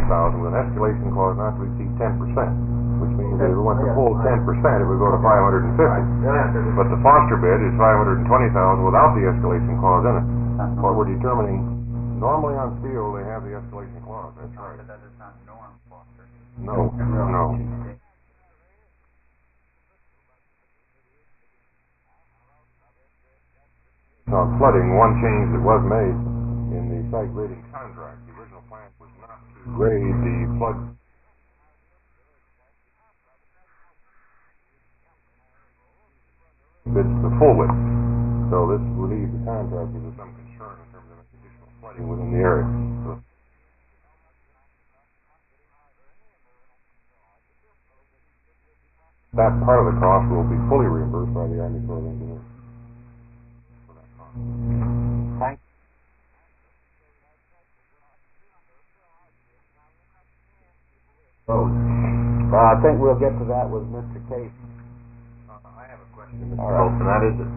with an escalation clause not to exceed 10%, which means that if it went to full 10%, it would go to 550. But the foster bed is 520,000 without the escalation clause in it. What we're determining, normally on steel they have the escalation clause. That's right. But that is not norm foster. No, no. On flooding, one change that was made in the site grading contract, the original plan was not to grade the flood bits to full width. So this relieves the contractors of some concern in terms of additional flooding within the area. So that part of the cost will be fully reimbursed by the Army Corps of Engineers. Thank you. I think we'll get to that with Mr. Case. I have a question, Mr. All right. Olson. That is it.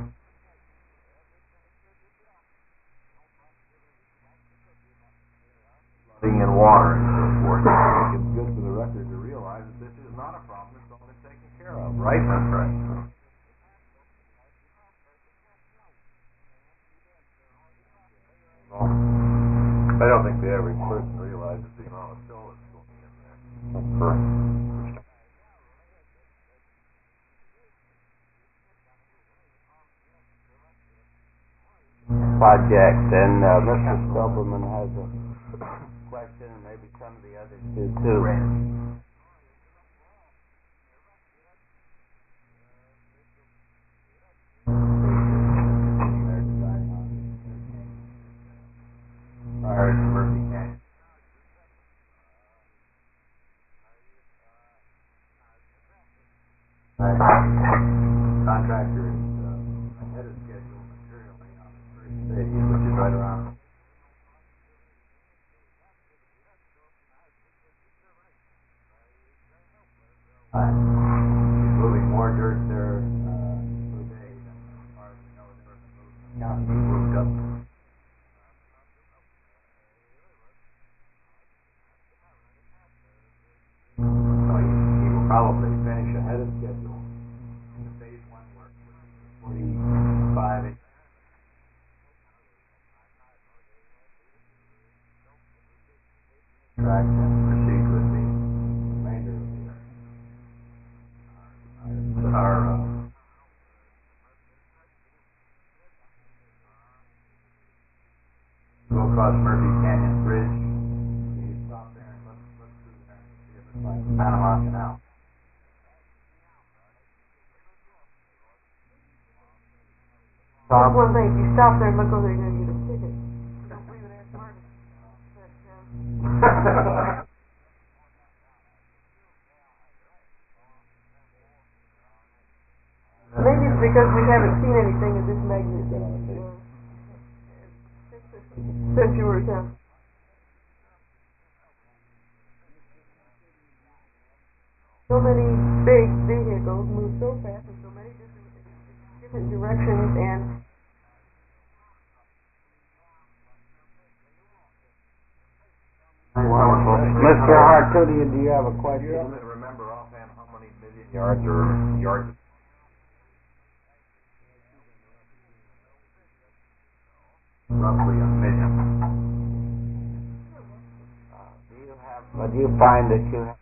Flooding and water and so forth. I think it's good for the record to realize that this is not a problem that's all been taken care of, right? That's right. I don't think the average person realizes the amount of fill that's going in there. That's correct. Project, and Mr. Stubberman has a question, and maybe some of the others do too. Prior to Murphy Canyon. Contractor is ahead of schedule materially on the first phase, which is right around. He's moving more dirt there per day than, as far as we know, there was a movement. County moved up. So he will probably finish ahead of schedule in the phase one work, which is 45 inches. Track and proceed with the remainder of the go across Murphy Canyon Bridge. You stop there and look through there and see if it's like Panama Canal. That's one thing, if you stop there and look over there, you're going to get a ticket. Don't believe it, ask Martin. Maybe it's because we haven't seen anything of this magnitude since you were down. So many big vehicles move so fast in so many different directions, and Mr. Hartuti, do you have a question? Do you remember offhand how many million yards or yards? Roughly a million. Do you find that you have?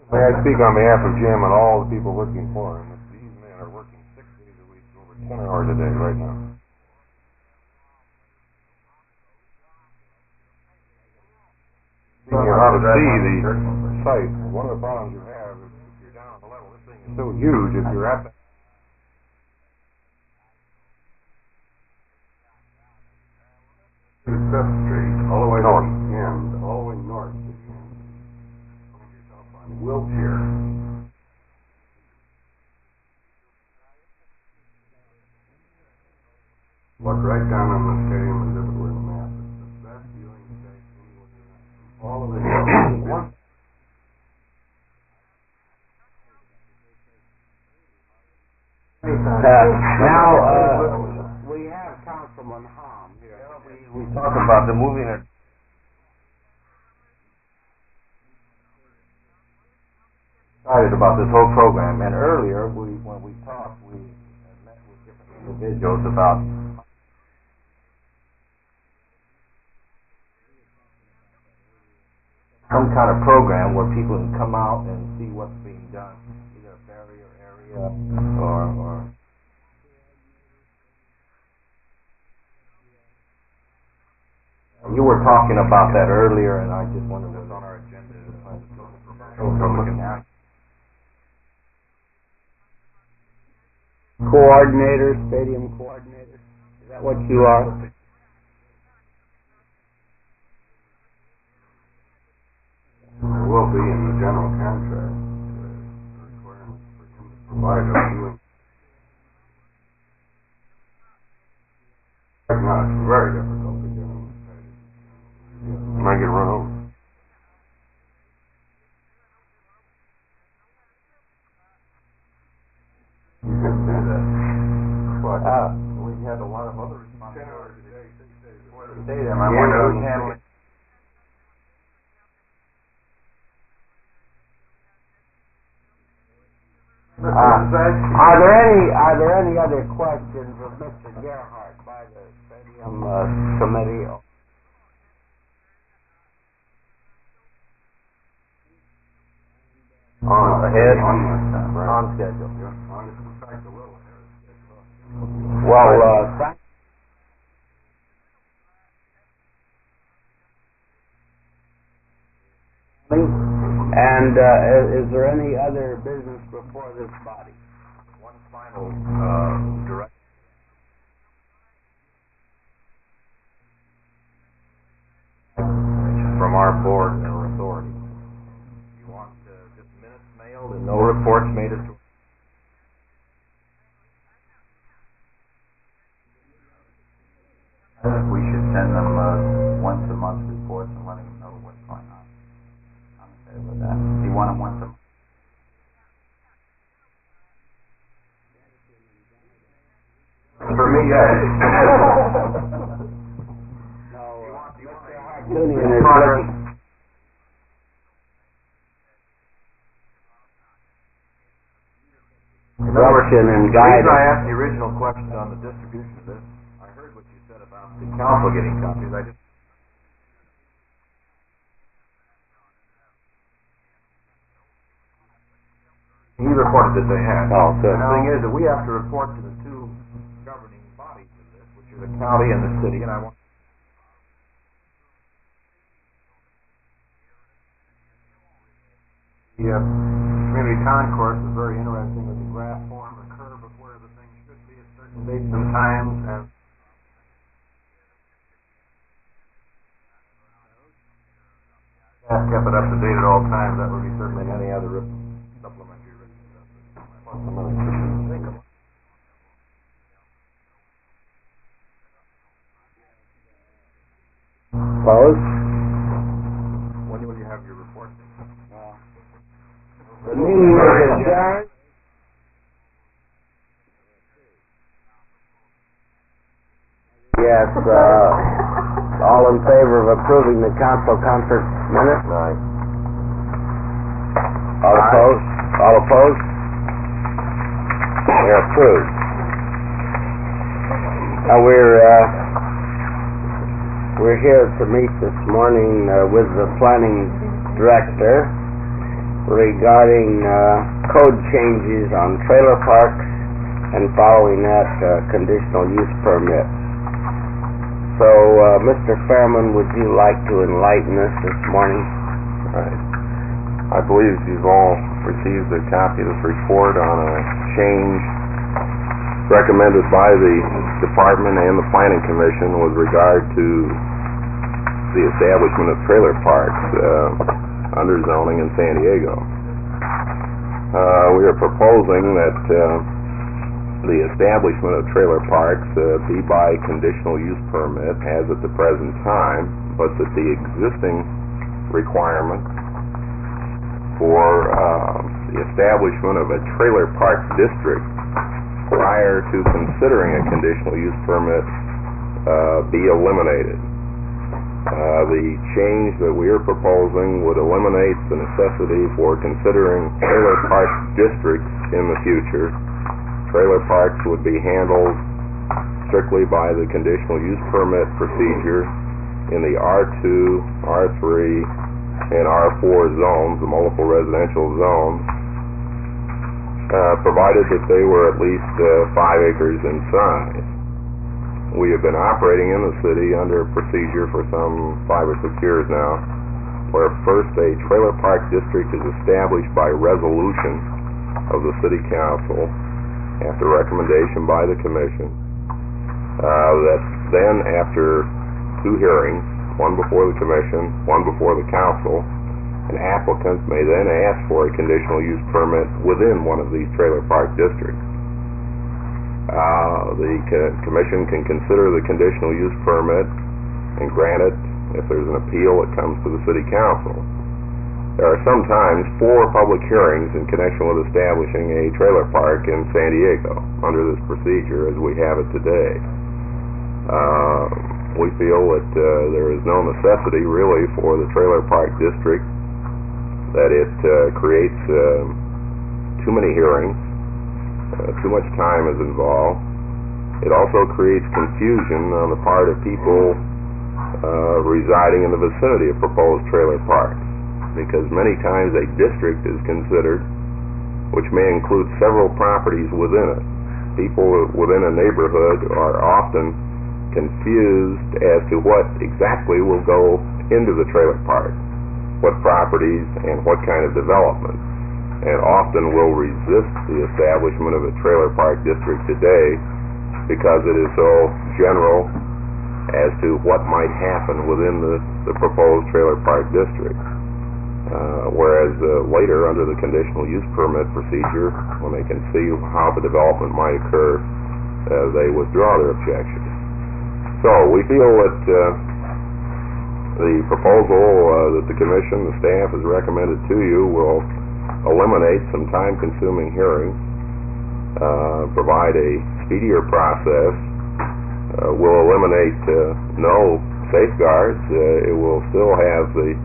May I speak on behalf of Jim and all the people working for him? These men are working 6 days a week, over 10 hours a day right now. Speaking of how to see the site, one of the problems you have is if you're down on the level, this thing is so huge, if you're at the Fifth Street, all the way north, and all the way north to the end, find yourself on Wiltshire. Look right down on the stadium and everywhere in the map. It's the best viewing site anywhere. All of it. Now, we have council. Councilman Hom here. We talked about the moving it. Excited about this whole program, and earlier, when we talked, we met with different individuals about some kind of program where people can come out and see what's being done, either a barrier area or you were talking about that earlier, and I just wondered what's on our agenda. Coordinator, stadium coordinator. Is that what you are? There will be in the general contract requirements for him to provide a viewing. No, it's very difficult to get him. Might get run over. You can do that. But we had a lot of other responsibilities. Stadium, I wonder who's handling. Are there any other questions of Mr. Gerhardt by the stadium committee? Ahead? On schedule. Well, and is there any other business before this body? One final direct. From our board or authority. You want just minutes mailed and no reports made as to. I think we should send them once a month reports and letting them know what's going on. I'm okay with that. Do you want them once a month? For me, yes. Direction and guidance. The reason I guidance. asked the original question on the distribution of this, I heard what you said about the council getting copies. I just he reported that they had. Oh, good. The thing is that we have to report to the two governing bodies of this, which are the county and the city, and I want. The community concourse is very interesting with the graph form, the curve of where the thing should be at certain dates and times, and kept it up to date at all times. That would be certainly any other supplementary written stuff. Opposed? When will you have your report? The meeting is adjourned. Yes, all in favor of approving the council conference minutes? Aye. All opposed? All opposed? They're approved. Now we're here to meet this morning with the planning director regarding code changes on trailer parks and following that conditional use permits. So, Mr. Fairman, would you like to enlighten us this morning? Right. I believe you've all received a copy of this report on a change recommended by the department and the planning commission with regard to the establishment of trailer parks under zoning in San Diego. We are proposing that the establishment of trailer parks be by conditional use permit as at the present time, but that the existing requirement for the establishment of a trailer park district prior to considering a conditional use permit be eliminated. The change that we are proposing would eliminate the necessity for considering trailer park districts in the future. Trailer parks would be handled strictly by the conditional use permit procedure in the R2, R3, and R4 zones, the multiple residential zones, provided that they were at least 5 acres in size. We have been operating in the city under a procedure for some 5 or 6 years now, where first a trailer park district is established by resolution of the city council after recommendation by the commission. That then after 2 hearings, one before the commission, one before the council, an applicant may then ask for a conditional use permit within one of these trailer park districts. The commission can consider the conditional use permit and grant it. If there's an appeal, it comes to the city council. There are sometimes 4 public hearings in connection with establishing a trailer park in San Diego under this procedure as we have it today. We feel that there is no necessity really for the trailer park district, that it creates too many hearings, too much time is involved. It also creates confusion on the part of people residing in the vicinity of proposed trailer parks, because many times a district is considered which may include several properties within it. People within a neighborhood are often confused as to what exactly will go into the trailer park, what properties and what kind of development, and often will resist the establishment of a trailer park district today because it is so general as to what might happen within the proposed trailer park district. Whereas later, under the conditional use permit procedure, when they can see how the development might occur, they withdraw their objections. So we feel that the proposal that the commission, the staff, has recommended to you will eliminate some time-consuming hearings, provide a speedier process, will eliminate no safeguards. It will still have the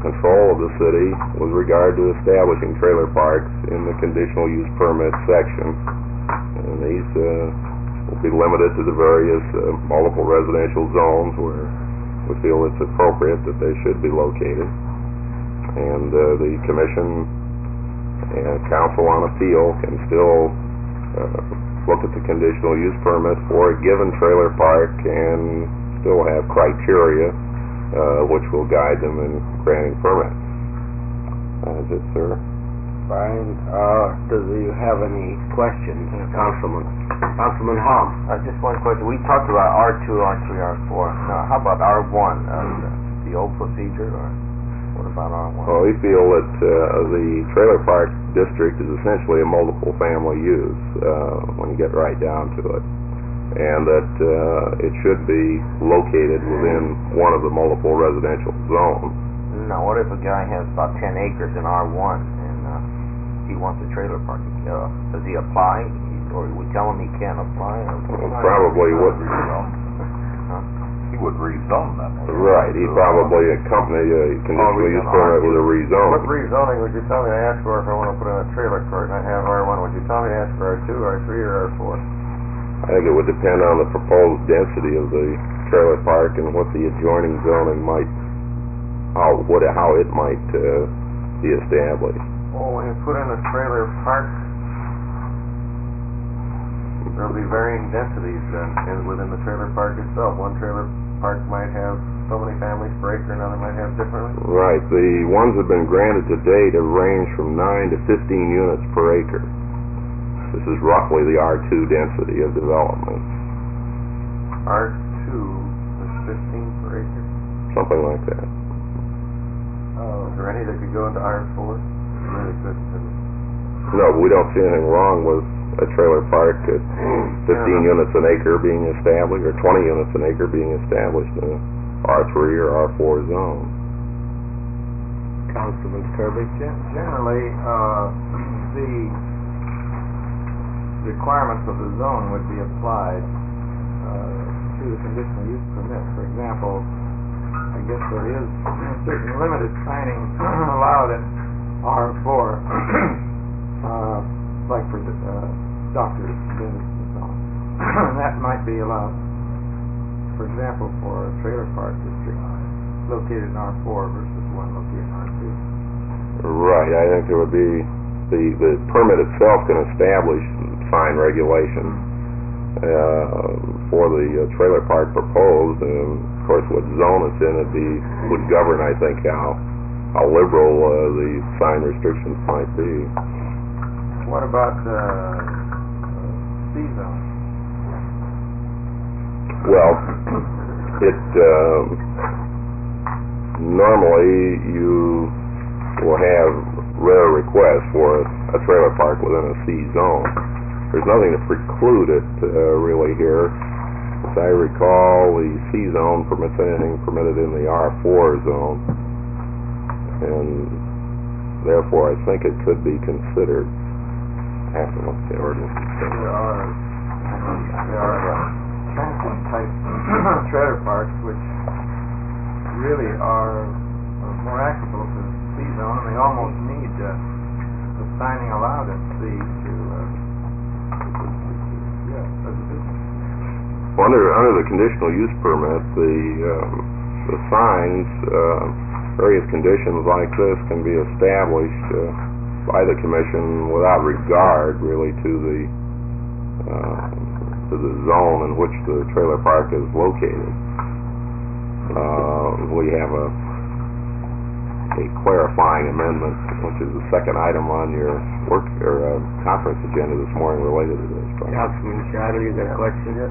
control of the city with regard to establishing trailer parks in the conditional use permit section. And these will be limited to the various multiple residential zones where we feel it's appropriate that they should be located. And the commission and council on appeal can still look at the conditional use permit for a given trailer park and still have criteria which will guide them in granting permits. That's it, sir. Brian, do you have any questions, Councilman Hom? Just one question. We talked about R2, R3, R4. Now, how about R1? The old procedure, or what about R1? Well, we feel that the trailer park district is essentially a multiple family use when you get right down to it, and that it should be located within one of the multiple residential zones. Now, what if a guy has about 10 acres in R1 and he wants a trailer park? Does he apply, or we tell him he can't apply? Probably would. He would rezone them. Right, he'd probably accompany a conditional use permit with a rezone. What rezoning would you tell me to ask for if I want to put in a trailer court and I have R1? Would you tell me to ask for R2, R3, or R4? I think it would depend on the proposed density of the trailer park and what the adjoining zoning might, how it might be established. Well, when you put in a trailer park, there'll be varying densities within the trailer park itself. One trailer park might have so many families per acre, another might have differently. Right. The ones that have been granted to date have ranged from 9 to 15 units per acre. This is roughly the R2 density of development. R2 is 15 per acre? Something like that. Is there any that could go into R4? Really couldn't. No, we don't see anything wrong with a trailer park at 15 units an acre being established, or 20 units an acre being established in a R3 or R4 zone. Councilman Kirby? Generally, the requirements of the zone would be applied to the conditional use permit. For example, I guess there is certain limited signing allowed in R4, like for doctors, dentists, and so on. That might be allowed. For example, for a trailer park district located in R4 versus one located in R2. Right, I think there would be, the permit itself can establish sign regulations for the trailer park proposed, and of course what zone it's in would govern, I think, how liberal the sign restrictions might be. What about C zone? Well, it normally you will have rare requests for a trailer park within a C zone. There's nothing to preclude it really here. As I recall, the C zone permits anything permitted in the R4 zone, and therefore I think it could be considered. I have to look at the ordinance. There are transit type trailer parks which really are more applicable to the C zone, and they almost need the signing allowed at C to as a business. Well, under the conditional use permit, the signs, various conditions like this can be established by the commission without regard really to the zone in which the trailer park is located. We have a clarifying amendment, which is the second item on your work or conference agenda this morning related to this. Councilman Shadow, you got a question? You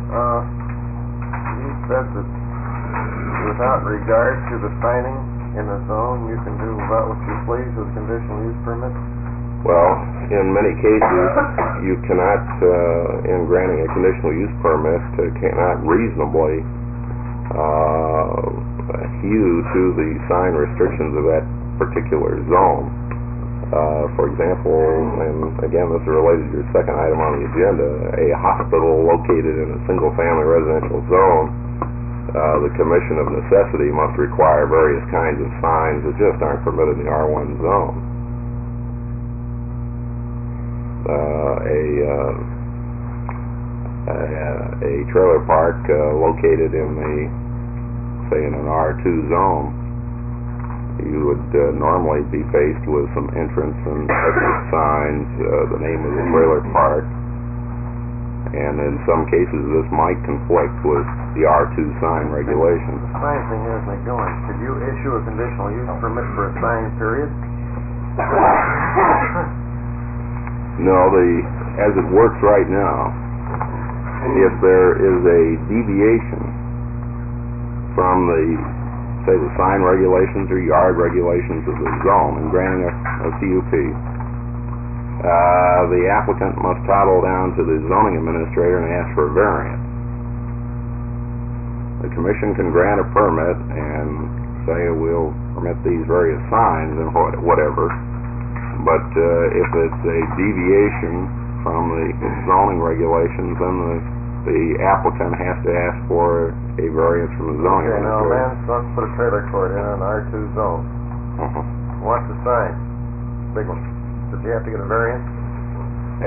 said that without regard to the signing in the zone, you can do about what you please with conditional use permits? Well, in many cases, you cannot, in granting a conditional use permit, cannot reasonably hew to the sign restrictions of that particular zone. For example, and again this is related to your second item on the agenda, a hospital located in a single-family residential zone, the commission of necessity must require various kinds of signs that just aren't permitted in the R1 zone. A trailer park located in in an R2 zone, you would normally be faced with some entrance and exit signs, the name of the trailer park, and in some cases this might conflict with the R2 sign regulations. The sign thing has me going. Could you issue a conditional use permit for a sign period? No, as it works right now, if there is a deviation from say the sign regulations or yard regulations of the zone in granting a CUP, the applicant must toddle down to the zoning administrator and ask for a variance. The commission can grant a permit and say we'll permit these various signs and whatever, but if it's a deviation from the zoning regulations, then the applicant has to ask for a variance from the zoning administrator. Now, a man wants to put a trailer court in an R2 zone. Wants a sign, big one. Does he have to get a variance?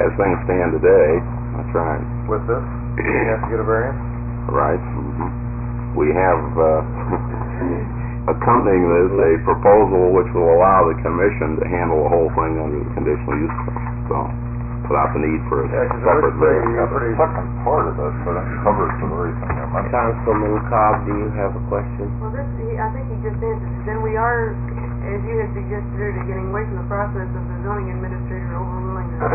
As things stand today, that's right. With this, he has to get a variance? Right. We have accompanying this a proposal which will allow the commission to handle the whole thing under the conditional use permit. So, without the need for a separate variance. The second part of this, but it covers the very thing I mentioned. Councilman Cobb, do you have a question? Well, I think he just answered it. Then we are, as you had suggested earlier, getting away from the process of the zoning administrator overruling the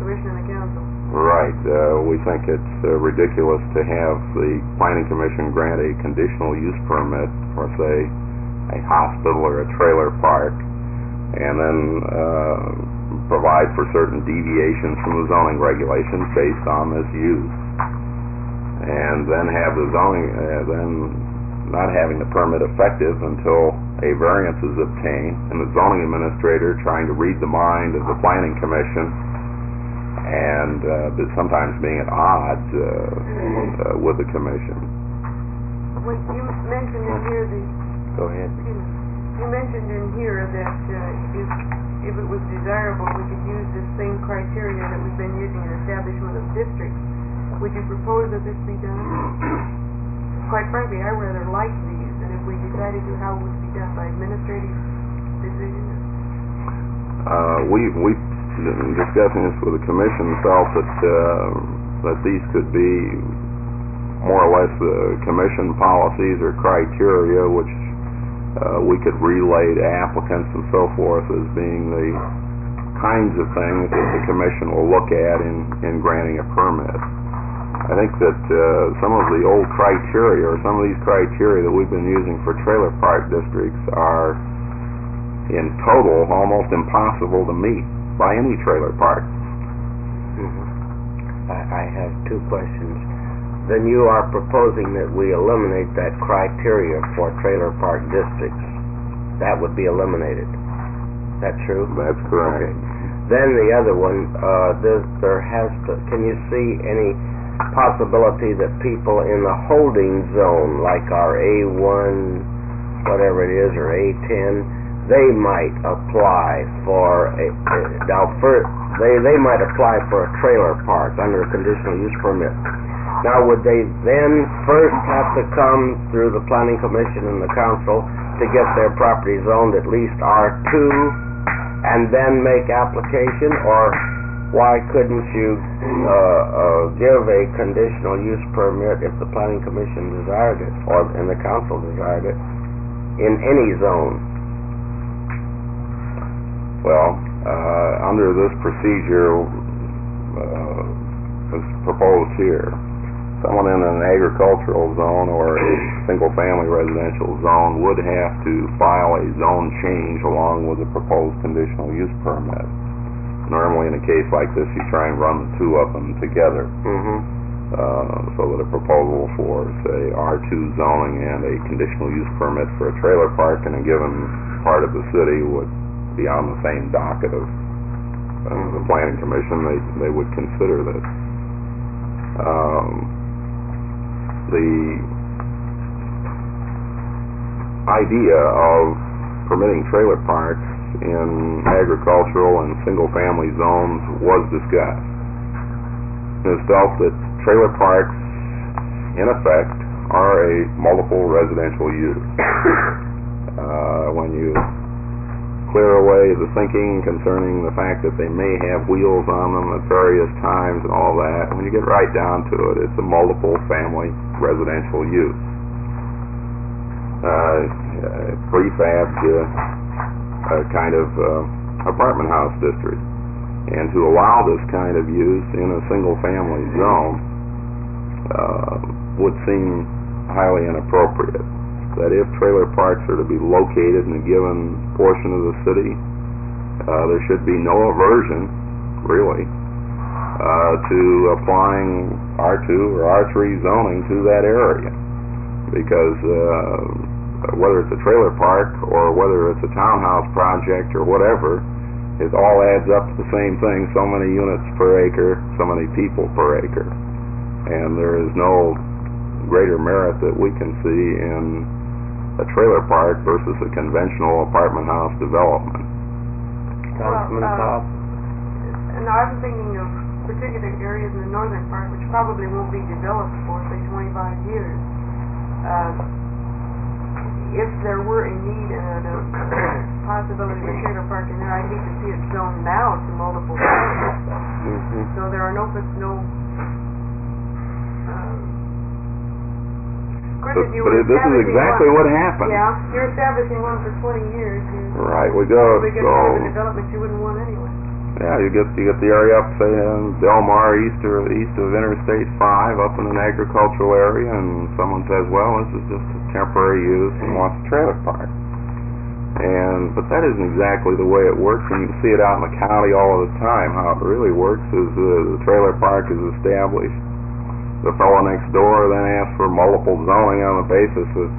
commission and the council. Right. We think it's ridiculous to have the planning commission grant a conditional use permit for, say, a hospital or a trailer park, and then provide for certain deviations from the zoning regulations based on this use, and then have the zoning, then not having the permit effective until a variance is obtained, and the zoning administrator trying to read the mind of the planning commission, and sometimes being at odds with the commission. when you mentioned in here Go ahead. you mentioned in here that if it was desirable, we could use this same criteria that we've been using in establishment of districts. Would you propose that this be done? Quite frankly, I rather like these, and if we decided to, how would it be done, by administrative decision? We discussing this with the commission, felt that these could be more or less the commission policies or criteria which we could relay to applicants and so forth as being the kinds of things that the commission will look at in granting a permit. I think that some of the old criteria, or some of these criteria that we've been using for trailer park districts, are in total almost impossible to meet by any trailer park. I have two questions. Then you are proposing that we eliminate that criteria for trailer park districts. That would be eliminated. Is that true? That's correct. Okay. Then the other one, can you see any possibility that people in the holding zone, like our A1, whatever it is, or A10, they might apply for they might apply for a trailer park under a conditional use permit. Now, would they then first have to come through the planning commission and the council to get their property zoned at least R2 and then make application, or why couldn't you give a conditional use permit if the planning commission desired it, or and the council desired it, in any zone? Well, under this procedure as proposed here, someone in an agricultural zone or a single-family residential zone would have to file a zone change along with a proposed conditional use permit. Normally in a case like this, you try and run the two of them together. So that a proposal for, say, R2 zoning and a conditional use permit for a trailer park in a given part of the city would be on the same docket of the planning commission. They would consider this. The idea of permitting trailer parks in agricultural and single-family zones was discussed. It was felt that trailer parks, in effect, are a multiple residential use. When you clear away the thinking concerning the fact that they may have wheels on them at various times and all that, when you get right down to it, it's a multiple family residential use. Prefabbed kind of apartment house district. And to allow this kind of use in a single family zone would seem highly inappropriate. That if trailer parks are to be located in a given portion of the city, there should be no aversion, really, to applying R2 or R3 zoning to that area. Because whether it's a trailer park or whether it's a townhouse project or whatever, it all adds up to the same thing: so many units per acre, so many people per acre. And there is no greater merit that we can see in a trailer park versus a conventional apartment house development. Councilman Cobb? No, I was thinking of particular areas in the northern part which probably won't be developed for, say, 25 years. If there were a need and a possibility of a trailer park in there, I'd hate to see it zoned now to multiple families. So there are But this is exactly what happened. Yeah, you're establishing one for 20 years. Right, we go. We get kind of a development you wouldn't want anyway. Yeah, you get the area up, say, in Del Mar, east of Interstate 5, up in an agricultural area, and someone says, well, this is just a temporary use and wants a trailer park. But that isn't exactly the way it works, and you can see it out in the county all of the time. How it really works is the trailer park is established. The fellow next door then asks for multiple zoning on the basis that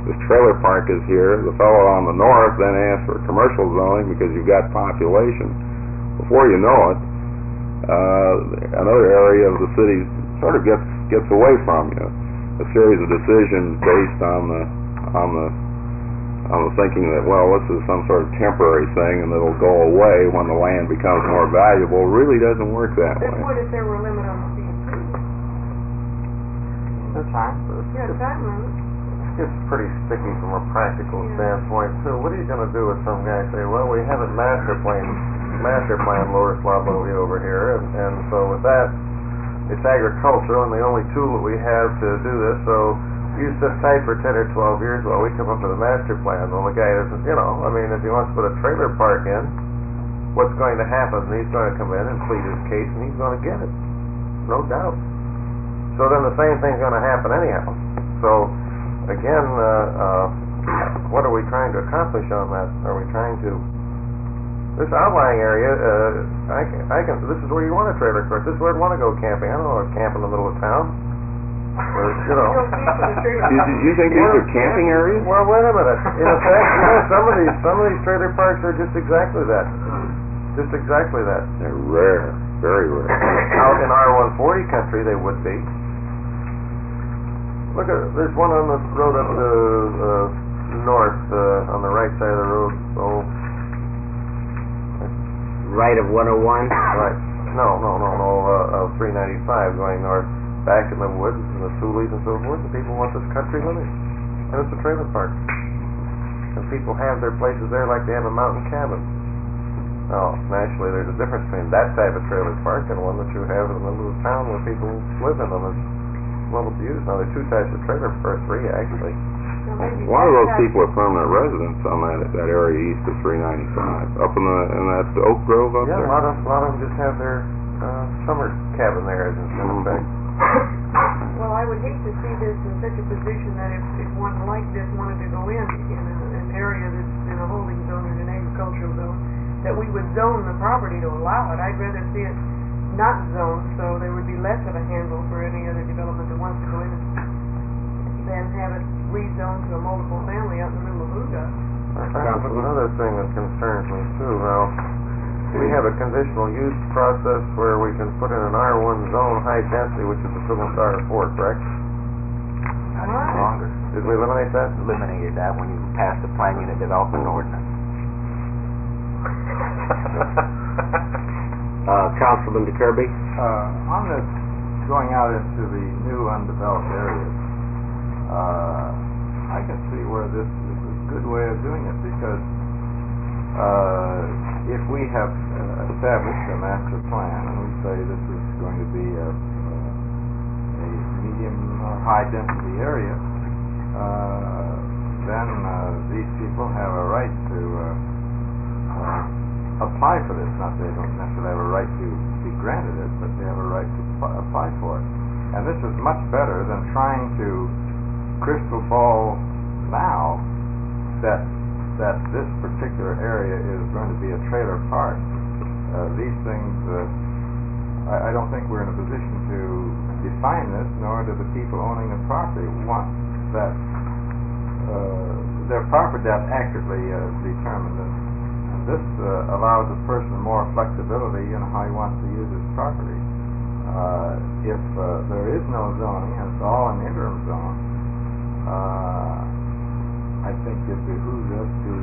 this trailer park is here. The fellow on the north then asks for commercial zoning because you've got population. Before you know it, another area of the city sort of gets away from you. a series of decisions based on the thinking that, well, this is some sort of temporary thing and it'll go away when the land becomes more valuable, really doesn't work that It way. would if there were a limit on the fee approved. The time. Yeah, time limit. It's pretty sticky from a practical Yeah. standpoint too. What are you going to do if some guy say, well, we haven't master plan Lower Slobovy over here, and so with that, it's agricultural, and the only tool that we have to do this, so you sit tight for 10 or 12 years while we come up with a master plan. Well, the guy doesn't, I mean, if he wants to put a trailer park in, what's going to happen? He's going to come in and plead his case, and he's going to get it. No doubt. So then the same thing's going to happen anyhow. So, again, what are we trying to accomplish on that? Are we trying to... This outlying area, this is where you want a trailer park. This is where I'd want to go camping. I don't want to camp in the middle of town. Or, You don't pay for the trailer. Do you think these are camping areas? Well, wait a minute. In fact, some of these trailer parks are just exactly that. Just exactly that. They're rare, very rare. Out in R140 country, they would be. Look at, there's one on the road up to north, on the right side of the road. Oh, Right of 101? right. No, 395 going north, back in the woods and the tulies and so forth. And people want this country living, and it's a trailer park. And people have their places there like they have a mountain cabin. Now, naturally, there's a difference between that type of trailer park and one that you have in the middle of town where people live in them. It's well abused. Now, there are two types of trailer parks, three actually. So maybe A lot of those that's- people are permanent residents on that area east of 395, up in that Oak Grove up Yeah, there. a lot of them just have their summer cabin there, as a matter of fact. Well, I would hate to see this in such a position that if one like this wanted to go in an area that's in a holding zone or an agricultural zone, that we would zone the property to allow it. I'd rather see it not zoned, so there would be less of a handle for any other development that wants to go in than have it rezoned to a multiple family out in the middle of Huga. That's another thing that concerns me too. Now, we have a conditional use process where we can put in an R1 zone high density, which is equivalent to R4, correct? Not any longer. Did we eliminate that? Eliminated that when you passed the plan unit development ordinance. Councilman DeKirby? On this going out into the new undeveloped areas, I can see where this is a good way of doing it, because if we have established a master plan and we say this is going to be a medium or high density area, then these people have a right to apply for this. Not they don't necessarily have a right to be granted it, but they have a right to apply for it. And this is much better than trying to crystal ball now that this particular area is going to be a trailer park. These things, I don't think we're in a position to define this, nor do the people owning the property want that their property to have accurately determined. And this allows a person more flexibility in how he wants to use his property. If there is no zoning and it's all an interim zone, I think it behooves us to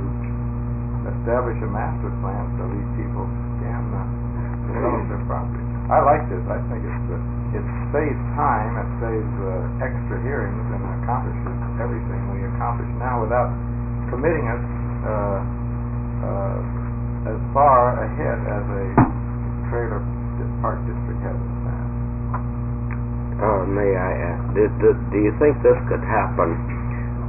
establish a master plan so these people can develop their property. I like this. I think it saves time, it saves extra hearings, and accomplishes everything we accomplish now without committing us as far ahead as a trailer park district has in the past. May I ask, do you think this could happen,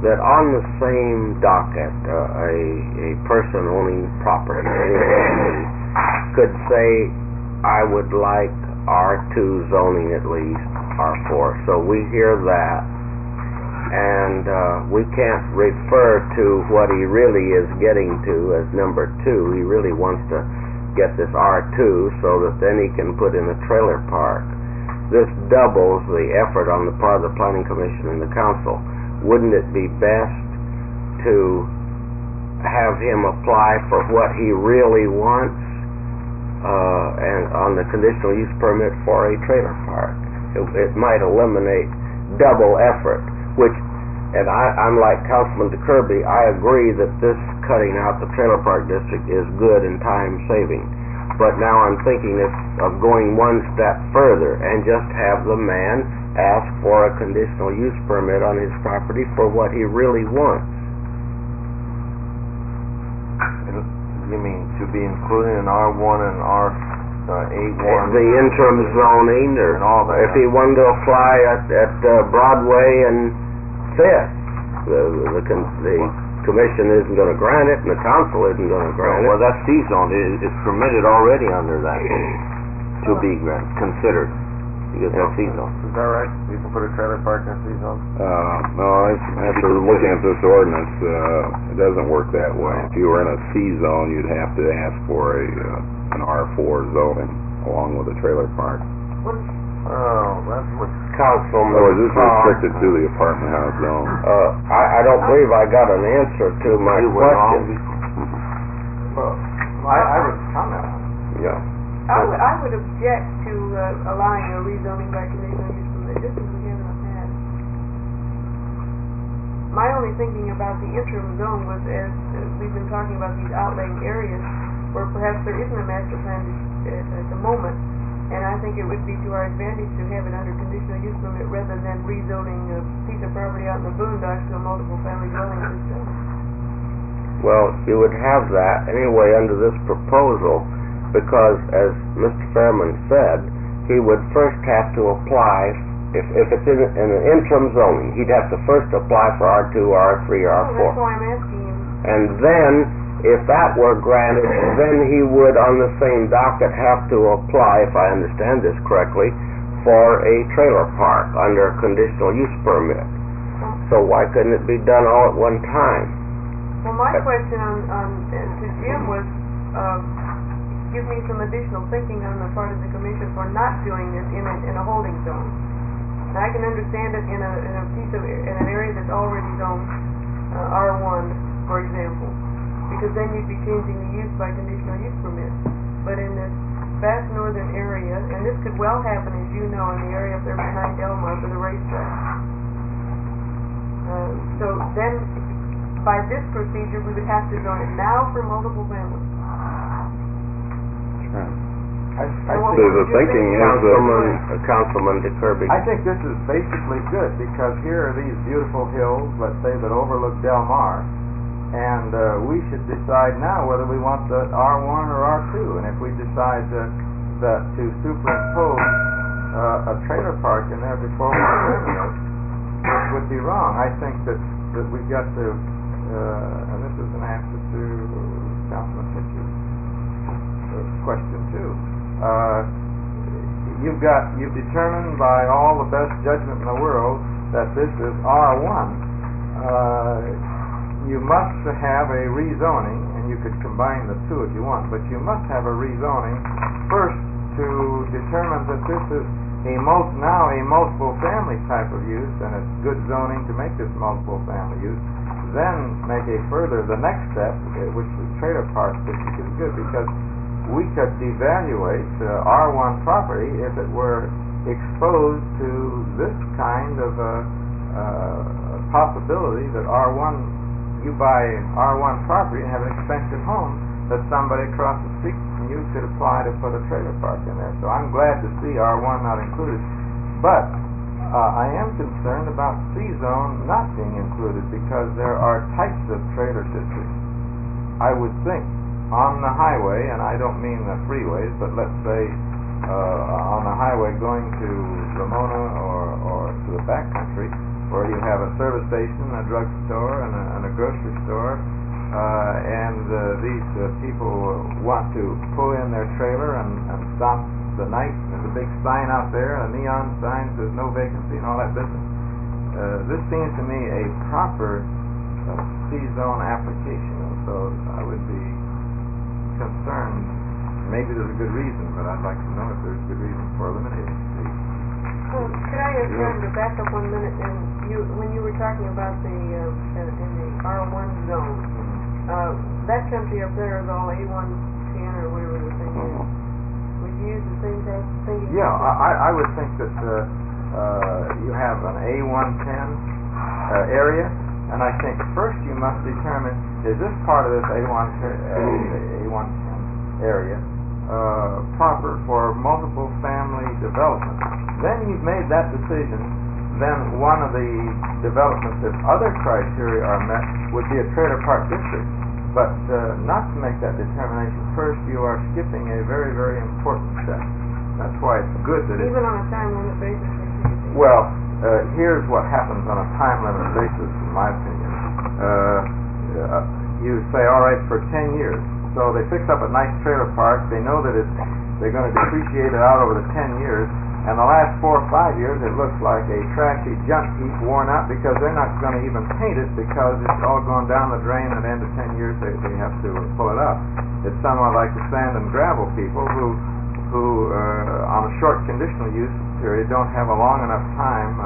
that on the same docket, a person owning property could say, I would like R2 zoning at least, R4. So we hear that, and we can't refer to what he really is getting to as number 2. He really wants to get this R2 so that then he can put in a trailer park. This doubles the effort on the part of the Planning Commission and the Council. Wouldn't it be best to have him apply for what he really wants and on the conditional use permit for a trailer park? It might eliminate double effort, which, and I'm like Councilman DeKirby, I agree that this cutting out the trailer park district is good and time saving. But now I'm thinking of going one step further and just have the man ask for a conditional use permit on his property for what he really wants. You mean to be included in R1 and A1? The interim zoning, or And all that. if he wanted to apply at Broadway and Fifth, the commission isn't going to grant it, and the council isn't going to grant Well, it. that's C-zone, it's permitted already under that, to be considered, because that's C-zone. Is that right? You can put a trailer park in a C-zone? No, after looking at this ordinance, it doesn't work that way. If you were in a C-zone, you'd have to ask for an R4 zoning along with a trailer park. Oh, that's what... Councilman, Otherwise, this is restricted to the apartment house zone. I don't believe I got an answer to my You went wrong question. Well, I would comment on it. Yeah. I would object to allowing a rezoning by conditional use permit, just as we have in the past. My only thinking about the interim zone was, as we've been talking about these outlying areas where perhaps there isn't a master plan at the moment, and I think it would be to our advantage to have it under conditional use permit rather than rezoning a piece of property out in the boondocks to a multiple family dwelling system. Well, you would have that anyway under this proposal, because as Mr. Fairman said, he would first have to apply, if it's in an interim zoning, he'd have to first apply for R2, R3, That's R4. why I'm asking him. And then, if that were granted, then he would on the same docket have to apply, if I understand this correctly, for a trailer park under a conditional use permit. So why couldn't it be done all at one time? Well, my question to Jim was, give me some additional thinking on the part of the commission for not doing this in a holding zone. Now, I can understand it in an area that's already zoned R1, for example, because then you'd be changing the use by conditional use permit. But in this vast northern area, and this could well happen, as you know, in the area up there behind Delmar for the racetrack. So then, by this procedure, we would have to zone it now for multiple families. The thinking is Councilman DeKirby. I think this is basically good, because here are these beautiful hills, let's say, that overlook Del Mar, and we should decide now whether we want the R1 or R2, and if we decide that to superimpose a trailer park in there before we do it, it would be wrong. I think that we've got to, and this is an answer to Councilman Hitch's question too. You've determined by all the best judgment in the world that this is R1. You must have a rezoning, and you could combine the two if you want, but you must have a rezoning first to determine that this is now a multiple family type of use, and it's good zoning to make this multiple family use. Then make the next step, which is trailer park district, is good, because we could devaluate R1 property if it were exposed to this kind of possibility that you buy R1 property and have an expensive home that somebody across the street from you could apply to put a trailer park in there. So I'm glad to see R1 not included. But I am concerned about C-zone not being included, because there are types of trailer districts. I would think on the highway, and I don't mean the freeways, but let's say on the highway going to Ramona or to the backcountry, where you have a service station, a drugstore, and a grocery store, and these people want to pull in their trailer and stop the night. There's a big sign out there, a neon sign says no vacancy and all that business. This seems to me a proper C-zone application, and so I would be concerned. Maybe there's a good reason, but I'd like to know if there's a good reason for eliminating C. Could I ask you to back up 1 minute? And when you were talking about in the R1 zone, that country up there is all A110 or whatever the thing is. Would you use the same kind of thing? Yeah, I would think that you have an A110 area, and I think first you must determine, is this part of this A110 area proper for multiple family development? Then you've made that decision. Then one of the developments, if other criteria are met, would be a trailer park district. But not to make that determination first, you are skipping a very, very important step. That's why it's good that it's... Even on a time limit basis. Well, here's what happens on a time limit basis, in my opinion. You say, all right, for 10 years. So they fix up a nice trailer park. They know that they're going to depreciate it out over the 10 years. And the last 4 or 5 years, it looks like a trashy junk heap worn out because they're not going to even paint it because it's all gone down the drain. At the end of 10 years, they have to pull it up. It's somewhat like the sand and gravel people who on a short conditional use period, don't have a long enough time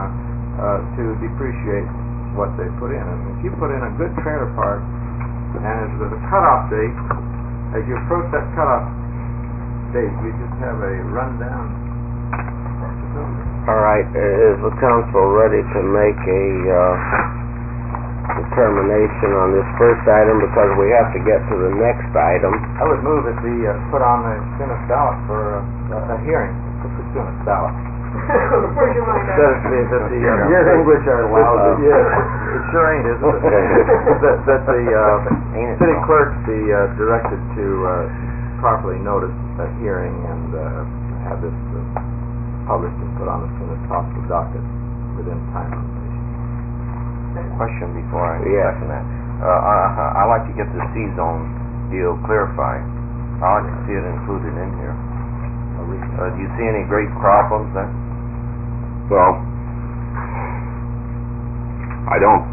to depreciate what they put in. And if you put in a good trailer park, and as the cutoff date, as you approach that cutoff date, we just have a rundown. All right, is the council ready to make a determination on this first item, because we have to get to the next item? I would move it be put on the soonest ballot for a hearing. Put the soonest ballot. Where's your mind at? Your English are lousy. Yes, it sure ain't, isn't it? that the city clerk be directed to properly notice a hearing and have this published and put on as soon as possible docket within time limitation. Question before I second that. I like to get the C-zone deal clarified. I like to see it included in here. Do you see any great problems there? Well, I don't.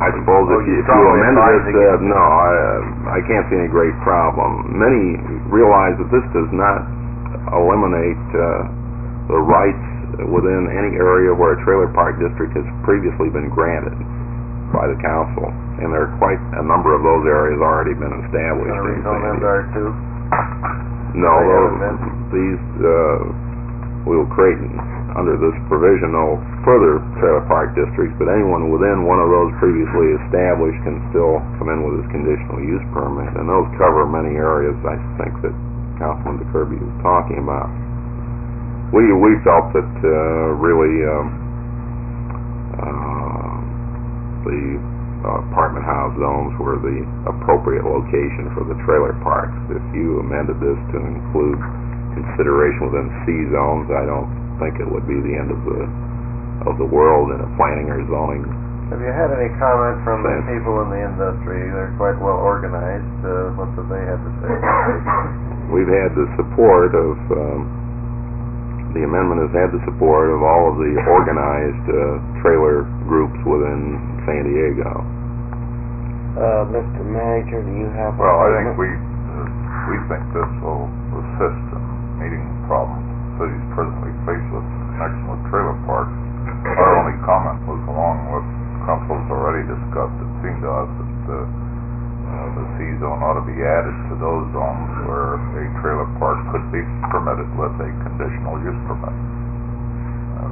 I suppose if you amended this, no, I can't see any great problem. Many realize that this does not eliminate the rights within any area where a trailer park district has previously been granted by the council, and there are quite a number of those areas already been established. No, these will create under this provision no further trailer park districts, but anyone within one of those previously established can still come in with his conditional use permit, and those cover many areas I think that Councilman DeKirby was talking about. We felt that really the apartment house zones were the appropriate location for the trailer parks. If you amended this to include consideration within C zones, I don't think it would be the end of the world in a planning or zoning. Have you had any comment from the people in the industry? They're quite well organized. What do they have to say? We've had the support of the amendment has had the support of all of the organized trailer groups within San Diego. Mr. Manager, do you have? Well, I think we think this will assist in meeting the problem the city's presently faced with in connection with trailer parks. Our only comment was along with council's already discussed. It seemed to us that the C zone ought to be added to those zones where a trailer park could be permitted with a conditional use permit,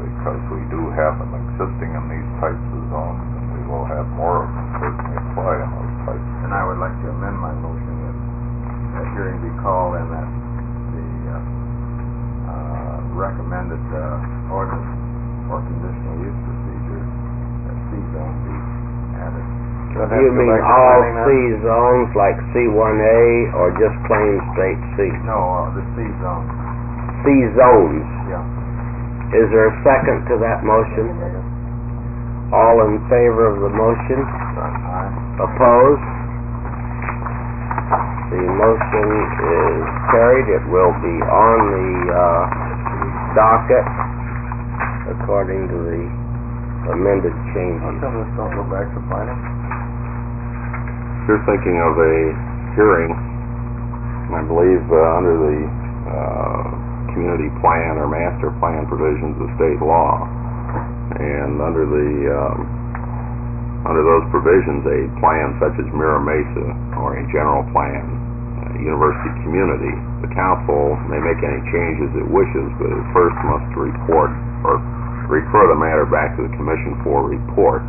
because we do have them existing in these types of zones, and we will have more of them certainly apply in those types. And I would like to amend my motion that hearing be called and that the recommended ordinance or conditional use procedure, that C zone be added. You mean all C zones like C1A or just plain straight C? No, the C zone. C zones. Yeah. Is there a second to that motion? All in favor of the motion? Aye. Opposed? The motion is carried. It will be on the docket according to the amended changes. How come this don't go back to planning? You're thinking of a hearing, I believe, under the community plan or master plan provisions of state law, and under those provisions, a plan such as Mira Mesa or a general plan university community. The council may make any changes it wishes, but it first must report or refer the matter back to the commission for report.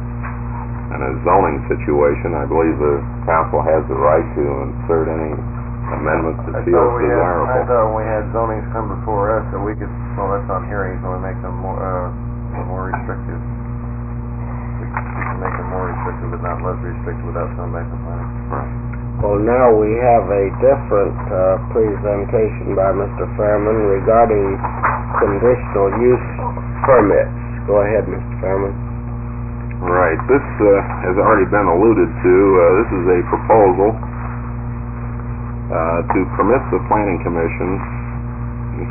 In a zoning situation, I believe the council has the right to insert any amendments it feels I desirable. thought we had zonings come before us, so we could, well, that's on hearings, and we make them more restrictive. We can make them more restrictive, but not less restrictive without coming back to planning. Right. Well, now we have a different presentation by Mr. Fairman regarding conditional use permits. Go ahead, Mr. Fairman. Right. This has already been alluded to. This is a proposal to permit the Planning Commission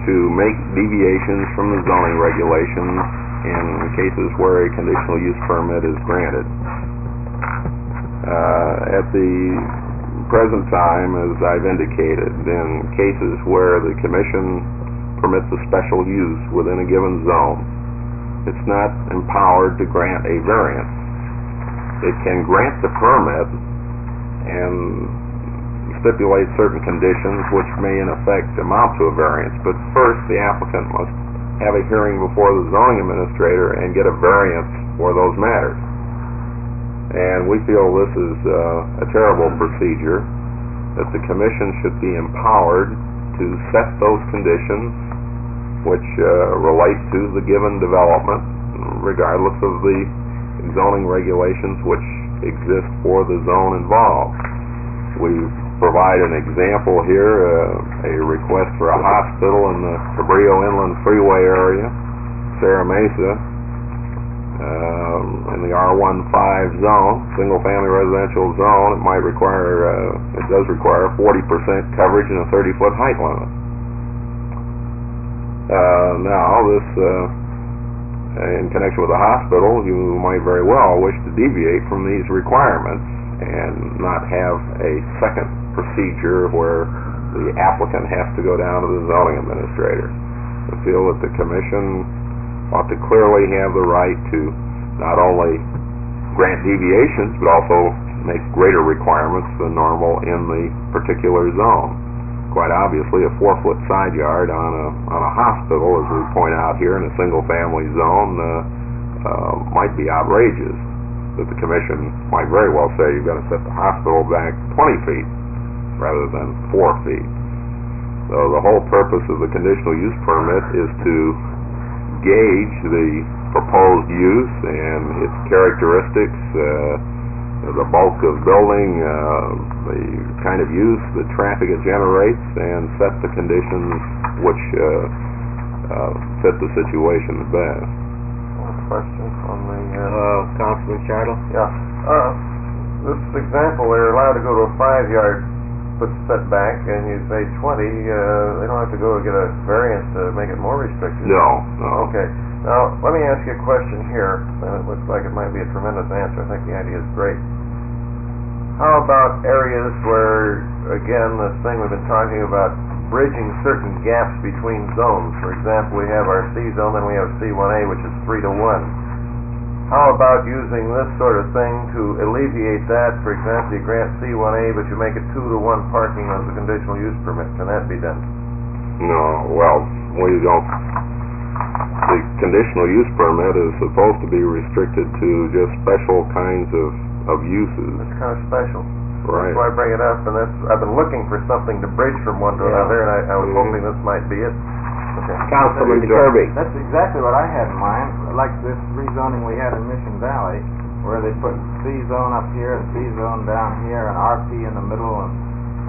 to make deviations from the zoning regulations in cases where a conditional use permit is granted. At the present time, as I've indicated, in cases where the Commission permits a special use within a given zone, it's not empowered to grant a variance. It can grant the permit and stipulate certain conditions which may in effect amount to a variance, but first the applicant must have a hearing before the zoning administrator and get a variance for those matters. And we feel this is a terrible procedure, that the Commission should be empowered to set those conditions which relate to the given development, regardless of the zoning regulations which exist for the zone involved. We provide an example here, a request for a hospital in the Cabrillo Inland Freeway area, Serra Mesa, in the R15 zone, single-family residential zone. It might require, it does require 40% coverage and a 30-foot height limit. Now, this, in connection with the hospital, you might very well wish to deviate from these requirements and not have a second procedure where the applicant has to go down to the zoning administrator. We feel that the Commission ought to clearly have the right to not only grant deviations, but also make greater requirements than normal in the particular zone. Quite obviously, a 4-foot side yard on a hospital, as we point out here, in a single-family zone, might be outrageous. But the Commission might very well say you've got to set the hospital back 20 feet rather than 4 feet. So the whole purpose of the conditional use permit is to gauge the proposed use and its characteristics, the bulk of building, the kind of use, the traffic it generates, and set the conditions which fit the situation the best. Question on the... Councilman Chartle? Yeah. This example, they're allowed to go to a 5-yard foot setback, and you say 20, they don't have to go get a variance to make it more restrictive. No. Okay. Now, let me ask you a question here, and it looks like it might be a tremendous answer. I think the idea is great. How about areas where, again, this thing we've been talking about, bridging certain gaps between zones? For example, we have our C zone, then we have C1A, which is 3 to 1. How about using this sort of thing to alleviate that? For example, you grant C1A, but you make it 2 to 1 parking on the conditional use permit. Can that be done? No. Well, we don't. The conditional use permit is supposed to be restricted to just special kinds of uses. It's kind of special. Right. That's why I bring it up, and I've been looking for something to bridge from one to another, and I was hoping this might be it. Okay. Councilman Kirby. That's exactly what I had in mind, like this rezoning we had in Mission Valley, where they put C zone up here and C zone down here and RP in the middle, and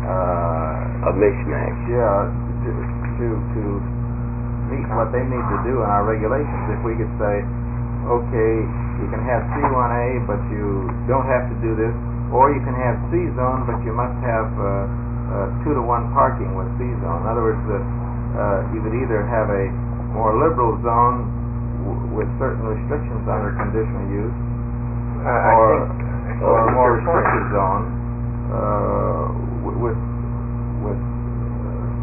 A mishmash. yeah, to meet what they need to do in our regulations. If we could say, okay, you can have C1A, but you don't have to do this, or you can have C zone, but you must have 2 to 1 parking with C zone. In other words, you could either have a more liberal zone with certain restrictions under conditional use, or a more restrictive zone with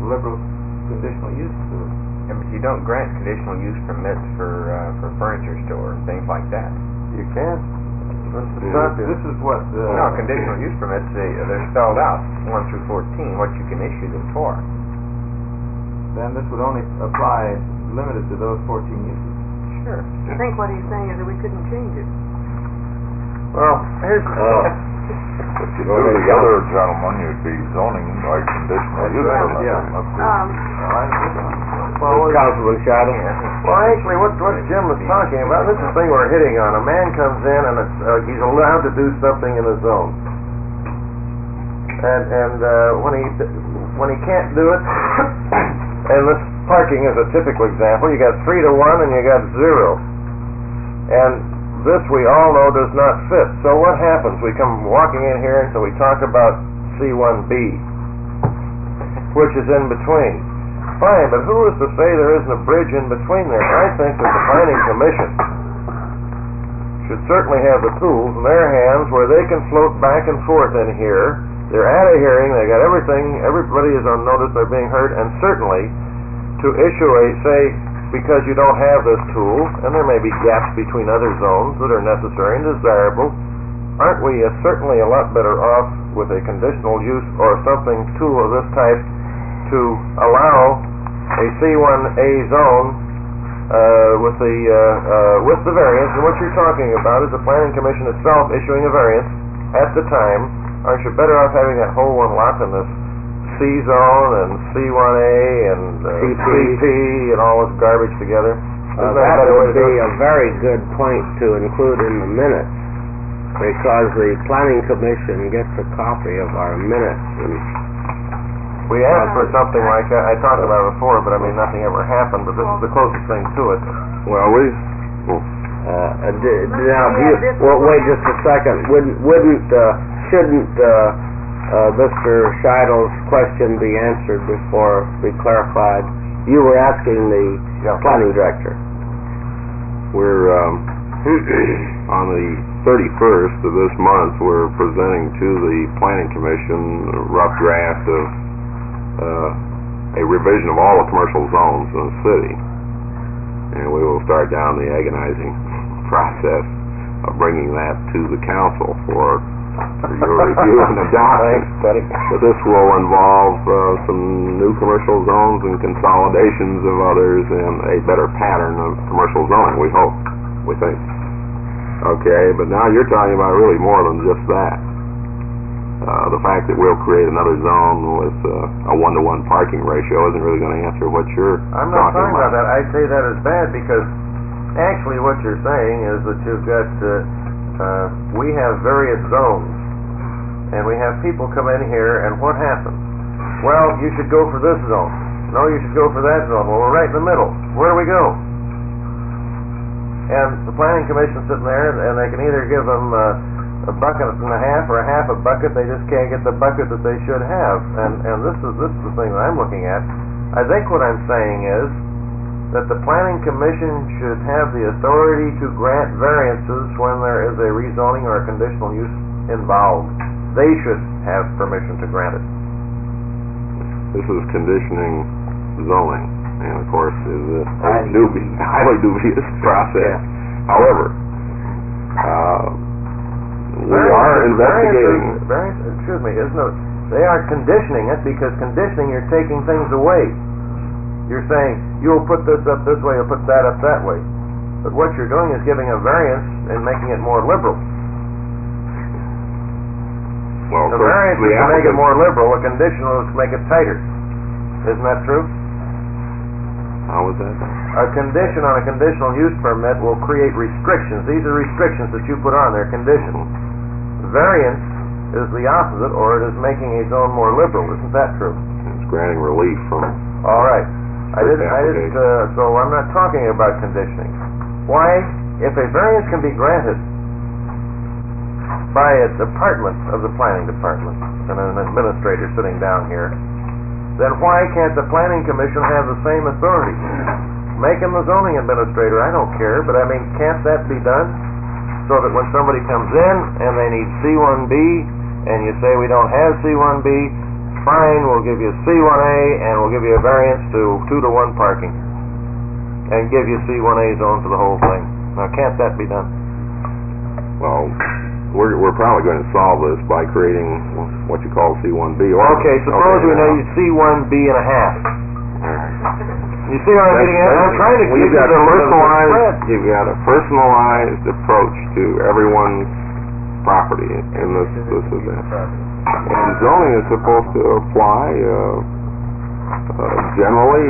liberal conditional use. Yeah, but you don't grant conditional use permits for furniture store and things like that. You can. This is what, No, conditional use permits, they're spelled out, 1 through 14, what you can issue them for. then this would only apply limited to those 14 uses. Sure. I think what he's saying is that we couldn't change it. Well, here's, If you do the other gentleman, you'd be zoning by conditional use permit. Councilman Shadow? well, actually, what Jim was talking about, this is the thing we're hitting on. A man comes in and it's, he's allowed to do something in his zone. And when he can't do it, and this parking is a typical example, you got 3 to 1 and you got 0. And this we all know does not fit. So what happens? We come walking in here and so we talk about C1B, which is in between. Fine, but who is to say there isn't a bridge in between there? I think that the Planning Commission should certainly have the tools in their hands where they can float back and forth in here. They're at a hearing, they got everything, everybody is on notice, they're being heard, and certainly to issue a, say, because you don't have this tool, and there may be gaps between other zones that are necessary and desirable, aren't we certainly a lot better off with a conditional use or something tool of this type to allow a C1A zone with the variance? And what you're talking about is the Planning Commission itself issuing a variance at the time. Aren't you better off having that whole one lot in this C zone and C1A and CP and all this garbage together? That would be a very good point to include in the minutes, because the Planning Commission gets a copy of our minutes. And we asked for something like that. I talked about it before, but I mean, nothing ever happened, but this is the closest thing to it. Well, wait just a second. Shouldn't Mr. Scheidl's question be answered before we clarified? You were asking the planning director. we're, on the 31st of this month, we're presenting to the Planning Commission a rough draft of a revision of all the commercial zones in the city. And we will start down the agonizing process of bringing that to the council for your review and adoption. But this will involve some new commercial zones and consolidations of others and a better pattern of commercial zoning, we hope, we think. Okay, but now you're talking about really more than just that. The fact that we'll create another zone with a 1-to-1 parking ratio isn't really going to answer what you're I'm not talking talking about that. I say that is bad because actually what you're saying is that you've got, we have various zones and we have people come in here and what happens? Well, you should go for this zone. No, you should go for that zone. Well, we're right in the middle. Where do we go? And the Planning Commission's sitting there and they can either give them a bucket and a half or a half a bucket. They just can't get the bucket that they should have. And this is the thing that I'm looking at. I think what I'm saying is that the Planning Commission should have the authority to grant variances when there is a rezoning or a conditional use involved. They should have permission to grant it. This is conditioning zoning, and of course is a highly dubious process. However, we are investigating. They are conditioning it because conditioning, you're taking things away. You're saying, you'll put this up this way, you'll put that up that way. But what you're doing is giving a variance and making it more liberal. Well, the variance is to make it more liberal, a conditional is to make it tighter. Isn't that true? How is that? A condition on a conditional use permit will create restrictions. These are restrictions that you put on there, conditions. Variance is the opposite, or it is making a zone more liberal. Isn't that true? It's granting relief from... All right. So I'm not talking about conditioning. Why? If a variance can be granted by a department of the planning department and an administrator sitting down here, then why can't the Planning Commission have the same authority? Make him the zoning administrator, I don't care, but I mean, can't that be done? So that when somebody comes in and they need C1B and you say we don't have C1B, fine, we'll give you C1A and we'll give you a variance to 2-to-1 parking and give you C1A zone for the whole thing. Now, can't that be done? Well, we're probably going to solve this by creating what you call C1B. Okay, suppose we know you C1B and a half. You see what I'm getting at? I'm trying to give you the personalized. You've got a personalized approach to everyone's property in this event. And zoning is supposed to apply, generally,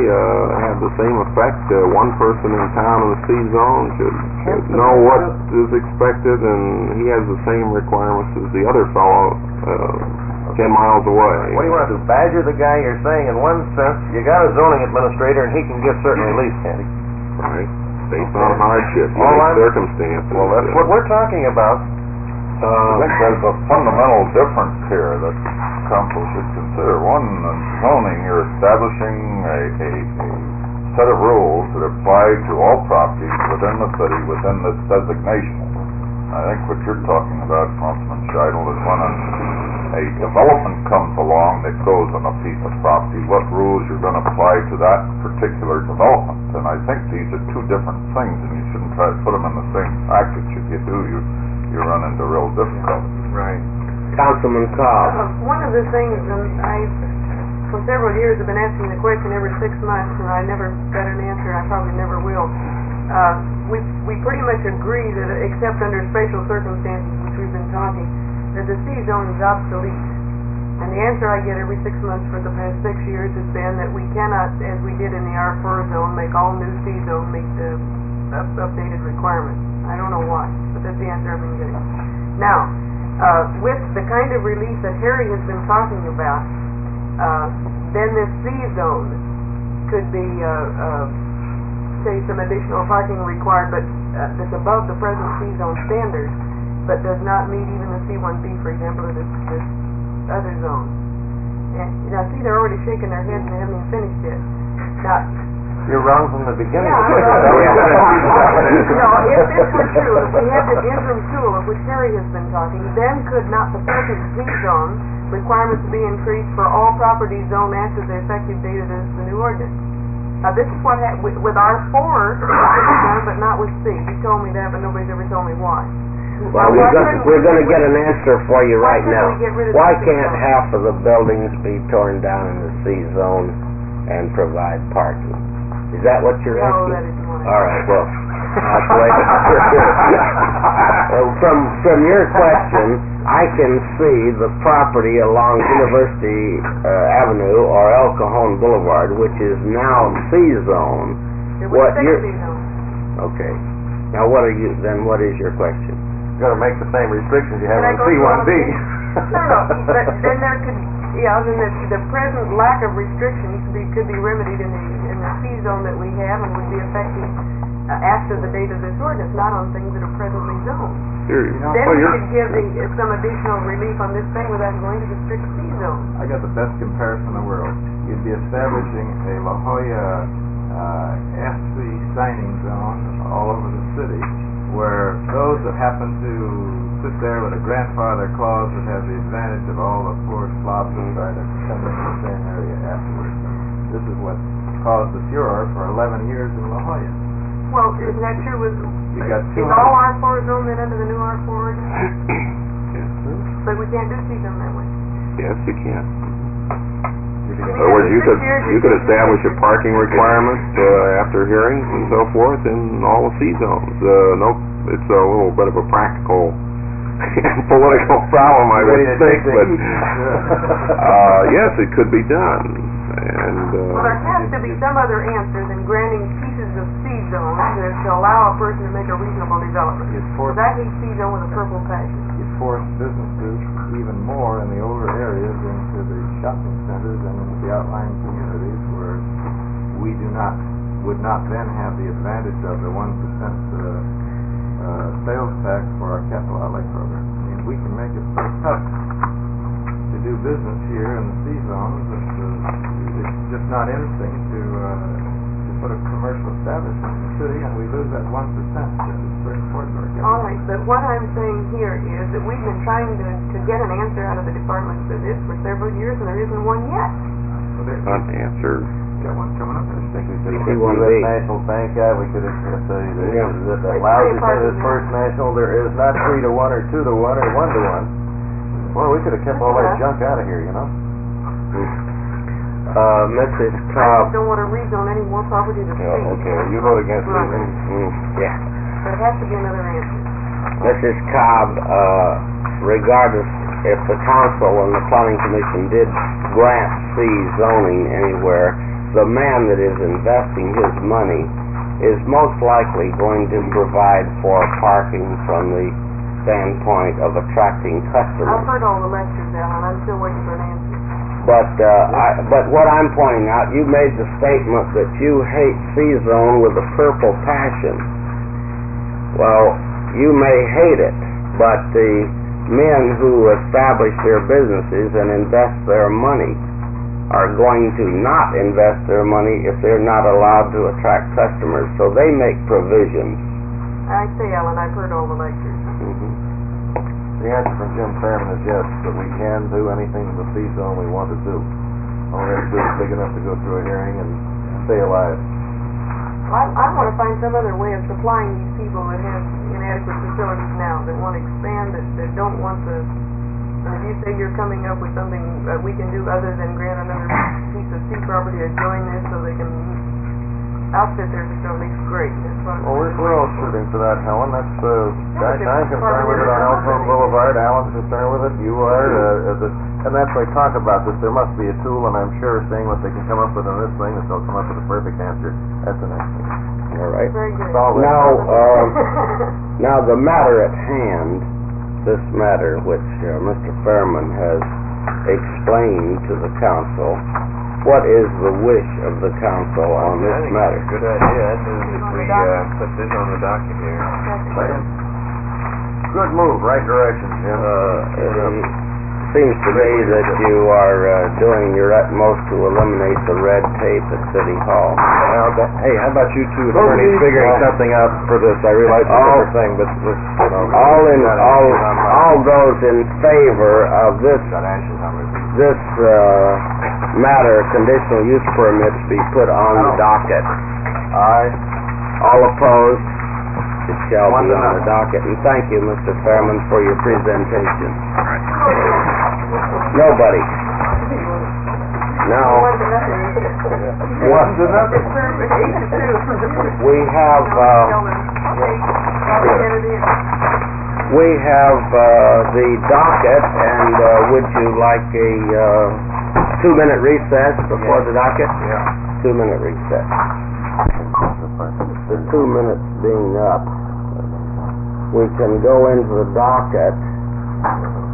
have the same effect. One person in town in the C zone should know what is expected, and he has the same requirements as the other fellow 10 miles away. What do you want to do? Badger the guy? You're saying in one sense, you got a zoning administrator and he can give certain relief, can't he? Right. Based on hardship, circumstances. Well, that's what we're talking about. I think there's a fundamental difference here that council should consider. One, in zoning, you're establishing a set of rules that apply to all properties within the city, within this designation. I think what you're talking about, Councilman Scheidel, is when a development comes along that goes on a piece of property, what rules you're going to apply to that particular development. And I think these are two different things, and you shouldn't try to put them in the same package. If you do, you run into real difficulty. Right. Councilman Cobb. One of the things, and I, for several years, have been asking the question every 6 months, and I never got an answer, I probably never will. We pretty much agree that, except under special circumstances, which we've been talking, that the C zone is obsolete. And the answer I get every 6 months for the past 6 years has been that we cannot, as we did in the R4 zone, make all new C zone meet the updated requirements. I don't know why, but that's the answer I've been getting. Now, with the kind of relief that Harry has been talking about, then this C zone could be, say, some additional parking required, but that's above the present C zone standard, but does not meet even the C1B, for example, or this other zone. And now, see, they're already shaking their heads and they haven't even finished yet. Now, you're wrong from the beginning. Yeah, no, if this were true, if we had this interim tool of which Harry has been talking, then could not the present C zone requirements be increased for all properties zoned after the effective date of the new ordinance? Now, this is what with R4, but not with C. You told me that, but nobody's ever told me why. Well, we're going to get an answer for you right now. Why can't half of the buildings be torn down in the C zone and provide parking? Is that what you're asking? No, that isn't what All right, well, I'll wait. From your question, I can see the property along University Avenue or El Cajon Boulevard, which is now C zone. What C zone? Okay. Now, what is your question? You've got to make the same restrictions you have on Can I go C1B. No, but then there could, then the present lack of restrictions could be remedied in the C zone that we have and would be effective after the date of this ordinance, not on things that are presently zoned. Sure. Then we could give some additional relief on this thing without going to the strict C zone. I got the best comparison in the world. You'd be establishing a La Jolla FC signing zone all over the city, where those that happen to sit there with a grandfather clause would have the advantage of all the poor slobs who try to come into the same area afterwards. This is what caused the furor for 11 years in La Jolla. Well, isn't that true with, You got is all R4 zone then under the new R4 ordinance? Yes, sir. But we can't do C zone that way. Yes, you can. In In other words, you could establish a parking requirement after hearings and so forth in all the C zones. It's a little bit of a practical political problem, I would think, but yes, it could be done. And well, there has to be some other answer than granting pieces of C zone to allow a person to make a reasonable development. Because I hate C zone with a purple passion. You force businesses even more in the older areas into the shopping centers and into the outlying communities where we would not then have the advantage of the 1% sales tax for our capital outlay program. I mean, we can make it so tough to do business here in the C zones that it's just not interesting to put a commercial establishment in the city, and we lose that 1%. It's very important to our capital. All right, but what I'm saying here is that we've been trying to get an answer out of the department for this for several years, and there isn't one yet. an answer. got one coming up. I think we could have C1B. U.S. National Bank out, we could have, Yeah. that allows you to say this First National, there is not 3-to-1 or 2-to-1 or 1-to-1. Well, we could have kept all that junk out of here, you know? Mrs. I Cobb, just don't wanna rezone any more property to C. Okay, you vote against Right. it. yeah. But it has to be another answer. Mrs. Cobb, regardless if the council and the planning commission did grant C zoning anywhere, the man that is investing his money is most likely going to provide for parking from the standpoint of attracting I've customers. heard all the lectures, Alan, I'm still waiting for an answer. But what I'm pointing out, you made the statement that you hate C-zone with a purple passion. Well, you may hate it, but the men who establish their businesses and invest their money are going to not invest their money if they're not allowed to attract customers. So they make provisions. I say, Alan, I've heard all the lectures. The answer from Jim Fairman is yes, that we can do anything in the C-zone we want to do. All we have to do is big enough to go through a hearing and stay alive. I wanna find some other way of supplying these people that have inadequate facilities now, that wanna expand, that don't want to, and if you say you're coming up with something that we can do other than grant another piece of C property to join this so they can outfit their facilities, great. That's what Well, we're all shooting for that, Helen. That's, I'm concerned with it on Elkhorn Boulevard, Alan's concerned with it, you are, and that's why I talk about this, there must be a tool, and I'm sure seeing what they can come up with in this thing, that they'll come up with a perfect answer. That's the next thing. All right. very good. Solve that. Now, the matter at hand, this matter which Mr. Fairman has explained to the council, what is the wish of the council on this matter? Good idea. I think if we put this on the docket here. Good move, right direction, Jim. It seems to me that you are doing your utmost to eliminate the red tape at City Hall. Hey, how about you two attorneys figuring something out for this? I realize it's a different thing, but All those in favor of this matter, conditional use permits, be put on the docket. Aye. All opposed? It shall be on the docket. And thank you, Mr. Fairman, for your presentation. Nobody. Now, we have the docket, and would you like a 2-minute recess before the docket? Yeah. 2-minute recess. The 2 minutes being up, we can go into the docket,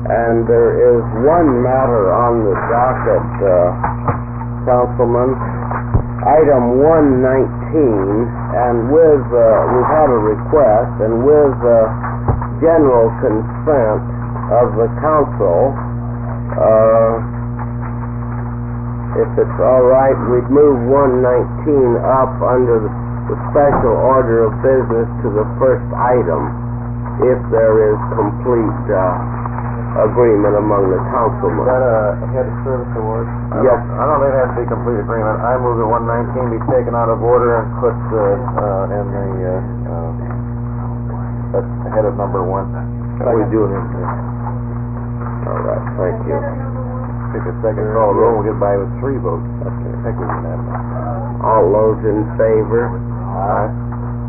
and there is one matter on the docket, Councilman, item 119, and with, we've had a request, and with general consent of the council, if it's all right, we'd move 119 up under the special order of business to the first item, if there is complete agreement among the councilmen. Is that a head of service award? Yes. I don't think it has to be complete agreement. I move that 119 be taken out of order and put in the, that's head of number 1. How we doing in here? All right, thank you. Take a second call roll, we'll get by with 3 votes. I think we can have that. All those in favor? Aye.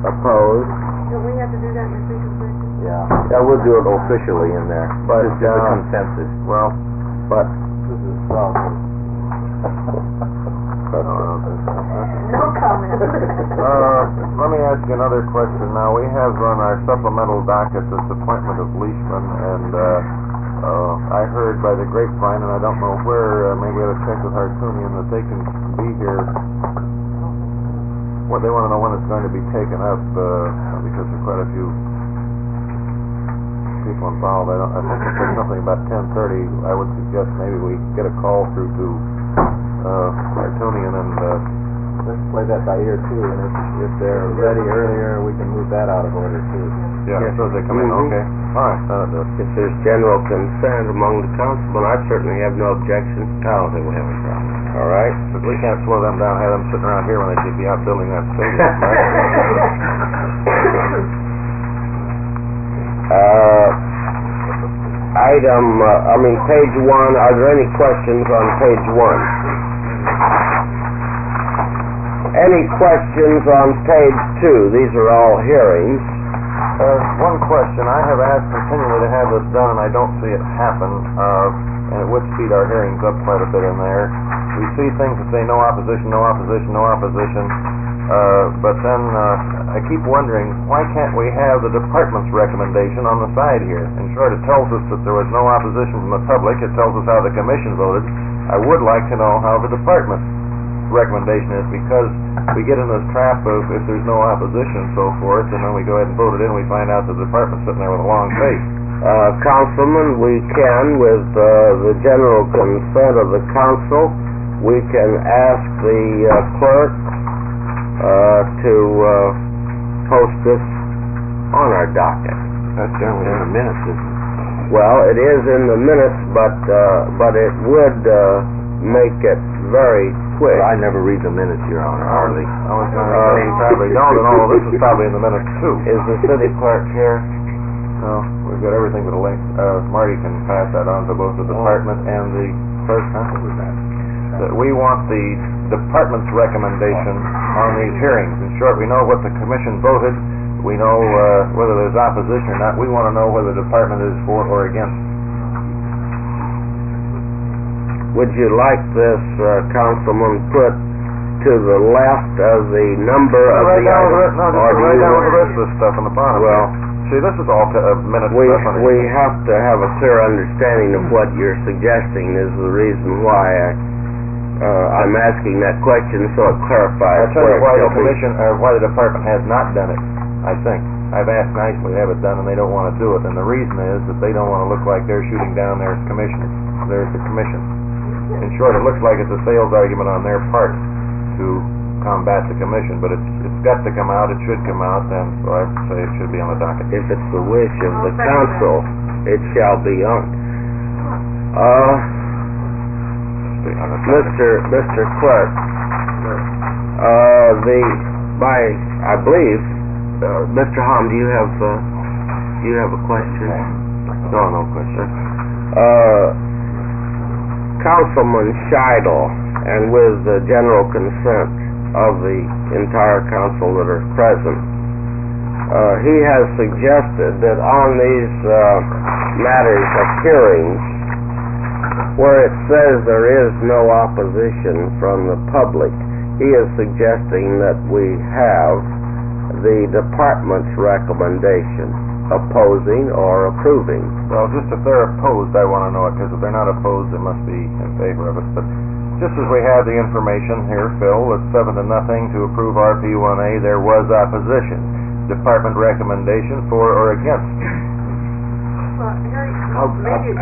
Opposed? Do we have to do that in the second session? Yeah. Yeah, we'll do it officially in there. But, It's just a consensus. Well, but, This is solid. No comment. Let me ask you another question now. We have on our supplemental docket this appointment of Leishman, and I heard by the grapevine, and I don't know where, maybe I ought to check with Hartunian, that they can be here. What they want to know when it's going to be taken up, because there are quite a few people involved. I think it said something about 10:30. I would suggest maybe we get a call through to Hartunian, and let's play that by ear too, and if they're ready earlier, we can move that out of order too. Yeah, so they come in, okay. All right, if there's general consent among the councilmen, I certainly have no objection. I don't think we have a problem. All right. But we can't slow them down, have them sitting around here when they should be out building that stadium, right? Page 1, are there any questions on page 1? Any questions on page 2? These are all hearings. One question, I have asked continually to have this done, and I don't see it happen, and it would speed our hearings up quite a bit in there. We see things that say no opposition, no opposition, no opposition, but then I keep wondering, why can't we have the department's recommendation on the side here? In short, it tells us that there was no opposition from the public, it tells us how the commission voted. I would like to know how the department's recommendation is, because we get in this trap of if there's no opposition and so forth, and then we go ahead and vote it in, we find out the department's sitting there with a long face. Councilman, we can, with the general consent of the council, we can ask the clerk to post this on our docket. That's generally in the minutes, isn't it? Well, it is in the minutes, but it would make it very quick. I never read the minutes, Your Honor, hardly. I was going to say, you probably don't, and all of this is probably in the minutes too. Is the city clerk here? No, we've got everything but a link. Marty can pass that on to both the department and the clerk. What was that? That we want the department's recommendation on these hearings. In short, we know what the commission voted. We know whether there's opposition or not. We want to know whether the department is for or against. Would you like this, Councilman, put to the left of the number of the item? No, just right down with the rest of this stuff on the bottom. Well, see, this is all minute we stuff. We have to have a clear understanding of what you're suggesting is the reason why I'm asking that question, so it clarifies. I'll tell you why the commission, or why the department has not done it, I think. I've asked nicely to have it done, and they don't want to do it, and the reason is that they don't want to look like they're shooting down their commissioners. There's the commission. In short, it looks like it's a sales argument on their part to combat the commission, but it's got to come out, it should come out, and so I say it should be on the docket. If it's the wish of the council, it shall be on. Mr. Clerk, I believe, Mr. Hom, do you have a question? No question. Councilman Scheidel, and with the general consent of the entire council that are present, he has suggested that on these matters of hearings, where it says there is no opposition from the public, he is suggesting that we have the department's recommendation, opposing or approving. Well, just if they're opposed, I want to know it, because if they're not opposed, they must be in favor of it. But just as we have the information here, Phil, it's 7-0 to approve RP1A, there was opposition. Department recommendation for or against. Well, Harry,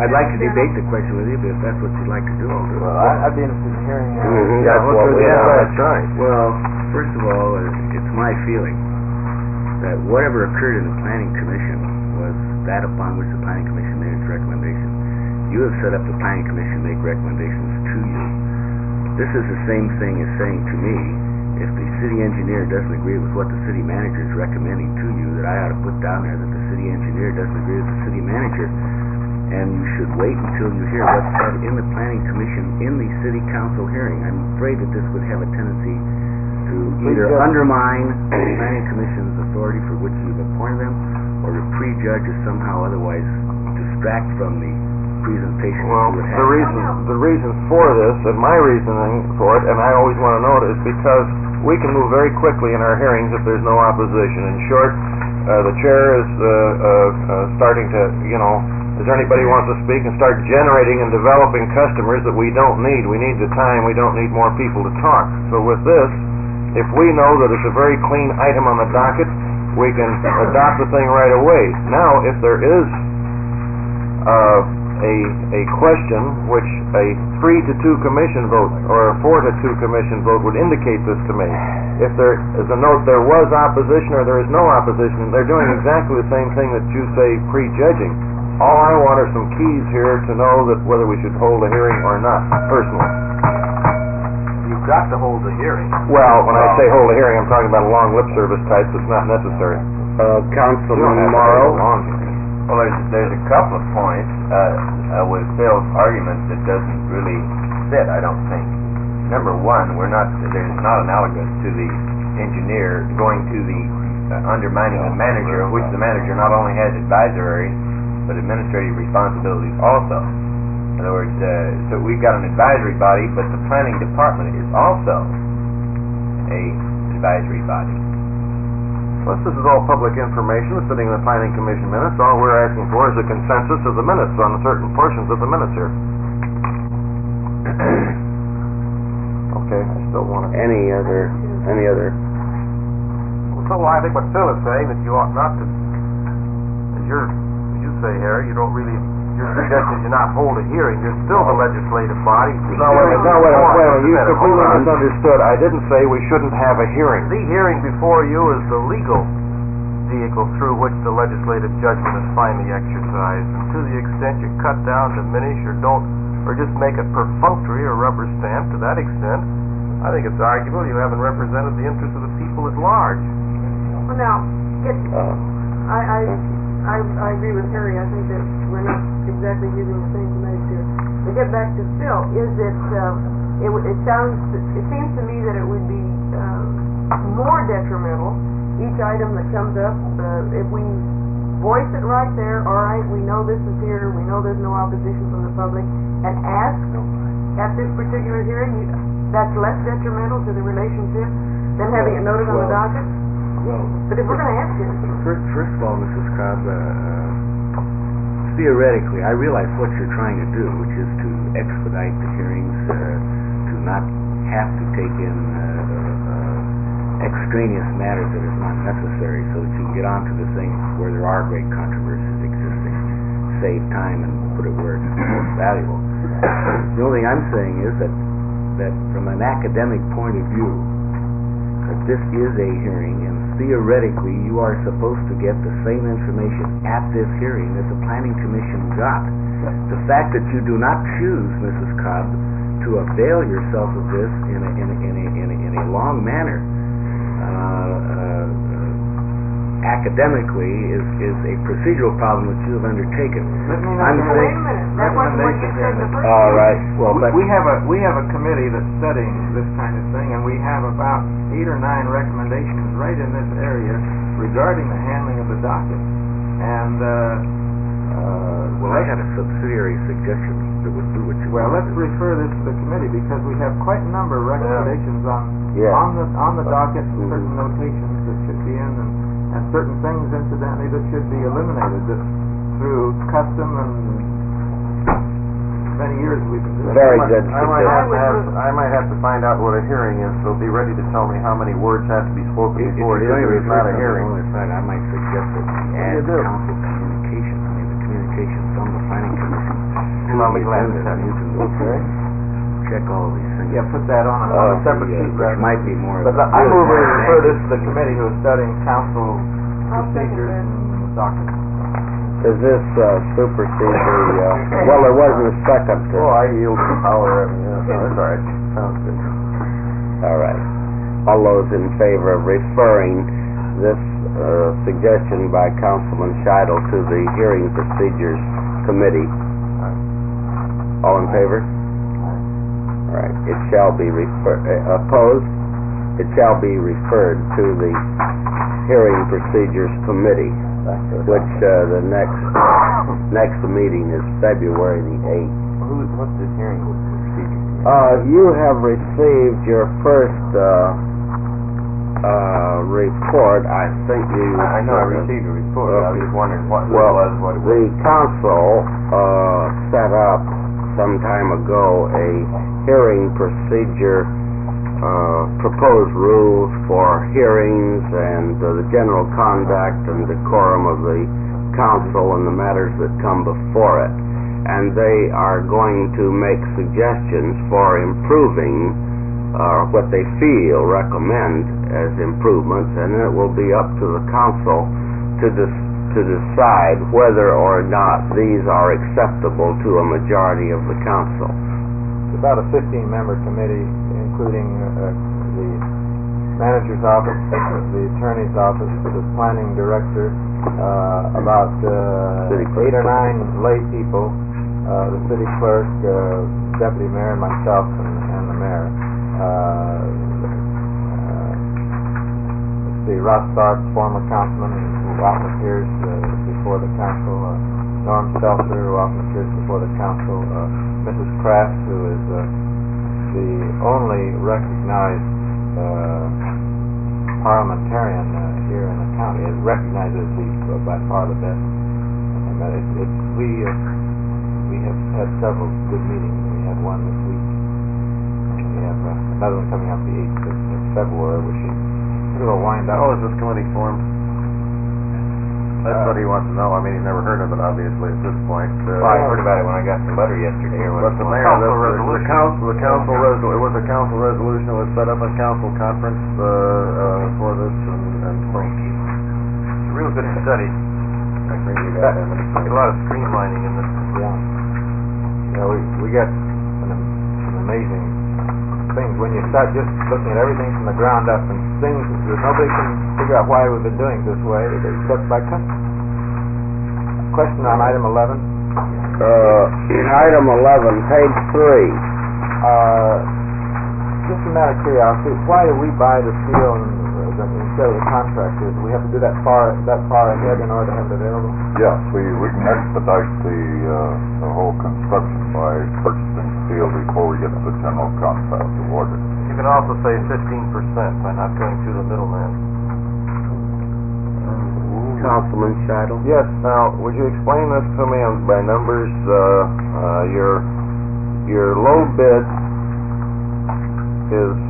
I'd like to debate the question with you, but if that's what you'd like to do, I'll do it. Well, I'd be interested in hearing That's what we have. That's right. Well, first of all, it's my feeling that whatever occurred in the Planning Commission was that upon which the Planning Commission made its recommendation. You have set up the Planning Commission to make recommendations to you. This is the same thing as saying to me, if the city engineer doesn't agree with what the city manager is recommending to you, that I ought to put down there that the city engineer doesn't agree with the city manager, and you should wait until you hear what's said in the Planning Commission in the city council hearing. I'm afraid that this would have a tendency to either undermine the Planning Commission's authority for which you've appointed them, or to prejudge or somehow otherwise distract from the presentation. Well, the reasons for this, and my reasoning for it, and I always want to know it, is because we can move very quickly in our hearings if there's no opposition. In short, the chair is starting to, is there anybody who wants to speak, and start generating and developing customers that we don't need. We need the time, we don't need more people to talk. So with this, if we know that it's a very clean item on the docket, we can adopt the thing right away. Now, if there is a question which a 3-2 commission vote or a 4-2 commission vote would indicate this to me. If there is a note there was opposition or there is no opposition, they're doing exactly the same thing that you say prejudging. All I want are some keys here to know that whether we should hold a hearing or not, personally. got to hold the hearing. Well, when I say hold a hearing, I'm talking about a long lip service type that's not necessary. Councilman Morrow? Well, there's a couple of points with Phil's argument that doesn't really fit, I don't think. Number one, there's not analogous to the engineer going to the undermining the manager, of which the manager not only has advisory but administrative responsibilities also. In other words, so we've got an advisory body, but the planning department is also a advisory body. Well, this is all public information sitting in the planning commission minutes. All we're asking for is a consensus of the minutes on certain portions of the minutes here. Okay, I still want to... Any other? So I think what Phil is saying, that you ought not to, as you say, Harry, you don't really, your suggestion is you not hold a hearing, you're still the legislative body. No, wait a minute, you completely misunderstood. I didn't say we shouldn't have a hearing. The hearing before you is the legal vehicle through which the legislative judgment is finally exercised. And to the extent you cut down, diminish, or don't, or just make it perfunctory or rubber stamp to that extent, I think it's arguable you haven't represented the interests of the people at large. Well, now, I agree with Harry. I think that we're not exactly using the same semantics here. To get back to Phil, it seems to me that it would be more detrimental, each item that comes up, if we voice it right there, all right, we know this is here, we know there's no opposition from the public, and ask at this particular hearing, that's less detrimental to the relationship than having it noted on the docket? But if we're going to ask it... First of all, Mrs. Cobb, theoretically, I realize what you're trying to do, which is to expedite the hearings, to not have to take in extraneous matters that is not necessary, so that you can get on to the things where there are great controversies existing, save time and put it where it's most valuable. The only thing I'm saying is that from an academic point of view, that this is a hearing, and theoretically you are supposed to get the same information at this hearing that the planning commission got. The fact that you do not choose, Mrs. Cobb, to avail yourself of this in a long manner, academically is a procedural problem that you have undertaken. Let me Wait a minute, that wasn't what you said the first All right. Well, we have a committee that's studying this kind of thing, and we have about 8 or 9 recommendations right in this area regarding the handling of the docket. And I had a subsidiary suggestion that would do what you wanted. let's refer this to the committee, because we have quite a number of recommendations on the docket, and certain notations that should be in, and certain things, incidentally, that should be eliminated that through custom and many years we've been doing. very good I might have to find out what a hearing is, so be ready to tell me how many words have to be spoken before it is not a hearing. I might suggest that we add council communication. I mean, the communication from the planning commission. I'll be glad to tell you. Okay. Check all these things. Yeah, put that on a separate sheet. Which might be more of But a... I move we refer this to the committee who is studying council I'll second procedures that. and documents. Does this supersede the, well, there wasn't a second. I yield the power. That's all right. Sounds good. All right. All those in favor of referring this suggestion by Councilman Scheidel to the Hearing Procedures Committee? All in favor? All right. It shall be opposed. It shall be referred to the Hearing Procedures Committee, which the next meeting is February the 8th. What's this hearing procedure? You have received your first report. I think you... I know I received a report. I was just wondering what it Well, was, what it the was. council set up some time ago a hearing procedure, proposed rules for hearings and the general conduct and decorum of the council and the matters that come before it. And they are going to make suggestions for improving what they recommend as improvements, and it will be up to the council to decide whether or not these are acceptable to a majority of the council. It's about a 15-member committee, including the manager's office, the attorney's office, the planning director, about 8 or 9 lay people, the city clerk, deputy mayor, myself, and the mayor. Let's see, Ross Stark, former councilman, who often appears before the council. Norm Stelter, who often appears before the council. Mrs. Kraft, who is the only recognized parliamentarian here in the county. Is recognized as by far the best. We have had several good meetings. We had one this week. We have another one coming up the 8th of February, which is sort of a wind up. How is this committee formed? That's what he wants to know. I mean, he's never heard of it, obviously, at this point. Well, I heard about it when I got the letter yesterday. But the mayor, the council resolution, it was a council resolution that was set up a council conference for this, and so It's a real good study. I agree with that. Get a lot of streamlining in this. Yeah, we got some amazing things when you start just looking at everything from the ground up, and things that nobody can figure out why we've been doing this way. They look by custom. Question on item 11. In item 11, page 3. Just a matter of curiosity, why do we buy the steel instead of the contractors? Do we have to do that far ahead in order to have it available? Yes, we can expedite the whole construction by purchasing steel before we get to the general contract awarded. you can also save 15% by not going through the middleman. Councilman Scheidel? Yes, now, would you explain this to me by numbers? Your low bid is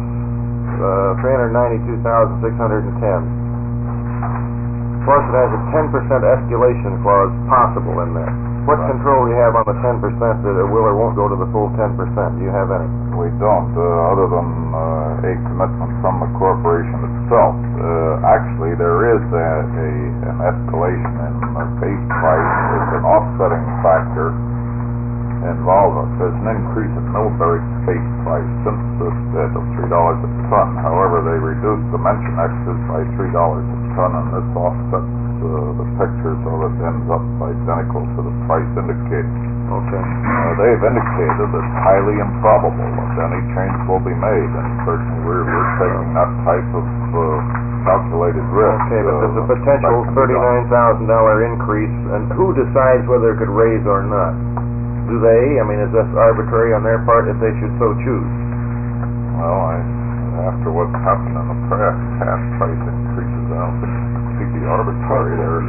$392,610. Plus it has a 10% escalation clause possible in there. What control do you have on the 10% that it will or won't go to the full 10%? Do you have any? We don't, other than a commitment from the corporation itself. Actually, there is an escalation in the base price. There's an offsetting factor involved. There's an increase in Millbury's base price since this bid of $3 a ton. However, they reduced the mention extras by $3 a ton, and this offsets the picture so that it ends up identical to the price indicated. Okay. They've indicated it's highly improbable that any change will be made, and certainly we're taking that type of calculated risk. Okay, but there's a potential $39,000 increase, and who decides whether it could raise or not? Do they? I mean, is this arbitrary on their part if they should so choose? Well, after what's happened in the past price increases, I don't think completely arbitrary there.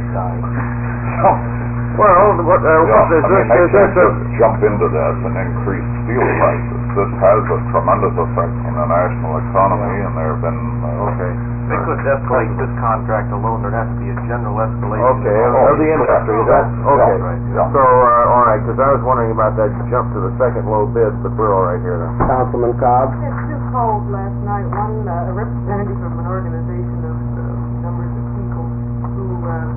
Well, there's this jump into this and increase steel prices. This has a tremendous effect on the national economy, and there have been okay. They could escalate this contract alone. There'd have to be a general escalation. Okay, of the industry. Okay. Yeah. So, all right, because I was wondering about that jump to the second low bid, but we're all right here then. Councilman Cobb? I had 2 calls last night. One, a representative from an organization of numbers of people who are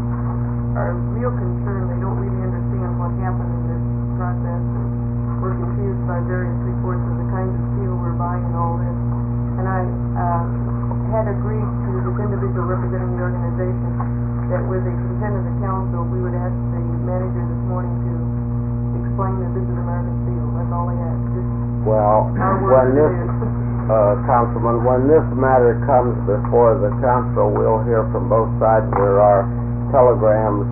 real concerned. They don't really understand what happened in this process, and we're confused by various reports of the kinds of steel we're buying and all this. And I had agreed to this individual representing the organization that with the consent of the council, we would ask the manager this morning to explain that this is American steel. That's all I had. Well, when this, Councilman, when this matter comes before the council, we'll hear from both sides. There are telegrams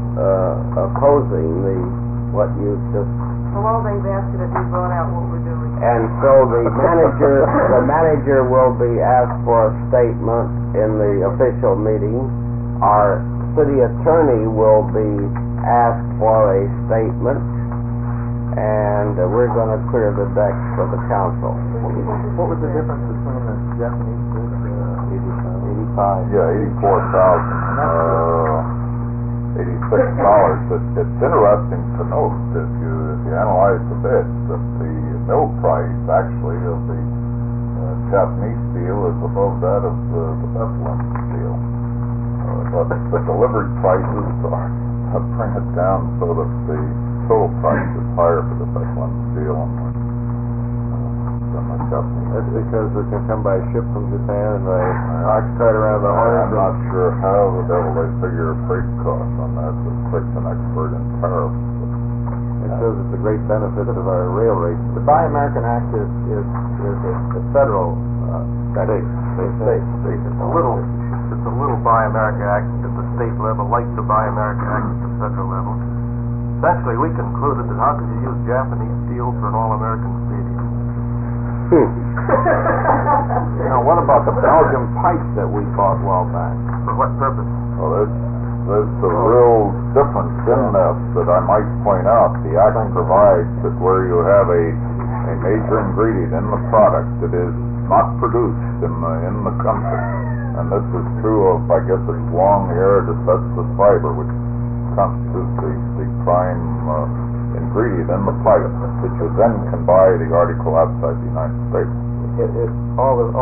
opposing what you just... Well, all they've asked is that we brought out what we're doing. And so the manager will be asked for a statement in the official meeting. Our city attorney will be asked for a statement, and we're going to clear the deck for the council. What was the difference between the Japanese bid and 85? Yeah, $86. It's interesting to note if you analyze the bids that the mill price actually of the Japanese steel is above that of the Bethlehem steel. But the delivered prices bring it down so that the total price is higher for the Bethlehem steel. And than the Japanese. That's because it can come by ship from Japan and by ox-cart around the horn. I'm not sure how the devil they figure freight costs on that, but Rick's an expert in tariffs. It shows it's a great benefit of our rail rates. The Buy American Act is a federal State. It's a little Buy American Act at the state level, like the Buy American Act at the federal level. Essentially, we concluded that how could you use Japanese steel for an all-American stadium? Now, what about the Belgian pipe that we bought a while back? For what purpose? Well, there's a real difference in this that I might point out. The Act provides that where you have a major ingredient in the product that is not produced in the country, and this is true of, I guess it's long haired asbestos fiber, which constitutes the prime ingredient in the pipe, that you then can buy the article outside the United States. All the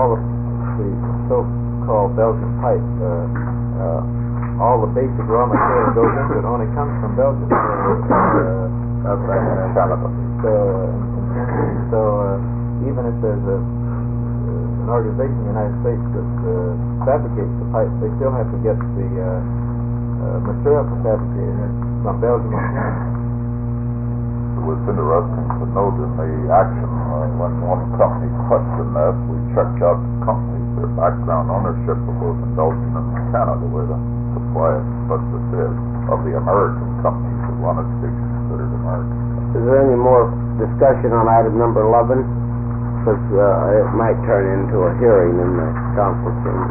so-called Belgian pipe, all the basic raw material goes into it only comes from Belgium. Outside in Canada. So even if there's an organization in the United States that fabricates the pipe, they still have to get the material for fabricating it from Belgium or Canada. It was interesting to note in the action when one company questioned that, we checked out the companies, their background ownership of both in Belgium and Canada, where the supply of asbestos is, of the American companies that wanted to be considered American. Is there any more discussion on item number 11? Because it might turn into a hearing in the council chamber.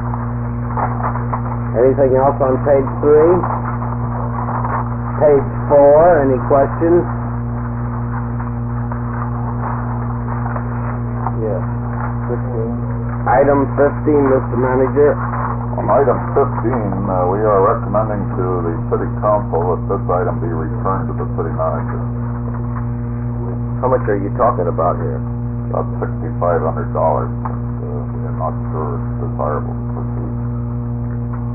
Anything else on page 3? Page 4, any questions? Yes. 15. Item 15, Mr. Manager. On item 15, we are recommending to the city council that this item be returned to the city manager. How much are you talking about here? About $6,500. We're not sure it's desirable to proceed.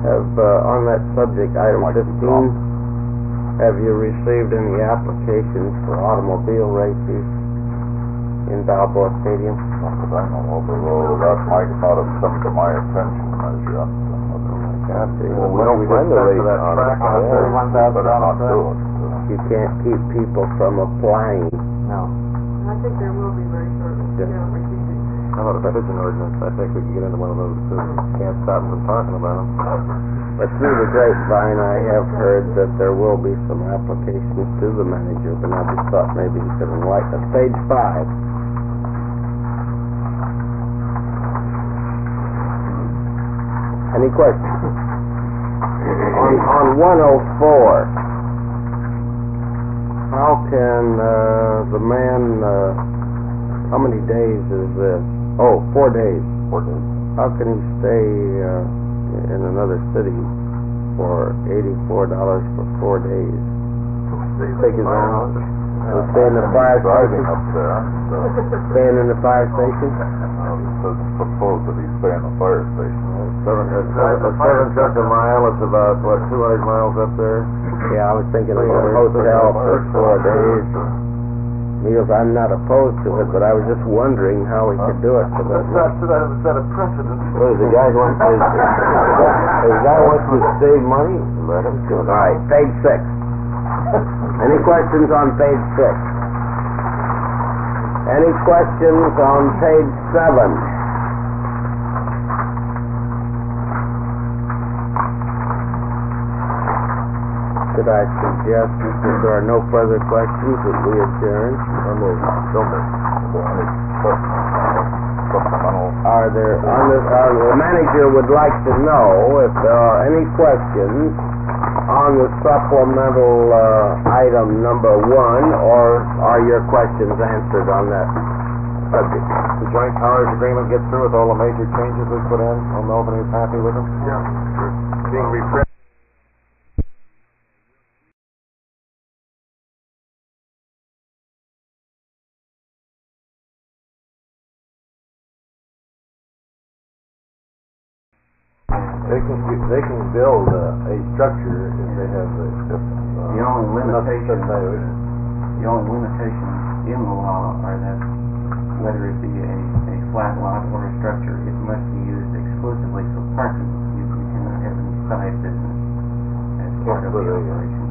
Have, on that subject, item 15, have you received any applications for automobile races in Balboa Stadium? Not that I know of, although that might not have come to my attention as yet. Well, we don't plan to race on it. Better not do it. You can't keep people from applying. No. I think there will be very shortly. Yeah. They don't receive it. How about a prison ordinance? I think we could get into one of those too. Can't stop them from talking about them. But through the grapevine, I have heard that there will be some applications to the manager, but I just thought maybe you could enlighten us. Page 5. Any questions? On 104, how can the man, how many days is this? Oh, 4 days. 4 days. How can he stay in another city for $84 for 4 days? Take his own house. Stay in the fire Driving station? up there. Staying in the fire station? It doesn't propose that he stay in the fire station. $7 a mile, it's about, 200 miles up there? Yeah, I was thinking of a hotel for 4 days. Meals, I'm not opposed to it, but I was just wondering how we could do it. So that set a precedent. Well, the guy wants to save money, let him do it. All right, page 6. Any questions on page 6? Any questions on page 7? Could I suggest, if there are no further questions, that we adjourn? Are there, the manager would like to know if there are any questions on the supplemental item number 1, or are your questions answered on that subject? The joint powers agreement get through with all the major changes we put in? Well, Melvin is happy with them? Yeah. Being refreshed. They can build a structure if they have The only limitation in the law are that whether it be a flat lot or a structure, it must be used exclusively for parking. You cannot have any side business as part of the operation.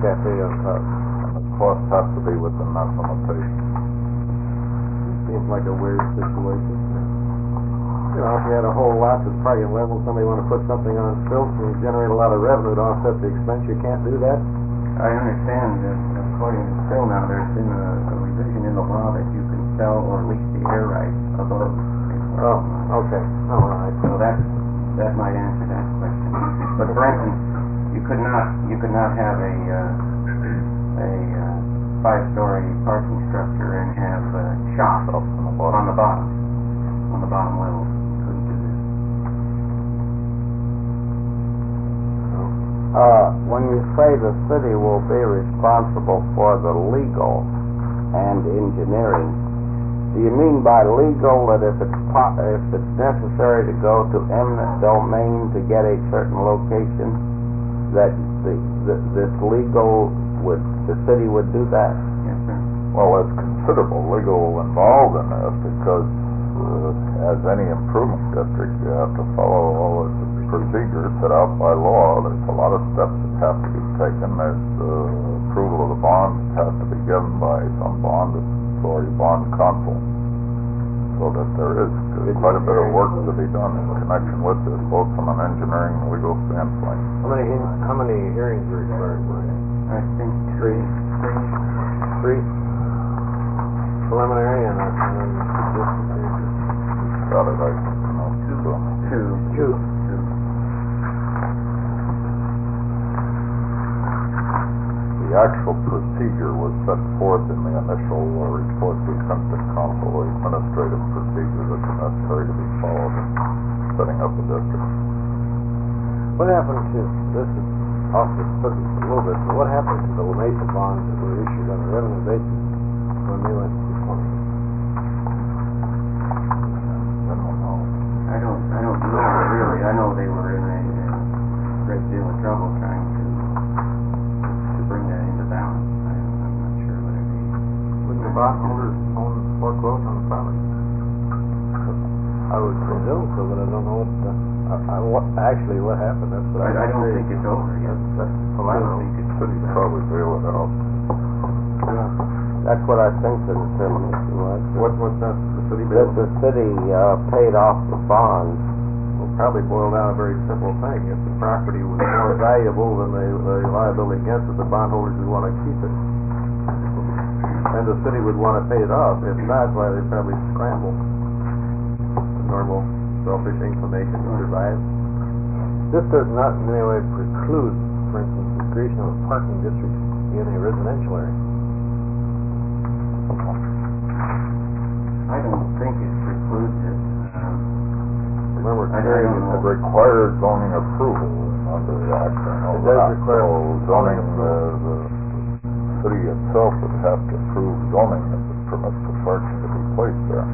Cafe on top. And the cost has to be within that limitation. Seems like a weird situation. You know, if you had a whole lot that's parking level, somebody want to put something on stilts and generate a lot of revenue to offset the expense, you can't do that? I understand that according to Phil now, there's been a revision in the law that you can sell or lease the air rights above. Oh, okay. All right. So that might answer that question. But for instance, you could not have a 5-story parking structure and have a shop on the bottom level. You couldn't do that. When you say the city will be responsible for the legal and engineering, do you mean by legal that if it's necessary to go to eminent domain to get a certain location, that this legal the city would do that? Yes, sir. Well, there's considerable legal involved in this because as any improvement district, you have to follow all the procedures set out by law. There's a lot of steps that have to be taken. There's approval of the bond that has to be given by some bond authority, bond counsel, so that there is quite a bit of work to be done in connection with this, both from an engineering and legal standpoint. How many hearings are required? I think Three. Preliminary and then Got it, I think, two. The actual procedure was set forth in the initial report we sent to council, the administrative procedures that are necessary to be followed in setting up a district. What happened to, this is off the subject a little bit, but what happened to the Lamesa bonds that were issued on a revenue basis when they went to 20? I don't know really. I know they were in a great deal of trouble trying to bring that into balance. I'm not sure what it is. Wouldn't the bondholders own foreclosed on the property? I would presume so, but I don't know what happened. That's what I don't think it's over yet. That's collateral. City probably bail it out. That's what I think the determination was. What's that? The city That bill? the city paid off the bonds. Will probably boil down a very simple thing. If the property was more valuable than the liability against it, the bondholders would want to keep it. And the city would want to pay it off. If not, why they'd probably scramble. The normal selfish inclination to survive. This does not in any way preclude, for instance, the creation of a parking district in a residential area. I don't think it precludes it. Remember, I It don't know. requires zoning approval under the act. I know It does that. require So zoning the city itself would have to approve zoning if it permits the parking to be placed there.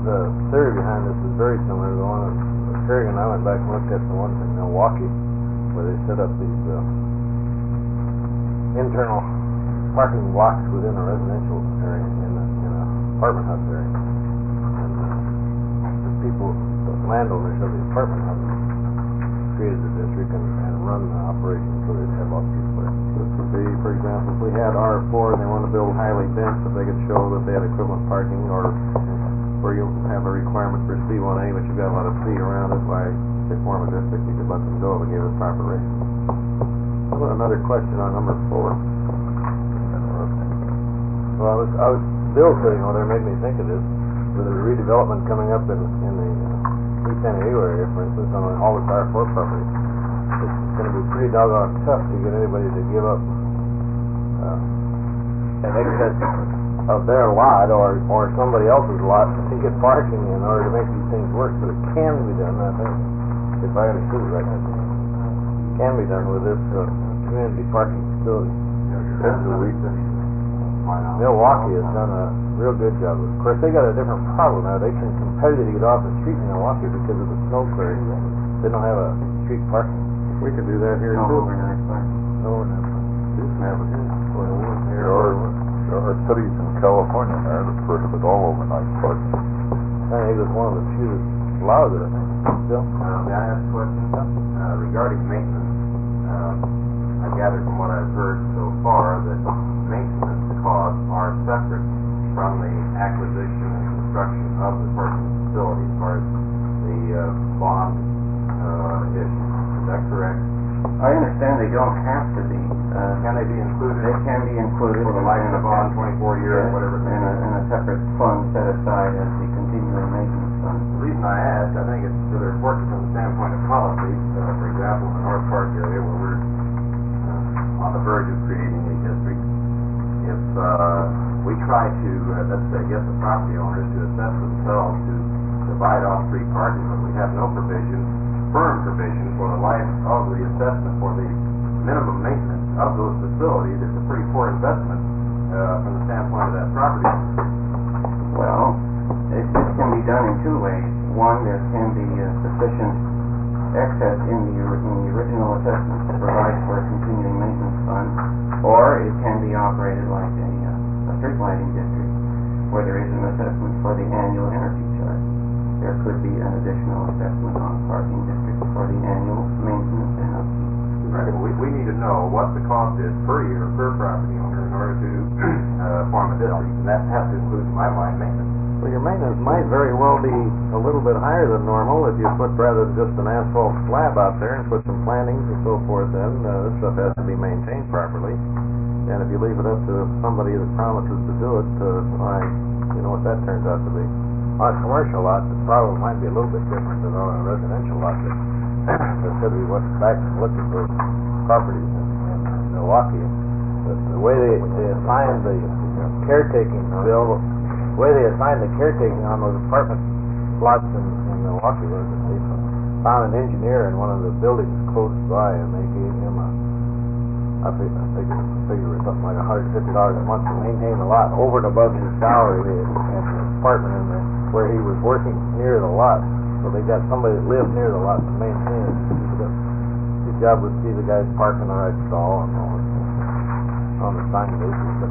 The theory behind this is very similar to the one that Terry and I went back and looked at, the ones in Milwaukee, where they set up these internal parking blocks within a residential area, in an apartment house area. And the people, the landowners of the apartment houses, created the district and run the operation so they'd have off-street parking. This would be, for example, if we had R4 and they wanted to build highly dense, if they could show that they had equivalent parking, or where you have a requirement for C1A, but you've got a lot of C around it, by they form a district, you could let them go if they gave it proper rating. How about another question on number 4? Well, I was Bill sitting over there made me think of this, with the redevelopment coming up in the East San Diego area, for instance, on all this R4 property. It's going to be pretty doggone tough to get anybody to give up an excess of their lot or somebody else's lot to get parking in order to make these things work. But it can be done, I think, if I understood it right. It can be done with this community parking facility. Milwaukee has done a real good job. Of course, they got a different problem now. They can compel you to get off the street in Milwaukee because of the snow clearing. They don't have a street parking. We could do that here No too. overnight parking. No overnight parking. You can have it here. Or the one here. There are are cities in California there that prohibit all overnight parking. I think it's one of the few that allows it, I think. Bill? May I ask a question? Regarding maintenance, I gather from what I've heard so far that maintenance costs are separate from the acquisition and construction of the parking facility as far as the bond issue. Is that correct? I understand they don't have to be. Can they be included? They can be included For the life of the bond, 24 years, whatever it may be. in a separate fund set aside as the continuing maintenance fund. The reason I ask, I think it's really important from the standpoint of policy. For example, in the North Park area where we're on the verge of creating a district, if we try to, let's say, get the property owners to assess themselves to divide off street parking, but we have no provision, firm provision for the life of the assessment for the minimum maintenance of those facilities, it's a pretty poor investment from the standpoint of that property owner. Well, it can be done in two ways. One, there can be sufficient excess in the original assessment to provide for a continuing maintenance fund, or it can be operated like a street lighting district, where there is an assessment for the annual energy charge. There could be an additional assessment on parking districts for the annual maintenance and upkeep. Right, well, we need to know what the cost is per year per property owner in order to form a district, and that has to include, in my mind, maintenance. Well, your maintenance might very well be a little bit higher than normal if you put, rather than just an asphalt slab out there and put some plantings and so forth in, this stuff has to be maintained properly. And if you leave it up to somebody that promises to do it, why, you know what that turns out to be. On a commercial lot, the problem might be a little bit different than on a residential lot. That could be what's back looking for properties in Milwaukee. But the way they assign the caretaking bill, the way they assign the caretaking on those apartment plots in Milwaukee was that they found an engineer in one of the buildings close by, and they gave him I figure it was something like $150 a month to maintain the lot over and above his salary and the apartment in where he was working near the lot. So they got somebody that lived near the lot to maintain it. His job was to see the guys park in the right stall and all that on the sign basis.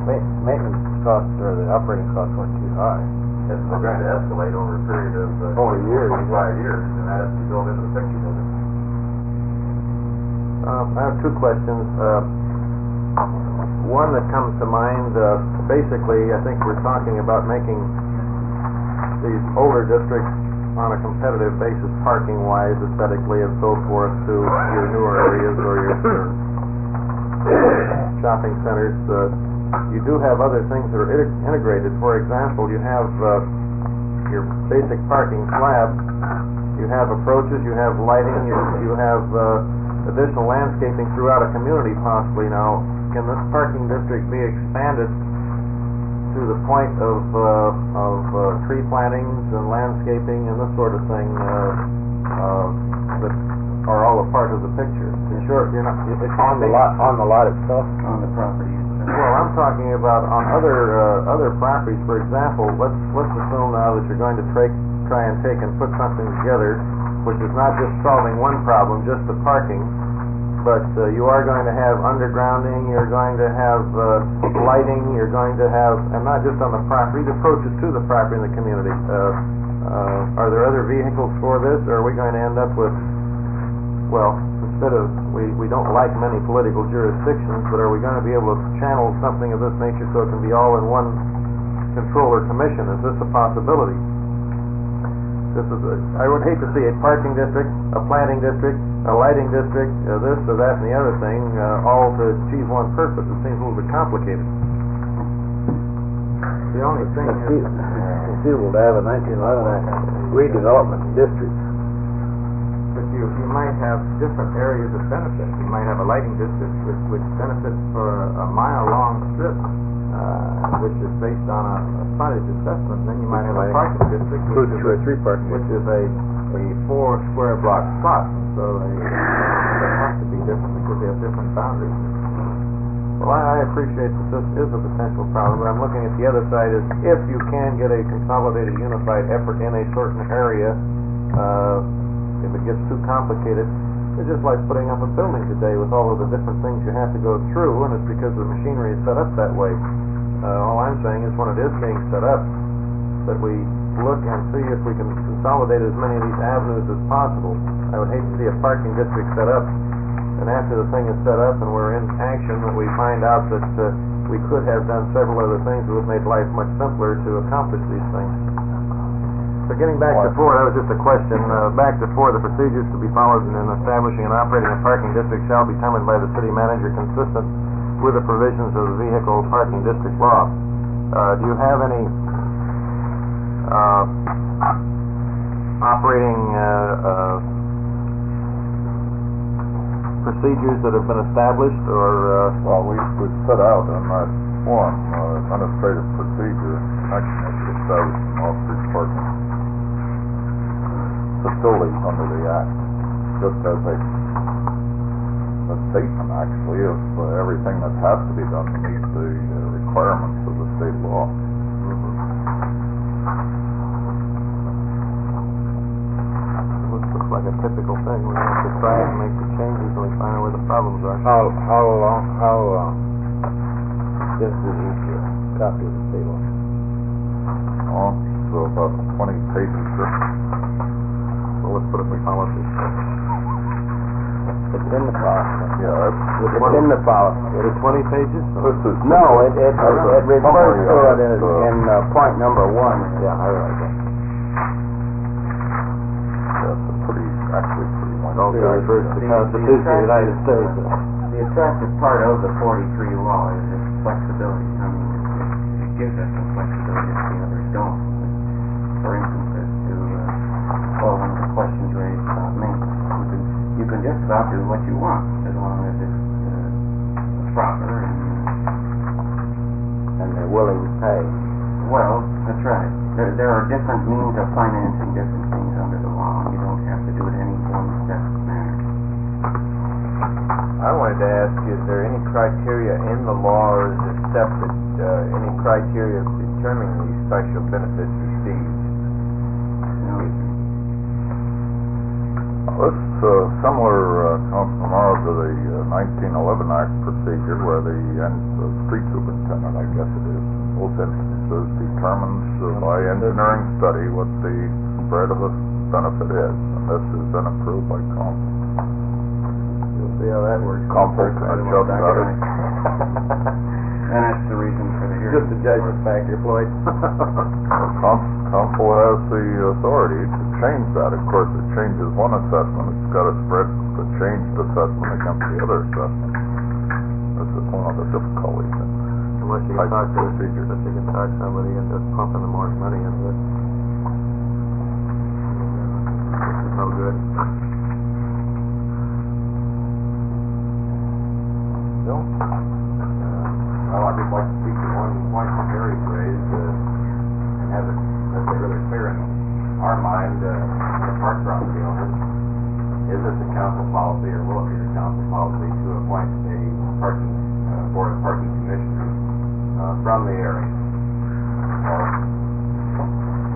But maintenance costs or the operating costs weren't too high. It's going to escalate over a period of Over years, 25 years, and that has to be built into the picture, doesn't it? I have two questions. One that comes to mind, basically, I think we're talking about making these older districts on a competitive basis, parking-wise, aesthetically, and so forth, to your newer areas or your shopping centers. You do have other things that are integrated. For example, you have your basic parking slab, you have approaches, you have lighting, you have additional landscaping throughout a community possibly. Now, can this parking district be expanded to the point of tree plantings and landscaping and this sort of thing that are all a part of the picture? Sure, you're not it's on the lot itself, on the property itself. Well, I'm talking about on other properties. For example, let's assume now that you're going to try and take and put something together which is not just solving one problem, just the parking, but you are going to have undergrounding, you're going to have lighting, you're going to have, and not just on the property, the approaches to the property in the community. Are there other vehicles for this, or are we going to end up with, well, instead of, we don't like many political jurisdictions, but are we going to be able to channel something of this nature so it can be all in one controller commission? Is this a possibility? I would hate to see a parking district, a planting district, a lighting district, this or that and the other thing, all to achieve one purpose. It seems a little bit complicated. The only thing is conceivable to have a 1911 Act redevelopment district. But you might have different areas of benefit. You might have a lighting district which benefits for a mile-long strip, which is based on a frontage assessment. Then you might have a parking district, which is a 4 square block spot. So they have to be different because they have different boundaries. Well, I appreciate that this is a potential problem, but I'm looking at the other side is if you can get a consolidated, unified effort in a certain area, if it gets too complicated, It's just like putting up a building today with all of the different things you have to go through, and it's because the machinery is set up that way. All I'm saying is when it is being set up, that we look and see if we can consolidate as many of these avenues as possible. I would hate to see a parking district set up, and after the thing is set up and we're in action, that we find out that we could have done several other things that would have made life much simpler to accomplish these things. So getting back to 4, that was just a question. Back to 4, the procedures to be followed in establishing and operating a parking district shall be determined by the city manager consistent with the provisions of the vehicle parking district law. Do you have any operating procedures that have been established, or Well, we set out in that form, administrative procedure, action to establish an off-street parking facilities under the Act, just as a statement, actually, of everything that has to be done to meet the requirements of the state law. looks like a typical thing. We have to try and make the changes and we find out where the problems are. How this is easier, copy of the state law. Oh, so about 20 pages, sir. Well, let's put it in policy. It's in the policy. Yeah, that's... It's in the policy. Is it 20 pages? This is... No, it refers to it in point number 1. Yeah, I realize that. That's a actually pretty lengthy. Also refers to the Constitution of the United States. The attractive part of the 43 law is its flexibility. I mean, it gives us some flexibility that the others don't. For instance, as to, one of the questions raised about maintenance. You can just about do what you want as long as it's proper And they're willing to pay. Well, that's right. There are different means of financing different things under the law, and you don't have to do it in any one-step manner. I wanted to ask, is there any criteria in the law, or is it separate, any criteria determining these special benefits received? No. This is similar, Councilman Morrow, to the 1911 Act procedure where the street superintendent, I guess it is, both instances determines by engineering study what the spread of the benefit is. And this has been approved by council. You'll see how that works. Council can adjust that. And that's the reason for the hearing. Just a judgment factor, Floyd. Council has the authority to change that. Of course, it changes one assessment. It's got to spread the changed assessment against the other assessment. This is one of the difficulties. Unless you can talk somebody into pumping the more money into it. This is no good. Bill? Well, I'd just like to speak to one point that Gary's raised, and have it, let's say, really clear in our mind, the park property owners. Is it the council policy, or will it be the council policy to appoint a parking, board of parking commissioners from the area? Or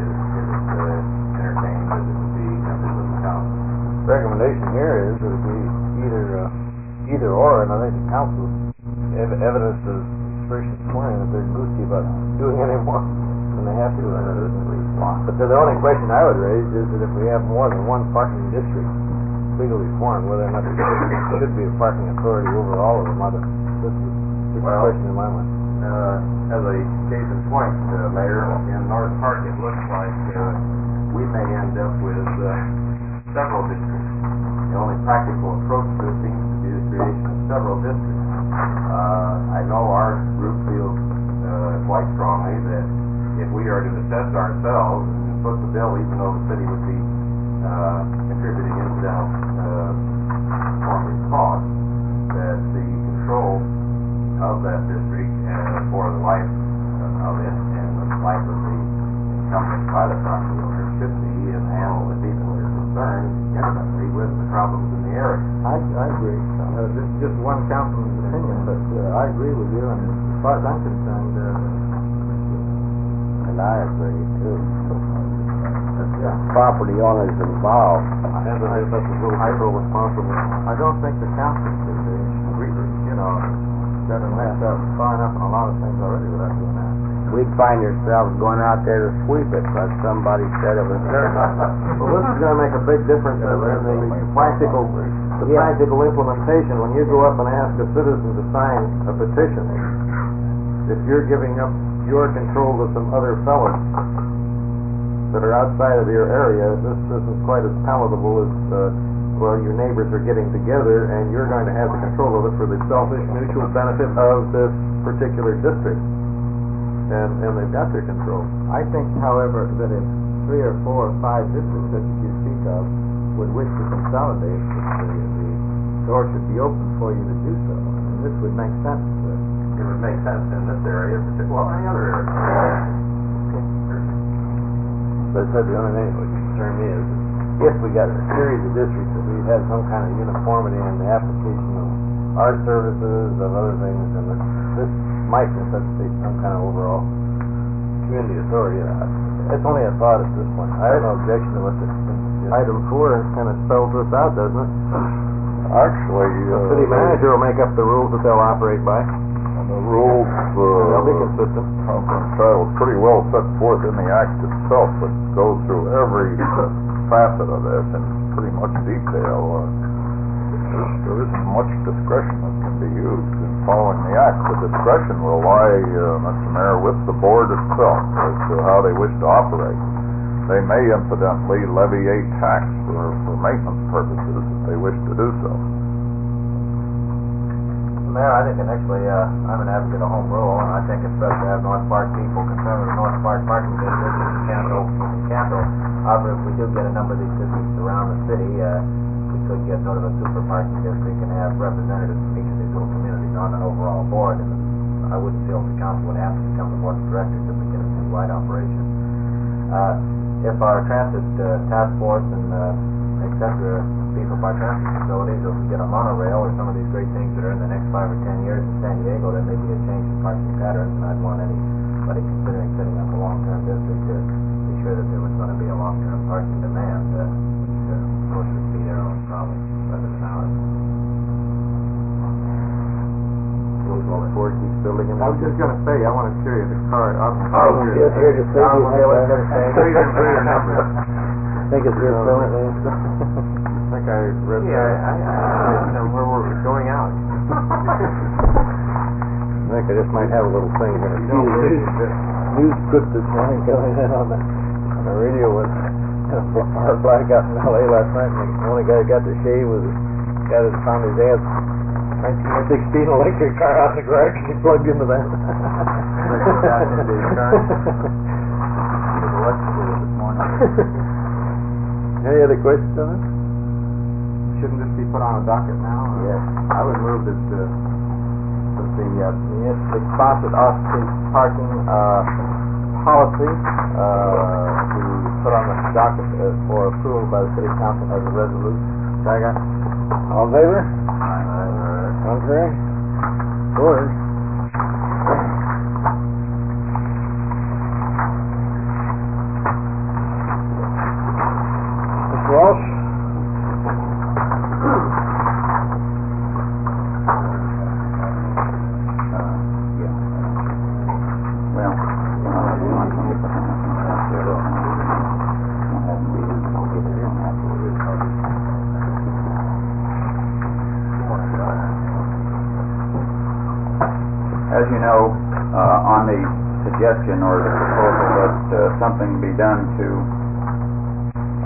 is it entertained that it would be members of the council? Recommendation here is that it be either or, and I think the council evidence is expression this morning that they're goosey about doing any more than they have to. But the only question I would raise is that if we have more than one parking district legally formed, whether or not there should be a parking authority over all of them. This is a question in my mind. As a case in point, Mayor, in North Park, it looks like we may end up with several districts. The only practical approach to it seems to be the creation of several districts. I know our group feels quite strongly that if we are to assess ourselves and foot the bill, even though the city would be contributing incidental formally costs, that the control of that district for the life of it and the life of the incumbent by the property owner should be and handle the people that are concerned intimately with the problems in the area. I agree. This is just one councilman's opinion, but I agree with you, and as far as I'm concerned, And I agree too. property owners involved. And then if that's a little hydro responsible. I don't think the council should be, gotta mess up far enough on a lot of things already without doing that. We'd find ourselves going out there to sweep it, but somebody said it was their. Well, this is gonna make a big difference in the practical implementation. When you go up and ask a citizen to sign a petition, if you're giving up your control to some other fellas that are outside of your area, this isn't quite as palatable as, well, your neighbors are getting together and you're going to have the control of it for the selfish mutual benefit of this particular district. And they've got their control. I think, however, that if 3 or 4 or 5 districts that you speak of would wish to consolidate, the door should be open for you to do so. And this would make sense. It would make sense in this area, well, any other area. But I said the only thing that would concern me is if we got a series of districts that we had some kind of uniformity in the application of our services, of other things, and this might necessitate some kind of overall community authority. It's only a thought at this point. I have no objection to what Item 4 kind of spells this out, doesn't it? Actually, The city manager will make up the rules that they'll operate by. the rules, They'll be consistent. was pretty well set forth in the act itself, but goes through every facet of this in pretty much detail. There isn't much discretion that can be used in following the act. The discretion will lie, Mr. Mayor, with the board itself as to how they wish to operate. They may incidentally levy a tax for maintenance purposes if they wish to do so. Mayor, I think initially, I'm an advocate of home rule, and I think it's best to have North Park people concerned with the North Park parking district and Canto. However, if we do get a number of these districts around the city, we could get sort of a super parking district and have representatives from each of these little communities on an overall board, and I wouldn't feel the council would have to become the board of directors if we get a citywide operation. If our transit task force and et cetera beef up our transit facilities, or if we get a monorail or some of these great things that are in the next 5 or 10 years in San Diego, there may be a change in parking patterns, and I'd want anybody considering setting up a long-term district to be sure that there was going to be a long-term parking demand, which of course would be their own problem rather than ours. Ford keeps building them. I was just going to say, I want to carry the car up. Here to say you have think it's your phone. I think I read where we're going out. I think I just might have a little thing here. News clip this morning going in on the radio was a blackout in L.A. last night, and the only guy who got to shave was the guy that found his dad's 1916 electric car out in the garage, and he plugged into that. Any other questions on it? Shouldn't this be put on a docket now? Yes. I would move that the municipally sponsored off-street parking policy be put on the docket for approval by the city council as a resolution. Second. All in favor? Contrary? Ordered. Mr. Walsh? As you know, on the suggestion or the proposal that something be done to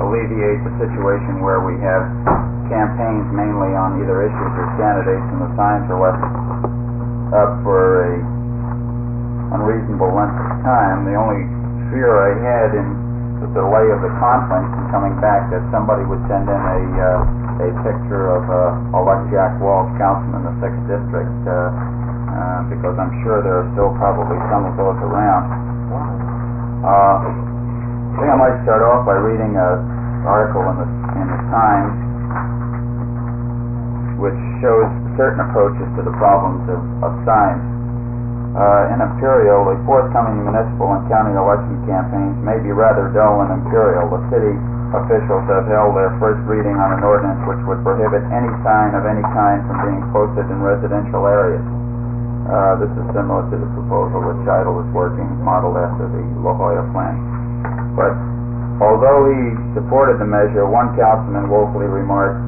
alleviate the situation where we have campaigns mainly on either issues or candidates and the signs are left up for a unreasonable length of time, the only fear I had in the delay of the conference and coming back that somebody would send in a picture of elect Jack Walsh, councilman in the 6th District, because I'm sure there are still probably some of those around. I think I might start off by reading an article in the Times which shows certain approaches to the problems of signs. in Imperial, the forthcoming municipal and county election campaigns may be rather dull in Imperial. The city officials have held their first reading on an ordinance which would prohibit any sign of any kind from being posted in residential areas. This is similar to the proposal which Idle is working, modeled after the La Jolla plan. But although he supported the measure, one councilman woefully remarked,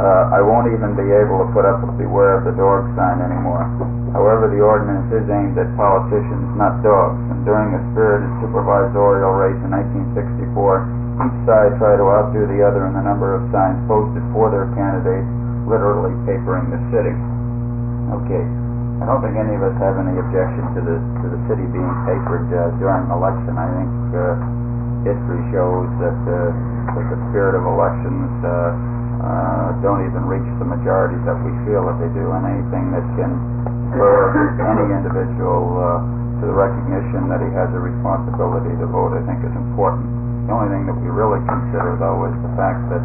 I won't even be able to put up a beware of the dog sign anymore. However, the ordinance is aimed at politicians, not dogs, and during a spirited supervisorial race in 1964, each side tried to outdo the other in the number of signs posted for their candidates, literally papering the city. Okay, I don't think any of us have any objection to the city being papered during an election. I think history shows that the spirit of elections don't even reach the majorities that we feel that they do, and anything that can spur any individual to the recognition that he has a responsibility to vote, I think is important. The only thing that we really consider, though, is the fact that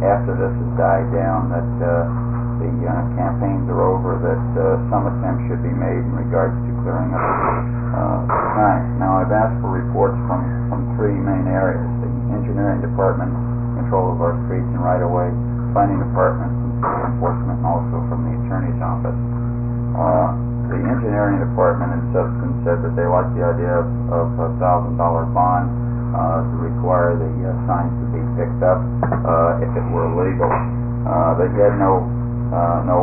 after this has died down, that the campaigns are over, that some attempt should be made in regards to clearing up signs. Now, I've asked for reports from three main areas: the engineering department, control of our streets and right-of-way, planning department, and city enforcement, and also from the attorney's office. The engineering department, in substance, said that they like the idea of a $1,000 bond to require the signs to be picked up if it were legal. They had no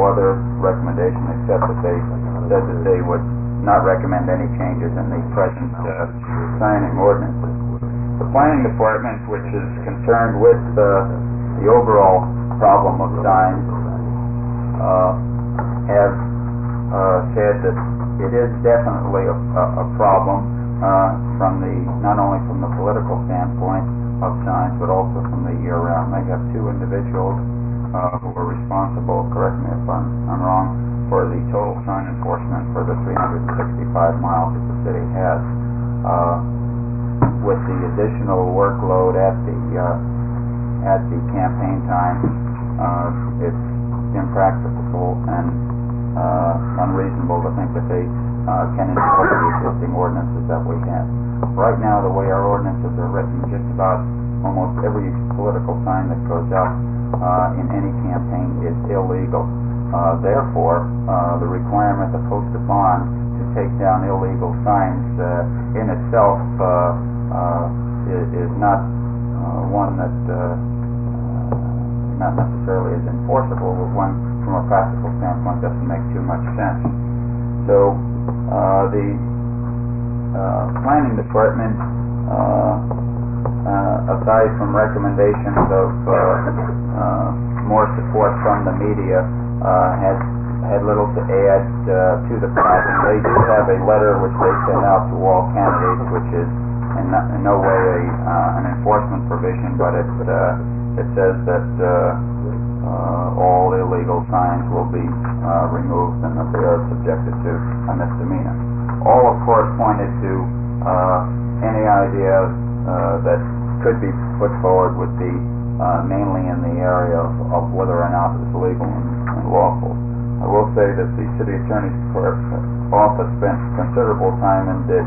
other recommendation except that they said that they would not recommend any changes in the present signing ordinances. The planning department, which is concerned with the overall problem of signs, have said that it is definitely a problem not only from the political standpoint of signs, but also from the year-round. They have two individuals who are responsible, correct me if I'm wrong, for the total sign enforcement for the 365 miles that the city has. With the additional workload at the campaign time, it's impracticable and unreasonable to think that they can enforce the existing ordinances that we have. Right now, the way our ordinances are written, just about almost every political sign that goes out in any campaign is illegal. Therefore, the requirement to post a bond to take down illegal signs in itself is not one that not necessarily is enforceable, but one from a practical standpoint doesn't make too much sense. So the planning department, aside from recommendations of more support from the media, had little to add to the problem. They do have a letter which they send out to all candidates, which is in no way an enforcement provision, but it says that all illegal signs will be removed and that they are subjected to a misdemeanor. All, of course, pointed to any idea that could be put forward would be mainly in the area of whether or not it's legal and lawful. I will say that the city attorney's office spent considerable time and did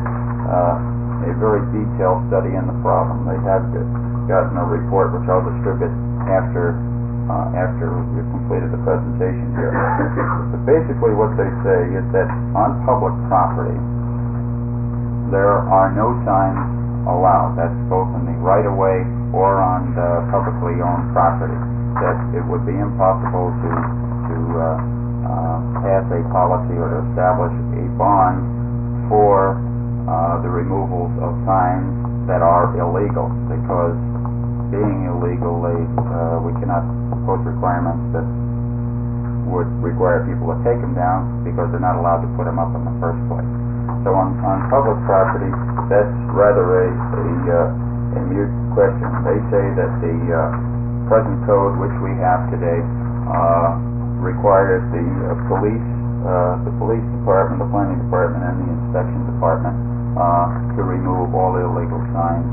a very detailed study in the problem. They have gotten a report which I'll distribute after we've completed the presentation here. But basically what they say is that on public property there are no signs allowed. That's both in the right-of-way or on the publicly owned property. That it would be impossible to pass a policy or to establish a bond for the removals of signs that are illegal, because being illegal, we cannot impose requirements that would require people to take them down because they're not allowed to put them up in the first place. So on public property, that's rather a mute question. They say that the present code which we have today requires the police department, the planning department, and the inspection department to remove all illegal signs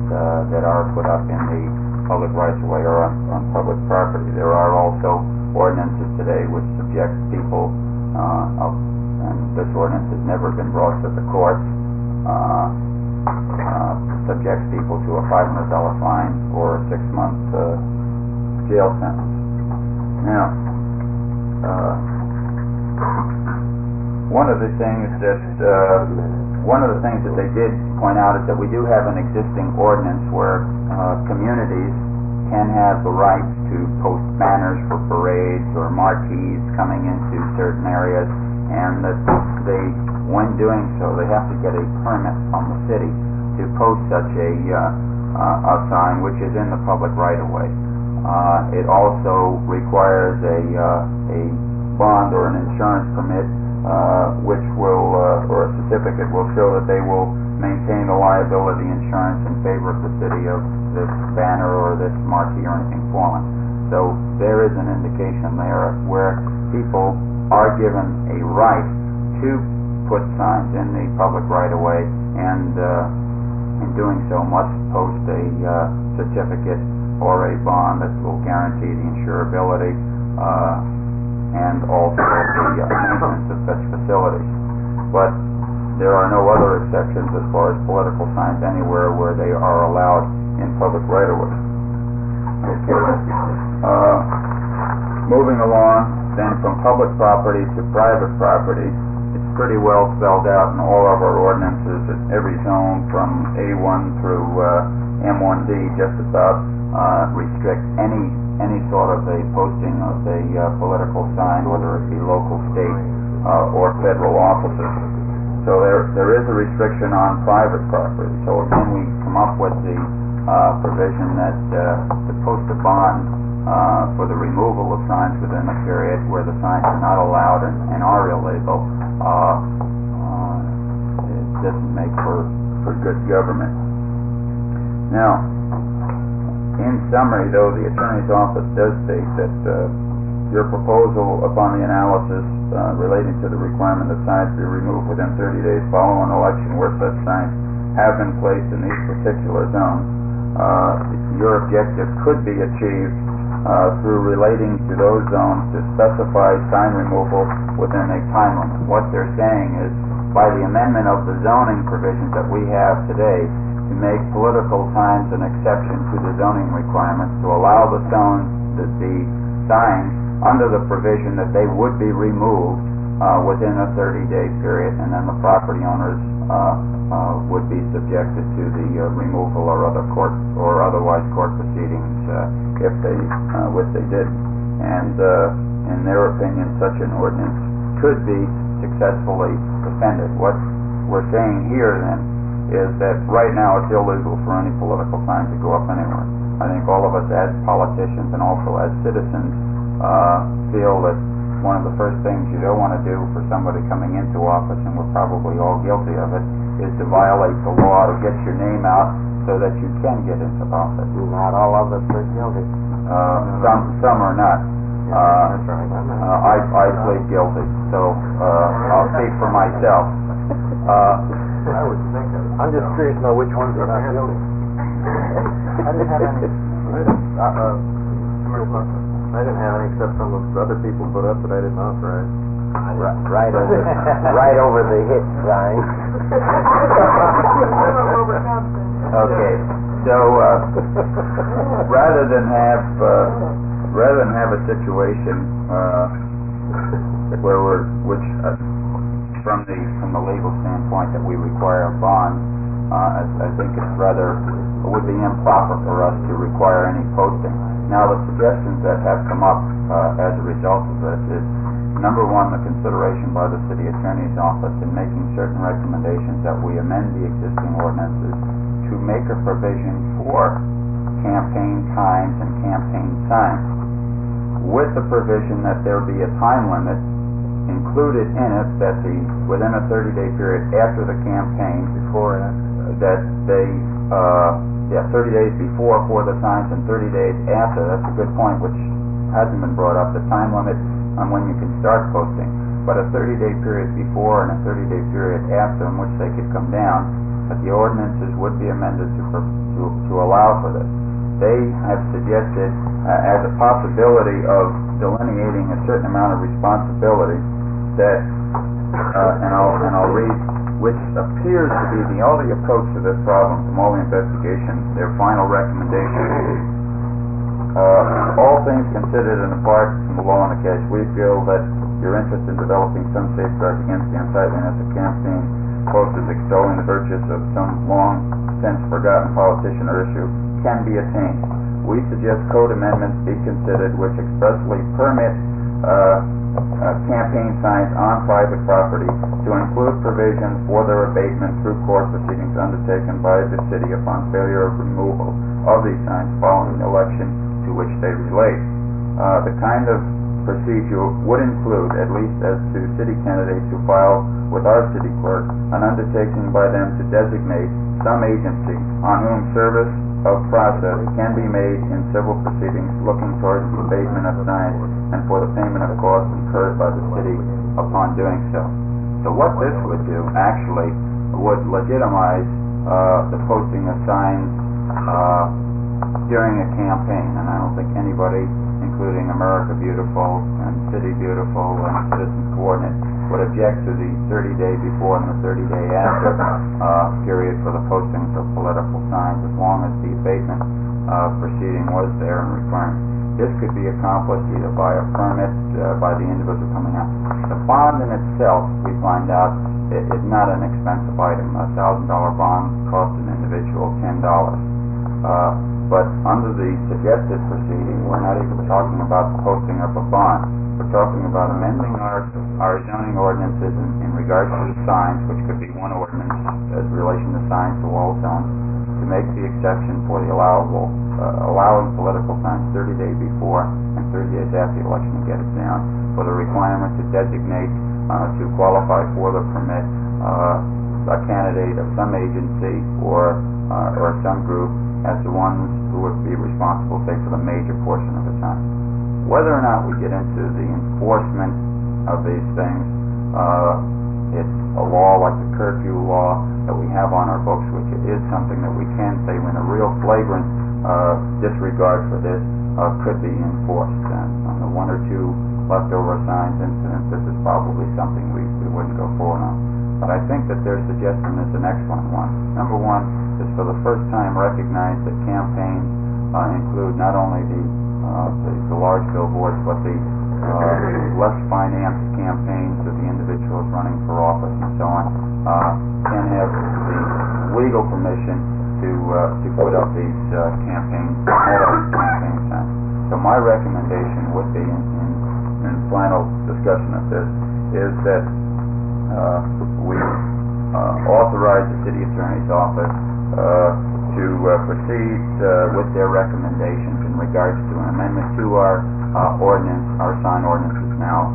that are put up in the public rights-of-way or on public property. There are also ordinances today which subject people and this ordinance has never been brought to the courts, subjects people to a $500 fine or a 6-month jail sentence. Now, one of the things that they did point out is that we do have an existing ordinance where communities can have the right to post banners for parades or marquees coming into certain areas, and that they, when doing so, they have to get a permit from the city to post such a sign, which is in the public right-of-way. It also requires a bond or an insurance permit, which will, or a certificate will show that they will maintain the liability insurance in favor of the city of this banner or this marquee or anything fallen. So there is an indication there where people are given a right to put signs in the public right-of-way, and in doing so must post a certificate or a bond that will guarantee the insurability and also the maintenance of such facilities. But there are no other exceptions as far as political signs anywhere where they are allowed in public right-of-way. Okay. Moving along, then, from public property to private property, it's pretty well spelled out in all of our ordinances that every zone from A1 through M1D just about restrict any sort of a posting of a political sign, whether it be local, state, or federal offices. So there is a restriction on private property. So again, we come up with the provision that to post a bond for the removal of signs within a period where the signs are not allowed and are illegal, it doesn't make for good government. Now, in summary, though, the Attorney's Office does state that your proposal upon the analysis relating to the requirement that signs be removed within 30 days following election where such signs have been placed in these particular zones, your objective could be achieved through relating to those zones to specify sign removal within a time limit. What they're saying is, by the amendment of the zoning provisions that we have today, to make political signs an exception to the zoning requirements, to allow the signs under the provision that they would be removed within a 30-day period, and then the property owners would be subjected to the removal or other court or otherwise court proceedings if they did. And in their opinion, such an ordinance could be successfully defended. What we're saying here then is that right now it's illegal for any political sign to go up anywhere. I think all of us as politicians and also as citizens feel that one of the first things you don't want to do for somebody coming into office, and we're probably all guilty of it, is to violate the law to get your name out so that you can get into office. Not all of us are guilty. Some are not. I plead guilty, so I'll speak for myself. I would think of it. I'm just curious to know which ones are not guilty. I didn't have any. I didn't have any except some of the other people put up that I didn't authorize. Right over the hit sign. Okay, so rather than have a situation where from the legal standpoint that we require a bond, I think it would be improper for us to require any posting. Now, the suggestions that have come up as a result of this is, number one, the consideration by the City Attorney's Office in making certain recommendations that we amend the existing ordinances to make a provision for campaign times and campaign signs, with the provision that there be a time limit included in it that within a 30-day period after the campaign, 30 days before for the signs and 30 days after. That's a good point, which hasn't been brought up, the time limit on when you can start posting. But a 30-day period before and a 30-day period after in which they could come down, that the ordinances would be amended to allow for this. They have suggested as a possibility of delineating a certain amount of responsibility that and I'll read, which appears to be the only approach to this problem from all the investigation, their final recommendation. All things considered and apart from the law and the case, we feel that your interest in developing some safeguards against the unsightliness of campaign posters extolling the virtues of some long since forgotten politician or issue can be attained. We suggest code amendments be considered which expressly permit campaign signs on private property to include provisions for their abatement through court proceedings undertaken by the city upon failure of removal of these signs following the election to which they relate. The kind of procedure would include, at least as to city candidates who file with our city clerk, an undertaking by them to designate some agency on whom service of process can be made in civil proceedings looking towards the abatement of signs and for the payment of costs incurred by the city upon doing so. So what this would do actually would legitimize the posting of signs during a campaign, and I don't think anybody, including America Beautiful and City Beautiful and Citizens Coordinate, would object to the 30-day before and the 30-day after period for the postings of political signs, as long as the abatement proceeding was there and requirement. This could be accomplished either by a permit by the individual coming out. The bond in itself, we find out, is not an expensive item. A $1,000 bond costs an individual $10. But under the suggested proceeding, we're not even talking about the posting of a bond. We're talking about amending our zoning ordinances in regards to the signs, which could be one ordinance as relation to signs to all zones, to make the exception for the allowing political signs 30 days before and 30 days after the election to get it down, for the requirement to designate to qualify for the permit a candidate of some agency or some group as the ones who would be responsible, say, for the major portion of the time. Whether or not we get into the enforcement of these things, it's a law like the curfew law that we have on our books, which is something that we can say when a real flagrant disregard for this could be enforced. And on the one or two leftover signs incidents, this is probably something we wouldn't go forward on. But I think that their suggestion is an excellent one. Number one is for the first time recognize that campaigns include not only the large billboards, but the less financed campaigns of the individuals running for office and so on, can have the legal permission to put up these campaign signs. So my recommendation would be in final discussion of this is that we authorize the city attorney's office to proceed with their recommendations in regards to an amendment to our ordinance, our sign ordinances now,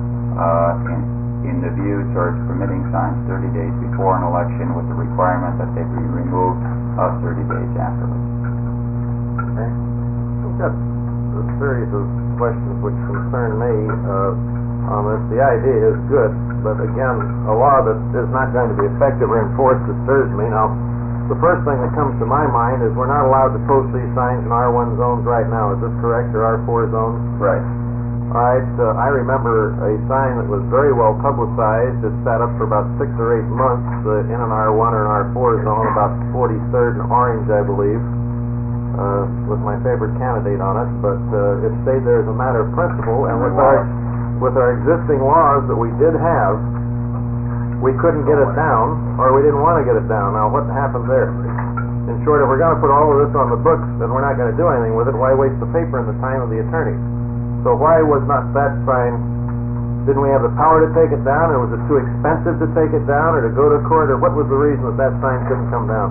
in the view towards permitting signs 30 days before an election with the requirement that they be removed 30 days afterwards. Okay. We've got a series of questions which concern me on this. The idea is good, but again, a law that is not going to be effective or enforced disturbs me. Now, the first thing that comes to my mind is we're not allowed to post these signs in R1 zones right now. Is this correct, or R4 zones? Right. All right. I remember a sign that was very well publicized. It sat up for about 6 or 8 months in an R1 or an R4 zone, about 43rd and Orange, I believe, with my favorite candidate on it. But it stayed there as a matter of principle, and with our existing laws that we did have, we couldn't get it down, or we didn't want to get it down. Now, what happened there? In short, if we're going to put all of this on the books, then we're not going to do anything with it. Why waste the paper and the time of the attorney? So why was not that sign, didn't we have the power to take it down, or was it too expensive to take it down, or to go to court, or what was the reason that sign couldn't come down?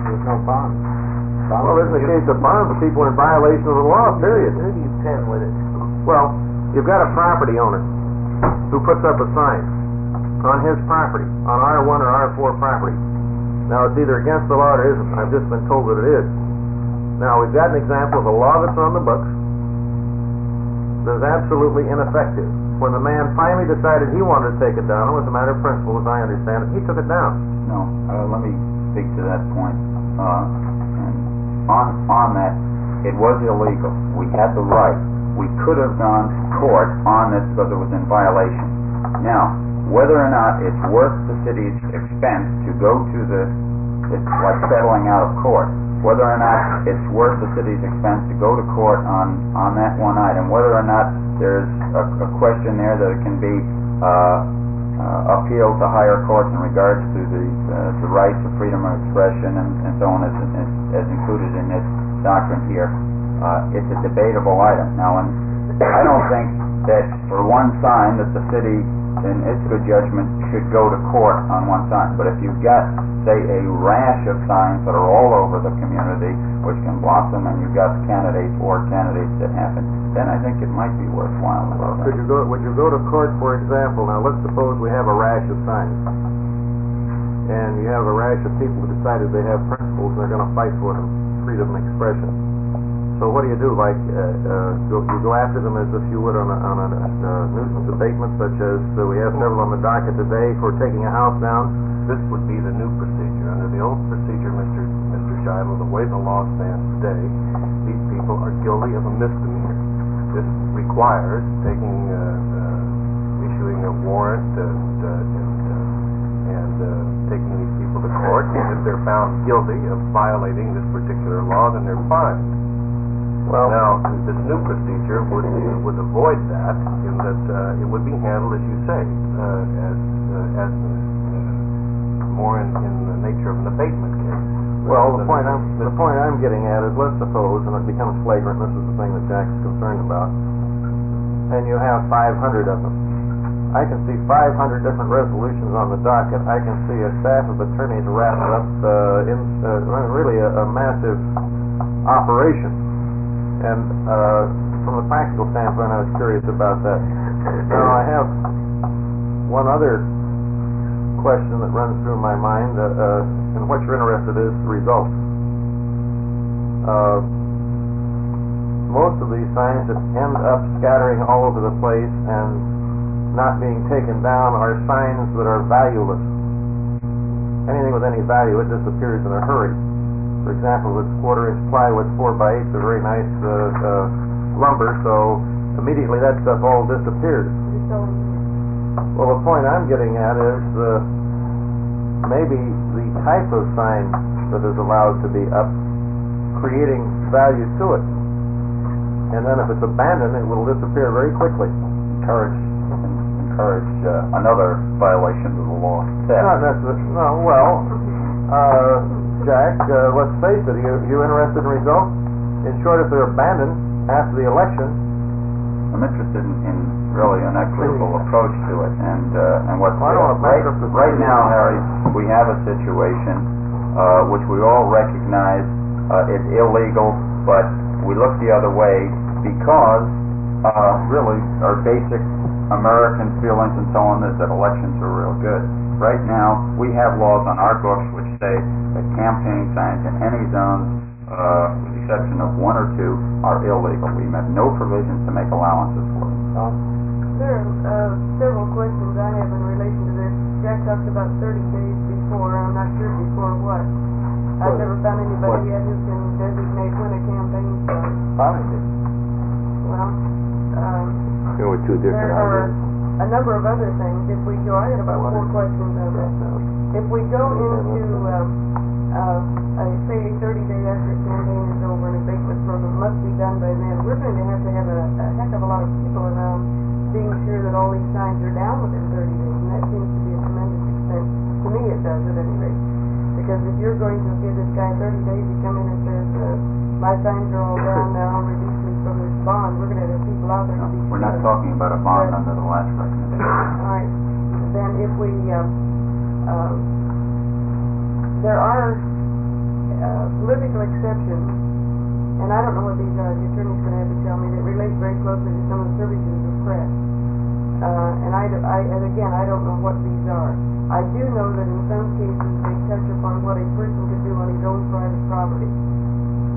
There's no bond. Well, this is a case of bonds. People are in violation of the law, period. Who do you pen with it? Well, you've got a property owner who puts up a sign on his property, on R1 or R4 property. Now, it's either against the law or it isn't. I've just been told that it is. Now, we've got an example of a law that's on the books that is absolutely ineffective. When the man finally decided he wanted to take it down, it was a matter of principle, as I understand it. He took it down. No, let me speak to that point. And on that, it was illegal. We had the right. We could have gone to court on this because it was in violation. Now, whether or not it's worth the city's expense to go to it's like settling out of court, whether or not it's worth the city's expense to go to court on that one item, whether or not there's a question there that it can be appealed to higher courts in regards to the rights of freedom of expression and so on as included in this doctrine here. It's a debatable item. Now, and I don't think that for one sign that the city, in its good judgment, should go to court on one sign. But if you've got, say, a rash of signs that are all over the community, which can block them, and you've got candidates that happen, then I think it might be worthwhile. Would you go to court, for example? Now, let's suppose we have a rash of signs, and you have a rash of people who decided they have principles and they're going to fight for them, freedom of expression. So what do you do? Like, you go after them as if you would on a nuisance abatement, such as we have several on the docket today for taking a house down. This would be the new procedure. Under the old procedure, Mr. Shiloh, the way the law stands today, these people are guilty of a misdemeanor. This requires issuing a warrant and taking these people to court. And if they're found guilty of violating this particular law, then they're fined. Well, now, this new procedure would avoid that, in that it would be handled, as you say, as more in the nature of an abatement case. Well, the point I'm getting at is, let's suppose, and it becomes flagrant, this is the thing that Jack's concerned about, and you have 500 of them. I can see 500 different resolutions on the docket. I can see a staff of attorneys wrapped up in really a massive operation. And from a practical standpoint, I was curious about that. Now, I have one other question that runs through my mind, and what you're interested in is the result. Most of these signs that end up scattering all over the place and not being taken down are signs that are valueless. Anything with any value, it disappears in a hurry. For example, it's 1/4-inch plywood, 4x8, a very nice lumber, so immediately that stuff all disappears. Well, the point I'm getting at is maybe the type of sign that is allowed to be up, creating value to it. And then if it's abandoned, it will disappear very quickly. Encourage another violation of the law. Not necessarily. No, well, Jack, let's face it, you interested in results? In short, if they're abandoned after the election... I'm interested in really an equitable approach to it, and what's right now, Harry, we have a situation which we all recognize is illegal, but we look the other way because really our basic American feelings and so on is that elections are real good. Right now, we have laws on our books which say that campaign signs in any zones, with the exception of 1 or 2, are illegal. We have no provisions to make allowances for them. There are several questions I have in relation to this. Jack talked about 30 days before. I'm not sure before what. I've never found anybody yet who can designate when a campaign starts. Well, There were two different there are ideas. a number of other things. If we go, I had about 4 questions on that. If we go into, say, a 30-day after a campaign is over, an abatement program must be done by then, we're going to have a heck of a lot of people around being sure that all these signs are down within 30 days, and that seems to be a tremendous expense. To me, it does, at any rate. Because if you're going to give this guy 30 days to come in and says, my signs are all down now, release me from this bond, we're going to have people out there to be sure. We're not talking about a bond under the last recommendation. All right. Then if we, there are political exceptions, and I don't know what these are, the attorney's going to have to tell me, that relate very closely to some of the services of the press. And I don't know what these are. I do know that in some cases they touch upon what a person could do on his own private property.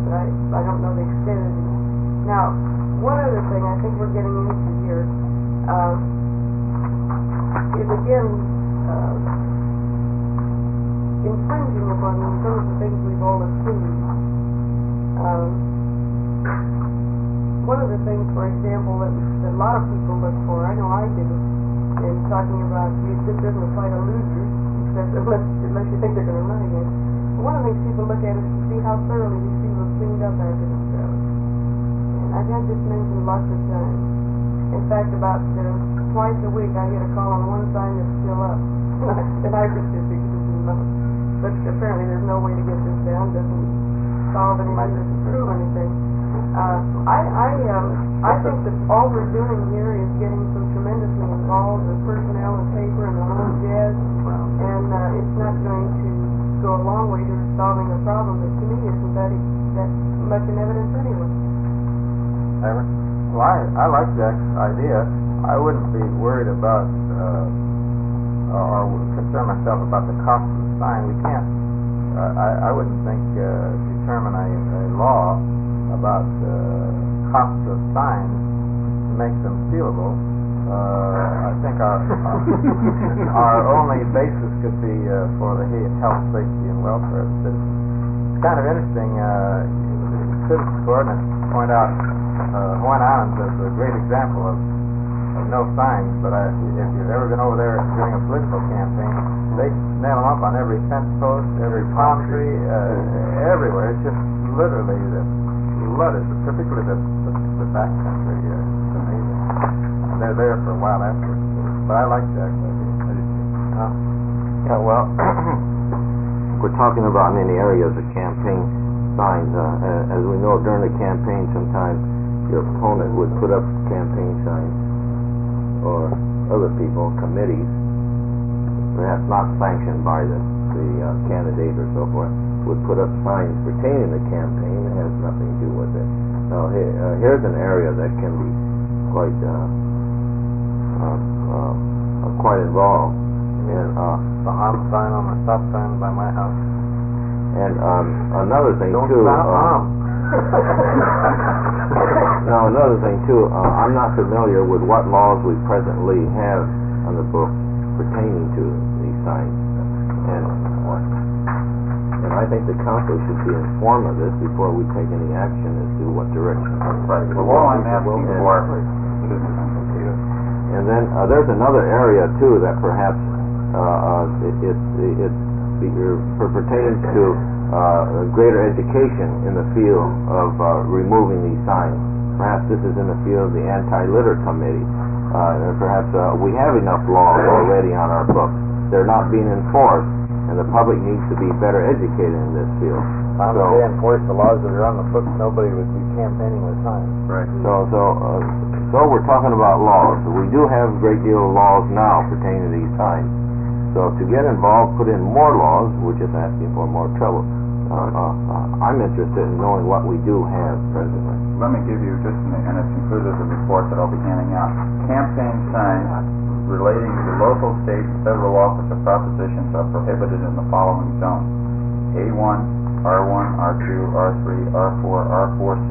But I don't know the extent of these. Now, one other thing I think we're getting into here is again infringing upon some of the things we've all assumed. One of the things, for example, that a lot of people look for, I know I do, and talking about this isn't a fight of losers, except unless you think they're going to run again. But one of the things people look at is to see how thoroughly these people have cleaned up after themselves. And I've had this mentioned lots of times. In fact, about twice a week I get a call on one sign that's still up. And I persist because it's remote. But apparently there's no way to get this down. Doesn't solve anything, doesn't prove anything. I think that all we're doing here is getting some tremendously involved with personnel and paper and the whole jazz, and it's not going to go a long way to solving a problem that to me isn't that much in evidence anyway. Well, I like Jack's idea. I wouldn't be worried about or concern myself about the cost of the sign. We can't. I wouldn't think determine a law about costs of signs to make them sealable. I think our only basis could be for the health, safety, and welfare of the citizens. It's kind of interesting. Citizens Ordinance point out Hawaiian Islands as a great example of no signs, but if you've ever been over there during a political campaign, they nail them up on every fence post, every palm tree, everywhere. It's just literally flooded, particularly the back country. It's amazing. And they're there for a while afterwards. But I like Jack's idea. Yeah, well, we're talking about many areas of campaign signs. As we know, during the campaign, sometimes your opponent would put up campaign signs, or other people, committees, perhaps not sanctioned by the candidate or so forth, would put up signs pertaining to the campaign that has nothing to do with it. Now, here's an area that can be quite involved. And the arm sign on the stop sign by my house. And another thing Don't too. stop, Now, another thing too. I'm not familiar with what laws we presently have on the books pertaining to these signs, and I think the council should be informed of this before we take any action as to what direction. Right. Well, all I'm asking for. And then there's another area too that perhaps pertains to greater education in the field of removing these signs. Perhaps this is in the field of the anti-litter committee. Perhaps we have enough laws already on our books. They're not being enforced, and the public needs to be better educated in this field. If they enforce the laws that are on the books, nobody would be campaigning with signs. Right. So we're talking about laws. We do have a great deal of laws now pertaining to these signs. So to get involved, put in more laws, we're just asking for more trouble. I'm interested in knowing what we do have presently. Let me give you just, and it's included in the report that I'll be handing out, campaign signs relating to local, state, and federal office or propositions are prohibited in the following zones: A1, R1, R2, R3, R4, R4C,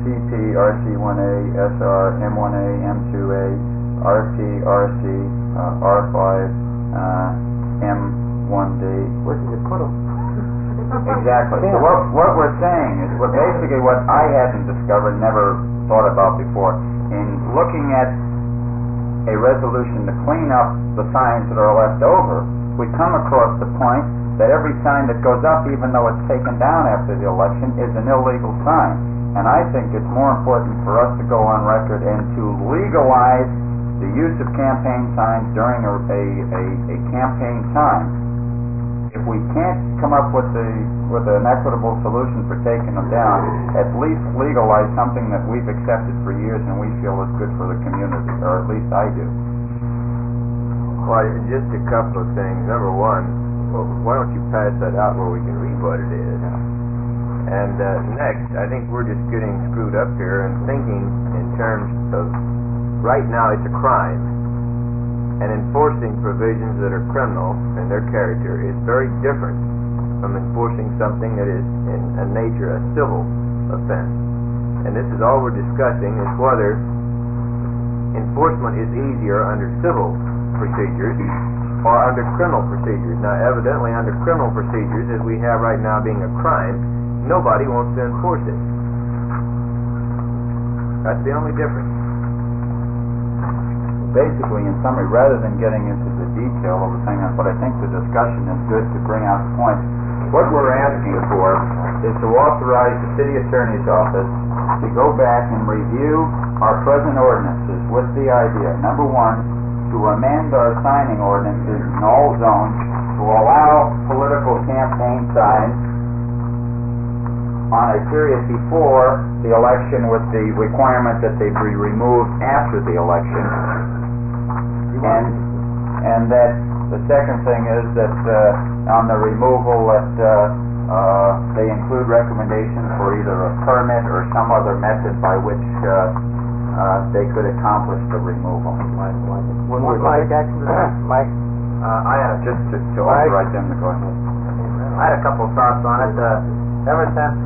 CP, RC1A, SR, M1A, M2A, RT, RC, R5, M1D. Where did you put them? Exactly. So what we're saying is, basically what I hadn't discovered, never thought about before, in looking at a resolution to clean up the signs that are left over, we come across the point that every sign that goes up, even though it's taken down after the election, is an illegal sign. And I think it's more important for us to go on record and to legalize the use of campaign signs during a campaign time. If we can't come up with an equitable solution for taking them down, at least legalize something that we've accepted for years and we feel is good for the community, or at least I do. Well, just a couple of things. Number one, why don't you pass that out where we can read what it is? And next, I think we're just getting screwed up here and thinking in terms of, right now it's a crime, and enforcing provisions that are criminal in their character is very different from enforcing something that is in a nature a civil offense. And this is all we're discussing, is whether enforcement is easier under civil procedures or under criminal procedures. Now, evidently under criminal procedures, as we have right now being a crime, nobody wants to enforce it. That's the only difference. basically, in summary, rather than getting into the detail of the thing, but I think the discussion is good to bring out the point. What we're asking for is to authorize the city attorney's office to go back and review our present ordinances with the idea, number one, to amend our signing ordinances in all zones to allow political campaign signs on a period before the election with the requirement that they be removed after the election. And that the second thing is that on the removal that they include recommendations for either a permit or some other method by which they could accomplish the removal. Mike, Mike, I had just to authorize them to go ahead. I had a couple of thoughts on it. Ever since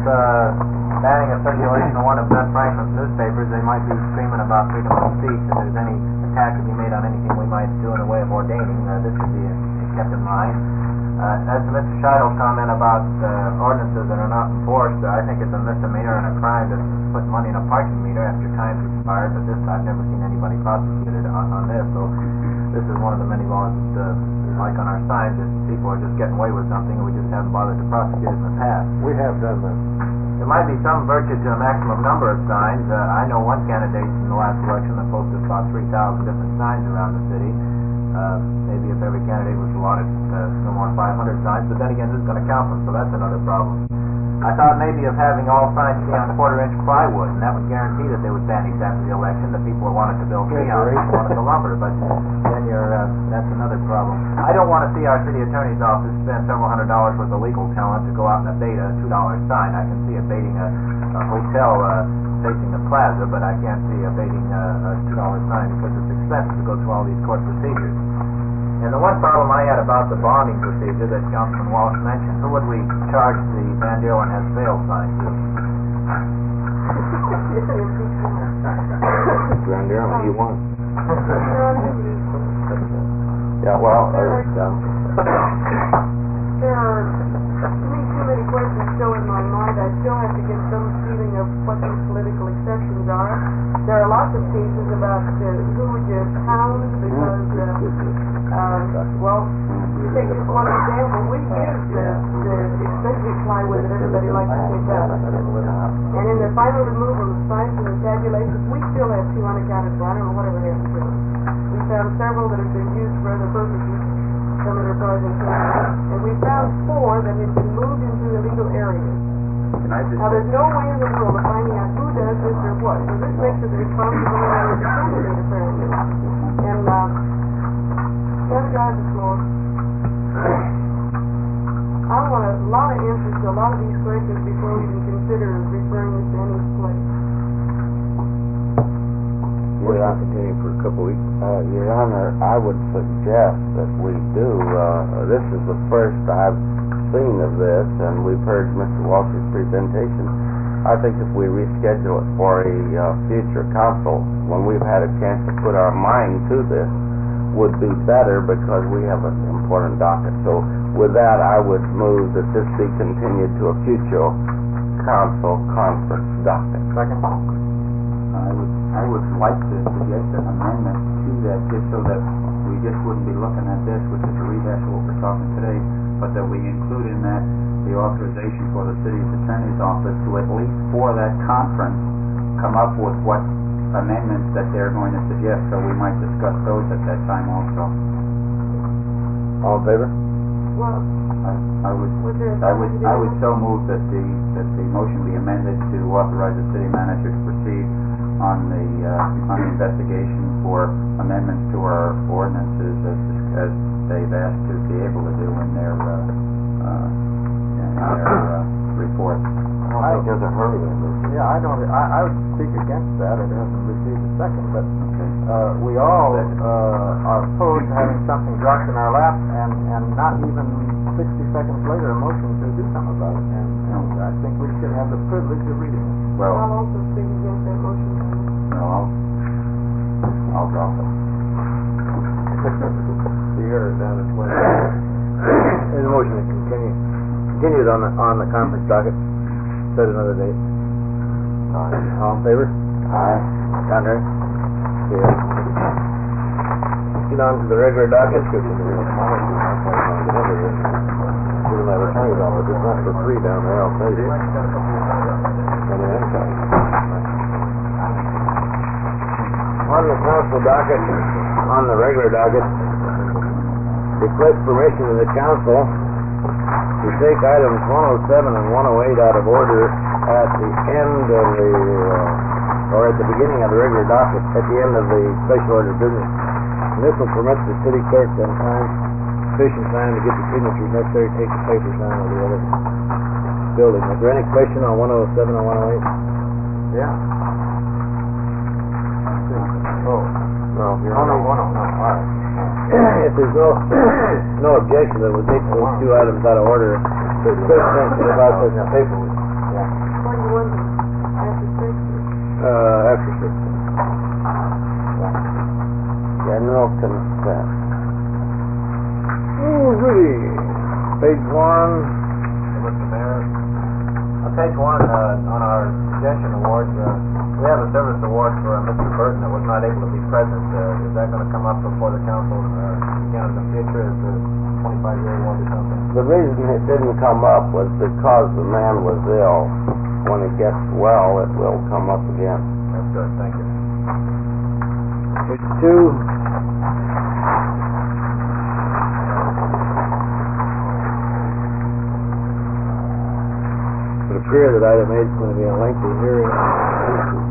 banning of circulation of one of Ben Franklin's newspapers, they might be screaming about freedom of speech. If there's any attack to be made on anything we might do in the way of ordaining, this should be kept in mind. As to Mr. Scheidle's comment about ordinances that are not enforced, I think it's a misdemeanor and a crime to put money in a parking meter after time's expired, but this, I've never seen anybody prosecuted on this, so this is one of the many laws that, like on our signs, that people are just getting away with something and we just haven't bothered to prosecute it in the past. We have done that. There might be some virtue to a maximum number of signs. I know one candidate in the last election that posted about 3,000 different signs around the city. Maybe if every candidate was allotted no more than 500 signs, but then again, who's going to count them? So that's another problem. I thought maybe of having all signs be on quarter-inch plywood, and that would guarantee that they would vanish after the election. The people who wanted to build tree houses wanted the lumber, but then that's another problem. I don't want to see our city attorney's office spend several $100s worth of legal talent to go out and abate a $2 sign. I can see abating a hotel facing the plaza, but I can't see abating a $2 sign because it's expensive to go through all these court procedures. And the one problem I had about the bonding procedure that Councilman Walsh mentioned, who would we charge the Van Dalen has failed sign to? Van Dalen, he won. Yeah, well, there are, to me, too many questions still in my mind. I still have to get some feeling of what these political exceptions are. There are lots of cases about who would you pound because, well, you take just one example. We use the expensive plywood that everybody likes to pick up. And in the final removal of signs and the tabulations, we still have 2 unaccounted for. I don't know whatever happened to them. We found several that have been used for other purposes, some that are causing trouble, and we found 4 that had been moved into illegal areas. Now, there's no way in the world of finding out who does this or what, so this makes it the responsibility of the candidate, apparently. And, let's drive the floor. I want a lot of answers to a lot of these questions before we even consider referring this to any place. We're not continuing for a couple weeks. Your Honor, I would suggest that we do. This is the first I've seen of this, and we've heard Mr. Walsh's presentation. I think if we reschedule it for a future council, when we've had a chance to put our mind to this, would be better because we have an important docket. So with that, I would move that this be continued to a future council conference docket. Second. I would like to suggest an amendment to that, just so that we just wouldn't be looking at this, which is a rehash of what we're talking today, but that we include in that the authorization for the city's attorney's office to, at least for that conference, come up with what amendments that they're going to suggest, so we might discuss those at that time also. All in favor? Well, I would so move that the motion be amended to authorize the city manager to proceed on the investigation for amendments to our ordinances as they've asked to be able to do in their report. I think there's a hurry in this. Yeah, I would speak against that. It hasn't received a second, but we all are opposed to having something dropped in our lap and not even 60 seconds later a motion to do something about it. And I think we should have the privilege of reading it. Well, I'll also speak against that motion. no, I'll drop it. You heard it down at 20. There's a motion to continued on the conference docket. Set another date. All in favor? Aye. Contrary? proceed on to the regular docket. Given that attorney's office, it's not for free down there, I'll tell you. On the council docket, on the regular docket, request permission of the council to take items 107 and 108 out of order at the end of the, or at the beginning of the regular docket, at the end of the special order of business. And this will permit the city clerk sufficient time to get the signatures necessary to take the papers down to the other building. Is there any question on 107 or 108? Yeah. Oh, No, you're Oh, no, on. no, all right. if there's no objection, then we'll take those two items out of order. There's question about the paper. 21 after 6. After 6. General consent. Alrighty. Page 1. Mr. Mayor, on page 1, on our suggestion awards, we have a service award for Mr. Burton that was not able to be present. Is that going to come up before the council again in the future as a 25-year award or something? The reason it didn't come up was because the man was ill. When it gets well, it will come up again. That's good, thank you. Page 2. It would appear that item 8 is going to be a lengthy hearing,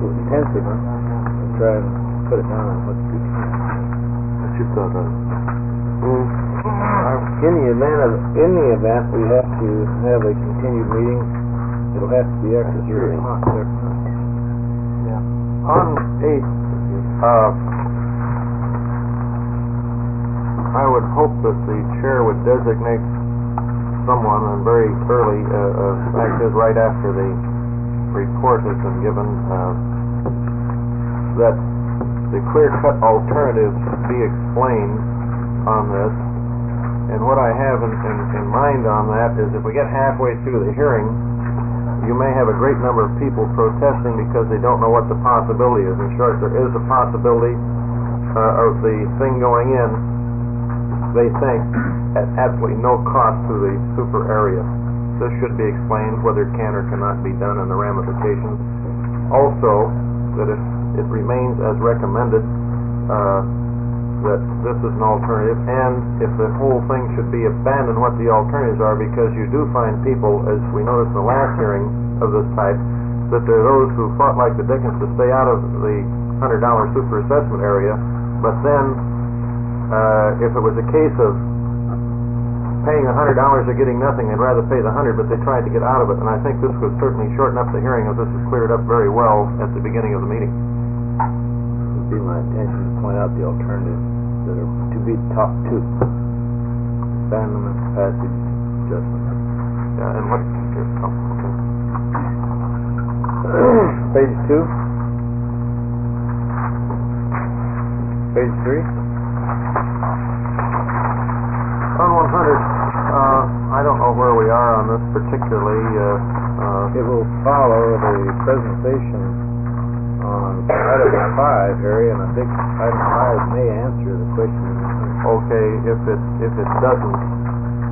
intensive. We'll try and put it down on what we can. What's your thought on it? In the event we have to have a continued meeting, it'll have to be after 3 o'clock. Yeah. On 8, I would hope that the chair would designate someone, and very early, fact is right after the report has been given, that the clear-cut alternatives be explained on this. And what I have in mind on that is if we get halfway through the hearing, you may have a great number of people protesting because they don't know what the possibility is. In short, there is a possibility of the thing going in, they think, at absolutely no cost to the super area. This should be explained whether it can or cannot be done and the ramifications. Also, that if it remains as recommended, that this is an alternative, and if the whole thing should be abandoned, what the alternatives are, because you do find people, as we noticed in the last hearing of this type, that there are those who fought like the dickens to stay out of the $100 super assessment area, but then if it was a case of paying $100 or getting nothing, they'd rather pay the 100, but they tried to get out of it, and I think this would certainly shorten up the hearing if this is cleared up very well at the beginning of the meeting. It would be my intention to point out the alternatives that are to be top 2. Abandonment, passage, adjustment. Yeah, and what... okay. Page 2. Page 3. On 100, I don't know where we are on this particularly. It will follow the presentation on item 5, Harry, and I think item 5 may answer the question. Okay, if it doesn't,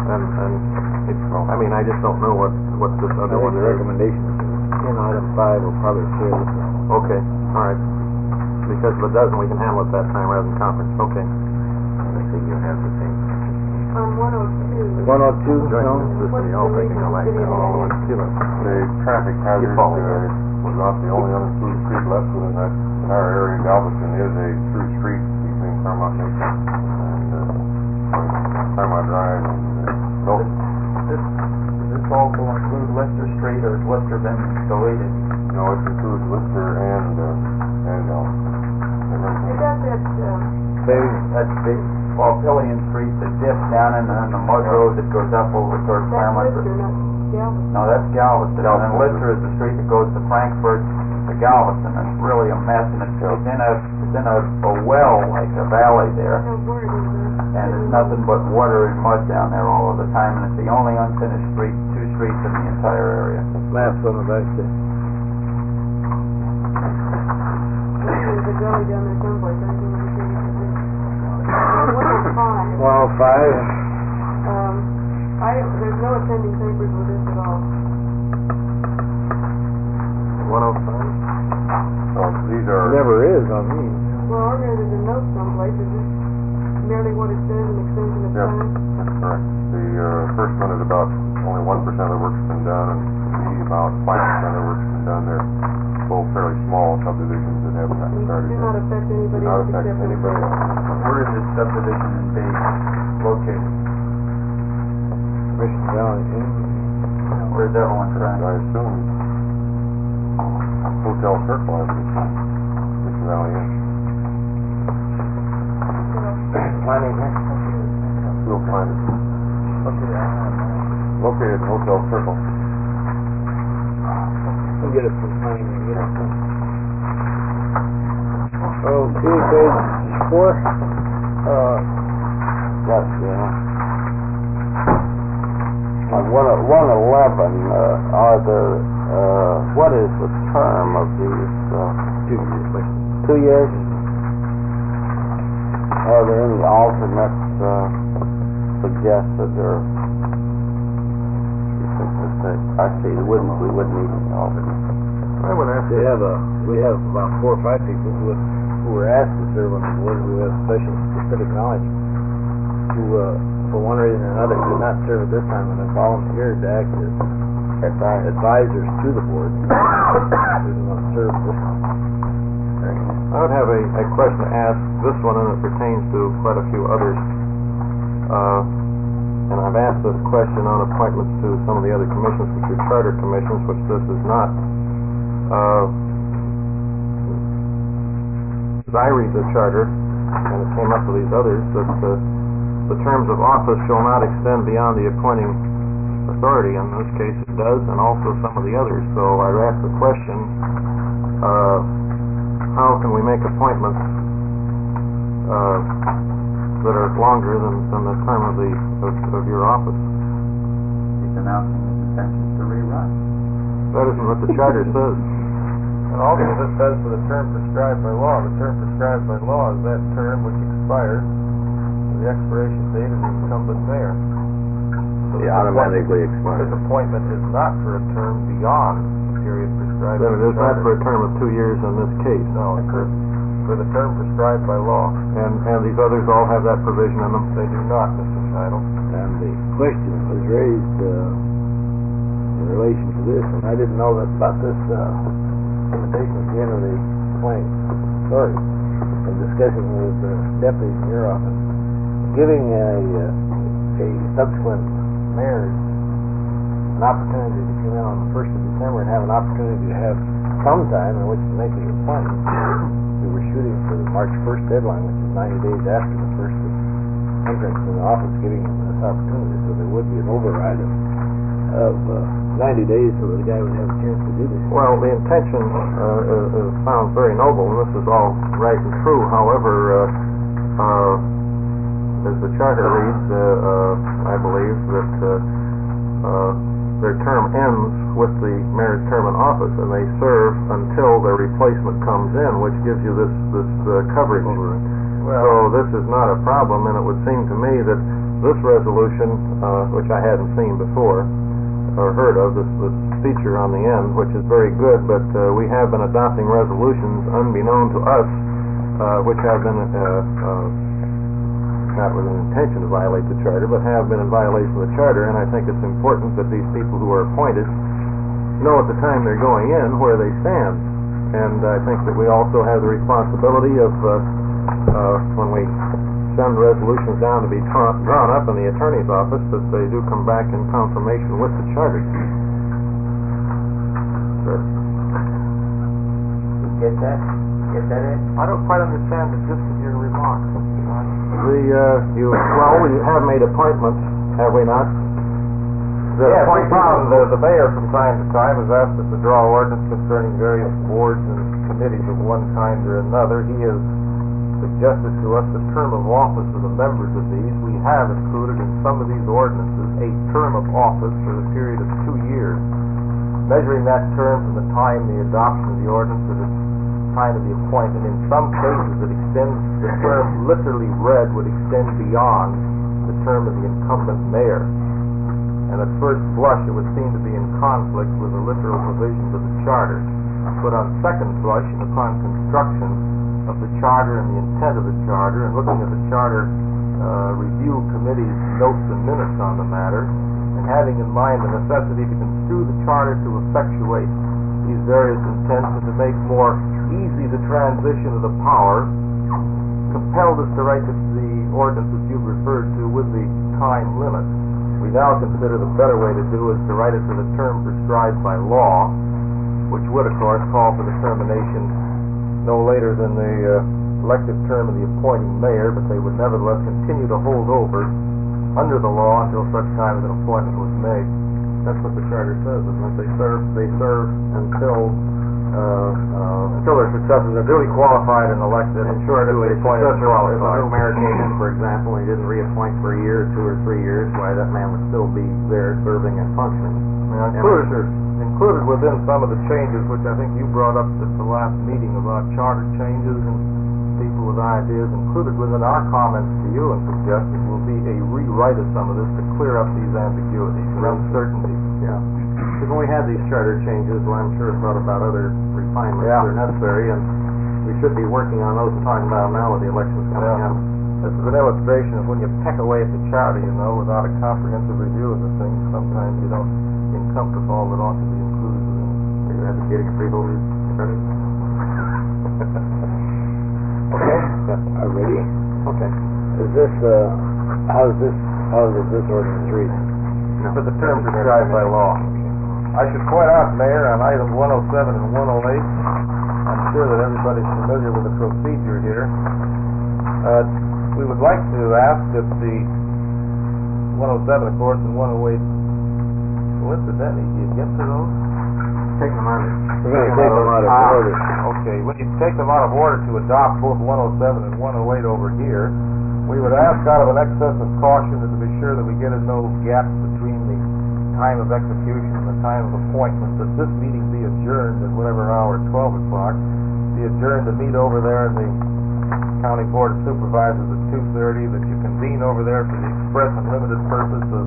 I mean, I just don't know what this other one The is. recommendation in item 5 will probably share this one. Okay, all right. Because if it doesn't, we can handle it that time rather than conference. Okay. I think you have the same. On 102. 102, Joint no? system, y'all thinking I like that all the way to Cuba. The traffic hazard was not the only unimproved street left within that entire area. Galveston is a through street between Claremont Nation and Claremont Drive and Milton. Does this also include Lister Street, or has Lister been deleted? No, it includes Lister and Galveston. Is that That's the Papillion Street, the dip down in the mud road that goes up over towards that's Claremont. Lister, not Galveston? No, that's Galveston. And then Lister is the street that goes to Frankfurt to Galveston. It's really a mess, and it's in a well, like a valley there. No word in there. And there's nothing but water and mud down there all of the time, and it's the only unfinished street, 2 streets in the entire area. Maps on the back there. There's a gully down there someplace. I don't know what it is. There's no attending papers with this at all. 105? Well, these are... Never is on these. Well, on there, there's a note someplace. Is this merely what it says, an extension of Yes, time? that's correct. The first one is about only 1% of the work's been done, and the about 5% of the work's been done. They're both fairly small subdivisions that haven't gotten These started do yet. not affect anybody Do not else affect except anybody themselves. else. Where is this subdivision in Bay located? Mission Valley Inn. Where's that one from? I assume Hotel Circle, I would assume. Mission Valley Inn. Planning here. We'll find it. Located at Hotel Circle. We'll get it from planning and get it from. Okay, page 4. Yes, on 111, are there, what is the term of these, 2 years? Are there any alternates, suggested, or you think that I see, we wouldn't need any alternates. I would have to we have about 4 or 5 people who were asked to serve on the board who have specific knowledge, who, for one reason or another, do not serve at this time and have volunteered to act as advisors to the board. Didn't want to serve this time. I would have a question to ask this one, and it pertains to quite a few others. And I've asked this question on appointments to some of the other commissions, which are charter commissions, which this is not. As I read the charter, and it came up with these others, that the terms of office shall not extend beyond the appointing authority. In this case, it does, and also some of the others. So I ask the question, how can we make appointments that are longer than the term of your office? He's announcing his intentions to rerun. That isn't what the charter says. And also, this says for the term prescribed by law. The term prescribed by law is that term which expires with the expiration date of the incumbent mayor. So It automatically expires. This appointment is not for a term beyond the period prescribed. Then it is not for a term of 2 years in this case. No, it's for the term prescribed by law. And these others all have that provision in them? They do not, Mr. Scheidel. And the question was raised in relation to this, and I didn't know that about this invitation at the end of the claim. Sorry, in discussing with the deputies in your office, giving a subsequent mayor an opportunity to come in on the 1st of December and have an opportunity to have some time in which to make his appointment. We were shooting for the March 1st deadline, which is 90 days after the first entrance in the office, giving him this opportunity, so there would be an override of 90 days so that the guy would have a chance to do this. Well, the intention sounds very noble, and this is all right and true. However, as the charter reads, I believe that their term ends with the mayor's term in office, and they serve until their replacement comes in, which gives you this coverage. So this is not a problem, and it would seem to me that this resolution, which I hadn't seen before or heard of, this feature on the end, which is very good, but we have been adopting resolutions unbeknown to us, which have been not with an intention to violate the charter, but have been in violation of the charter, and I think it's important that these people who are appointed know at the time they're going in where they stand. And I think that we also have the responsibility of, when we send resolutions down to be drawn up in the attorney's office, that they do come back in confirmation with the charter. Sir? Get that? Get that in? I don't quite understand the gist of your remarks. We have made appointments, have we not? Yes, the mayor from time to time has asked us to draw ordinance concerning various boards and committees of one kind or another. He has suggested to us the term of office of the members of these. We have included in some of these ordinances a term of office for the period of 2 years, measuring that term from the time the adoption of the ordinance that it's time of the appointment. In some cases, it extends, the term literally read would extend beyond the term of the incumbent mayor. And at first blush, it would seem to be in conflict with the literal provisions of the charter. But on second blush, and upon construction of the charter and the intent of the charter, and looking at the charter review committee's notes and minutes on the matter, and having in mind the necessity to construe the charter to effectuate these various intents and to make more easy the transition of the power, compelled us to write the ordinance that you've referred to with the time limit. We now consider the better way to do is to write it to the term prescribed by law, which would, of course, call for the termination no later than the elected term of the appointing mayor, but they would nevertheless continue to hold over under the law until such time as an appointment was made. That's what the charter says, isn't it? They serve until their successors are duly qualified and elected. And sure, duly appointed and qualified. If a new mayor came in, for example, and he didn't reappoint for a year, 2 or 3 years, why, that man would still be there serving and functioning. Included within some of the changes, which I think you brought up at the last meeting about charter changes and people with ideas, included within our comments to you and suggestions will be a rewrite of some of this to clear up these ambiguities and uncertainties. Yeah. Because when we had these charter changes, well, I'm sure it brought about other refinements that are necessary, and we should be working on those and talking about them now with the elections coming up. This is an illustration of when you peck away at the charter, without a comprehensive review of the thing, sometimes you don't encompass all that ought to be included within it. Are you advocating freeholders' charter? Okay? Are ready? Okay. Is this, how does this ordinance read? For the term prescribed by law. I should point out, Mayor, on items 107 and 108, I'm sure that everybody's familiar with the procedure here. We would like to ask if the 107, of course, and 108, coincidentally, do you get to those? Take them out of We're going to take them out of order. Okay, when you take them out of order to adopt both 107 and 108 over here, we would ask out of an excess of caution and to be sure that we get no gaps between the time of execution and the time of appointment, that this meeting be adjourned at whatever hour, 12 o'clock, be adjourned to meet over there in the County Board of Supervisors at 2:30, that you convene over there for the express and limited purpose of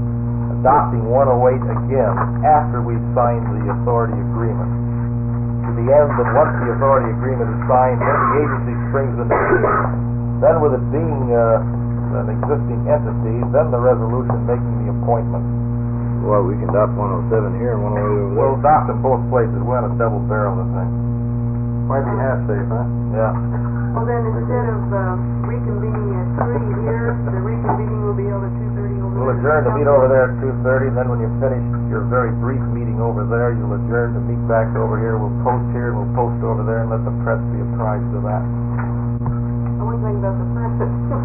adopting 108 again after we've signed the authority agreement. To the end that once the authority agreement is signed, then the agency springs into being. Then with it being an existing entity, then the resolution making the appointment. Well, we can adopt 107 here and 108 over there. We'll adopt them both places. We're on a double barrel, I think. Might be half safe, huh? Yeah. Well, then instead of reconvening at 3 here, the reconvening will be held at 2:30 over there. We'll adjourn to meet over there at 2:30, then when you finish your very brief meeting over there, you'll adjourn to meet back over here. We'll post here and we'll post over there and let the press be apprised of that. One thing about the press,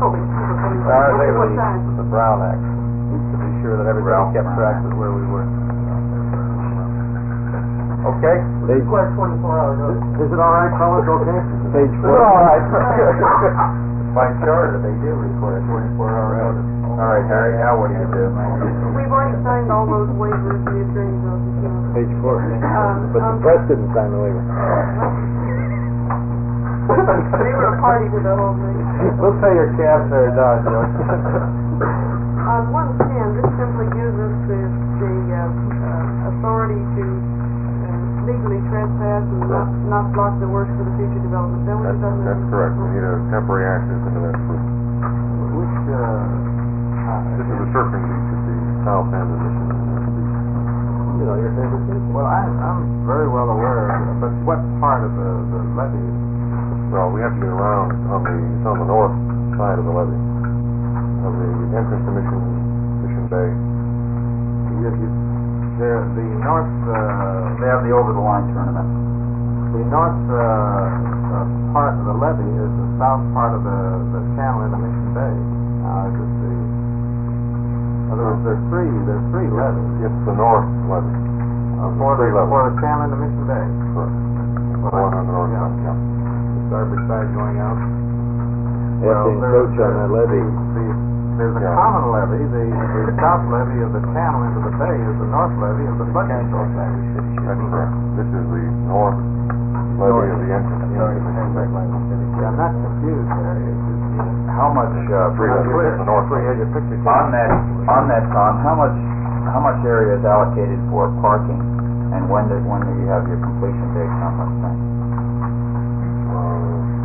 always I think what time? the Brown Act, to be sure that everybody kept track of where we were. Okay? Page, Request 24 hours notice. Is it all right, fellas? Okay? page It's 4. all right. By charter, they do require 24-hour notice. All right, Harry, now what do you do? We've already signed all those waivers, the attorney's office. Page 4. But the press didn't sign the waiver. They were a party to the whole thing. We'll pay your cab fare down, Joe. On 110, this simply gives us the authority to legally trespass and not block the works for the future development. Then we've done that. That's correct. We need a temporary access into that group. Which, This is a surfing beach at the south end of Mission. your favorite case? Well, I'm very well aware of it, but what part of the levee? Well, we have to get around it's on the north side of the levee, of the entrance to Mission Bay. The north, They have the over-the-line tournament. the north part of the levee is the south part of the channel into Mission Bay. Is this in other words, there's three levees. It's the north levee. For three levees. the channel into Mission Bay. Correct. The one on the north side, yeah. The starboard side going out. They have to encroach on that levee. There's a Yeah. common levee. The south levee of the channel into the bay is the north levee of the flooding. That's correct. This is the north levee of the entrance already been back by the city. I'm not confused there. How much, the north on that, Tom, how much area is allocated for parking? And when do you have your completion date on that thing?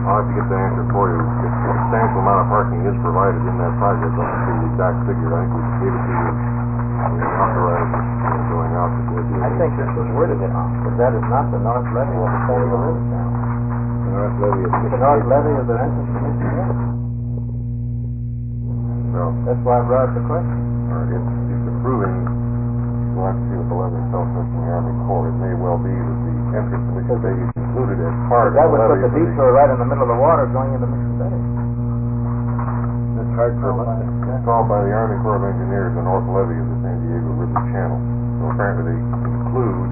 I'll have to get the answer for you. A substantial amount of parking is provided in that project. I don't see the exact figure. I think we gave it to you. Authorized going out to bid. I think this is worded it on, because that is not the north levy of the county of Rivertown. The north levy is The north levy is the entrance to Michigan. Well, That's why I brought up the question. it's approving, we'll have to see what the levy itself says from the Army Corps. It may well be that the entrance to Mission Bay is included as part of That the would levy. put the detour right in the middle of the water going into Mission Bay. That's hard for a Mustang. Installed by the Army Corps of Engineers, the north levy of the San Diego River Channel. So apparently they include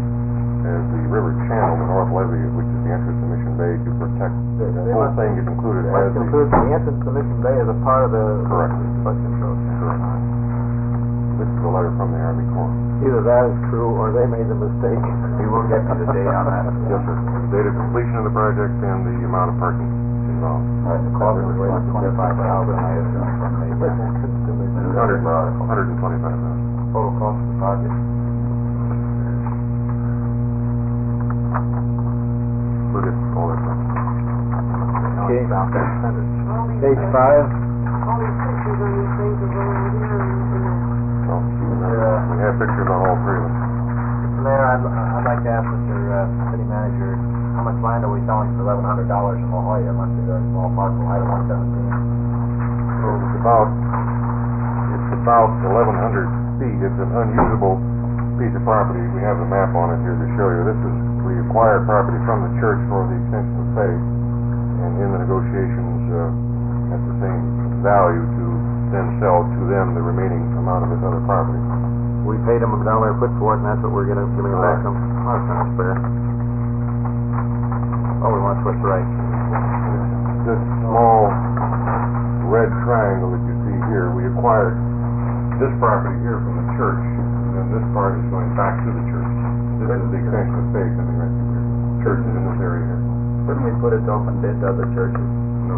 as the river channel, the north levy, which is the entrance to Mission Bay to protect, the whole thing is included as Must the... include the entrance to Mission Bay as a part of the Correct. flood control. Correct. This is a letter from the Army Corps. Either that is true, or they made the mistake. You will get me the date on that. Yes, sir. Date of completion of the project and the amount of parking involved. The cost was about $25,000, I assume, from the, 125,000. Total cost of the project. Look at all that stuff. Okay. All these Page 5. all these pictures on these things are going in here and So, we have pictures on all three of them. Mr. Mayor, I'd like to ask Mr. City Manager, how much land are we selling for $1,100 in La Jolla? It must be a very small parcel, item 117. So it's about 1,100 feet. It's an unusable piece of property. We have the map on it here to show you. We acquired property from the church for the extension of faith, and in the negotiations at the same value to then sell to them the remaining amount of this other property. We paid them $1 a foot for it, and that's what we're giving it back to them. Oh, that sounds fair. Oh, we want what's right. This small red triangle that you see here, we acquired this property here from the church, and then this part is going back to the church. This is the extension of faith in the church is in this area here. couldn't we put it to open bid to other churches? No.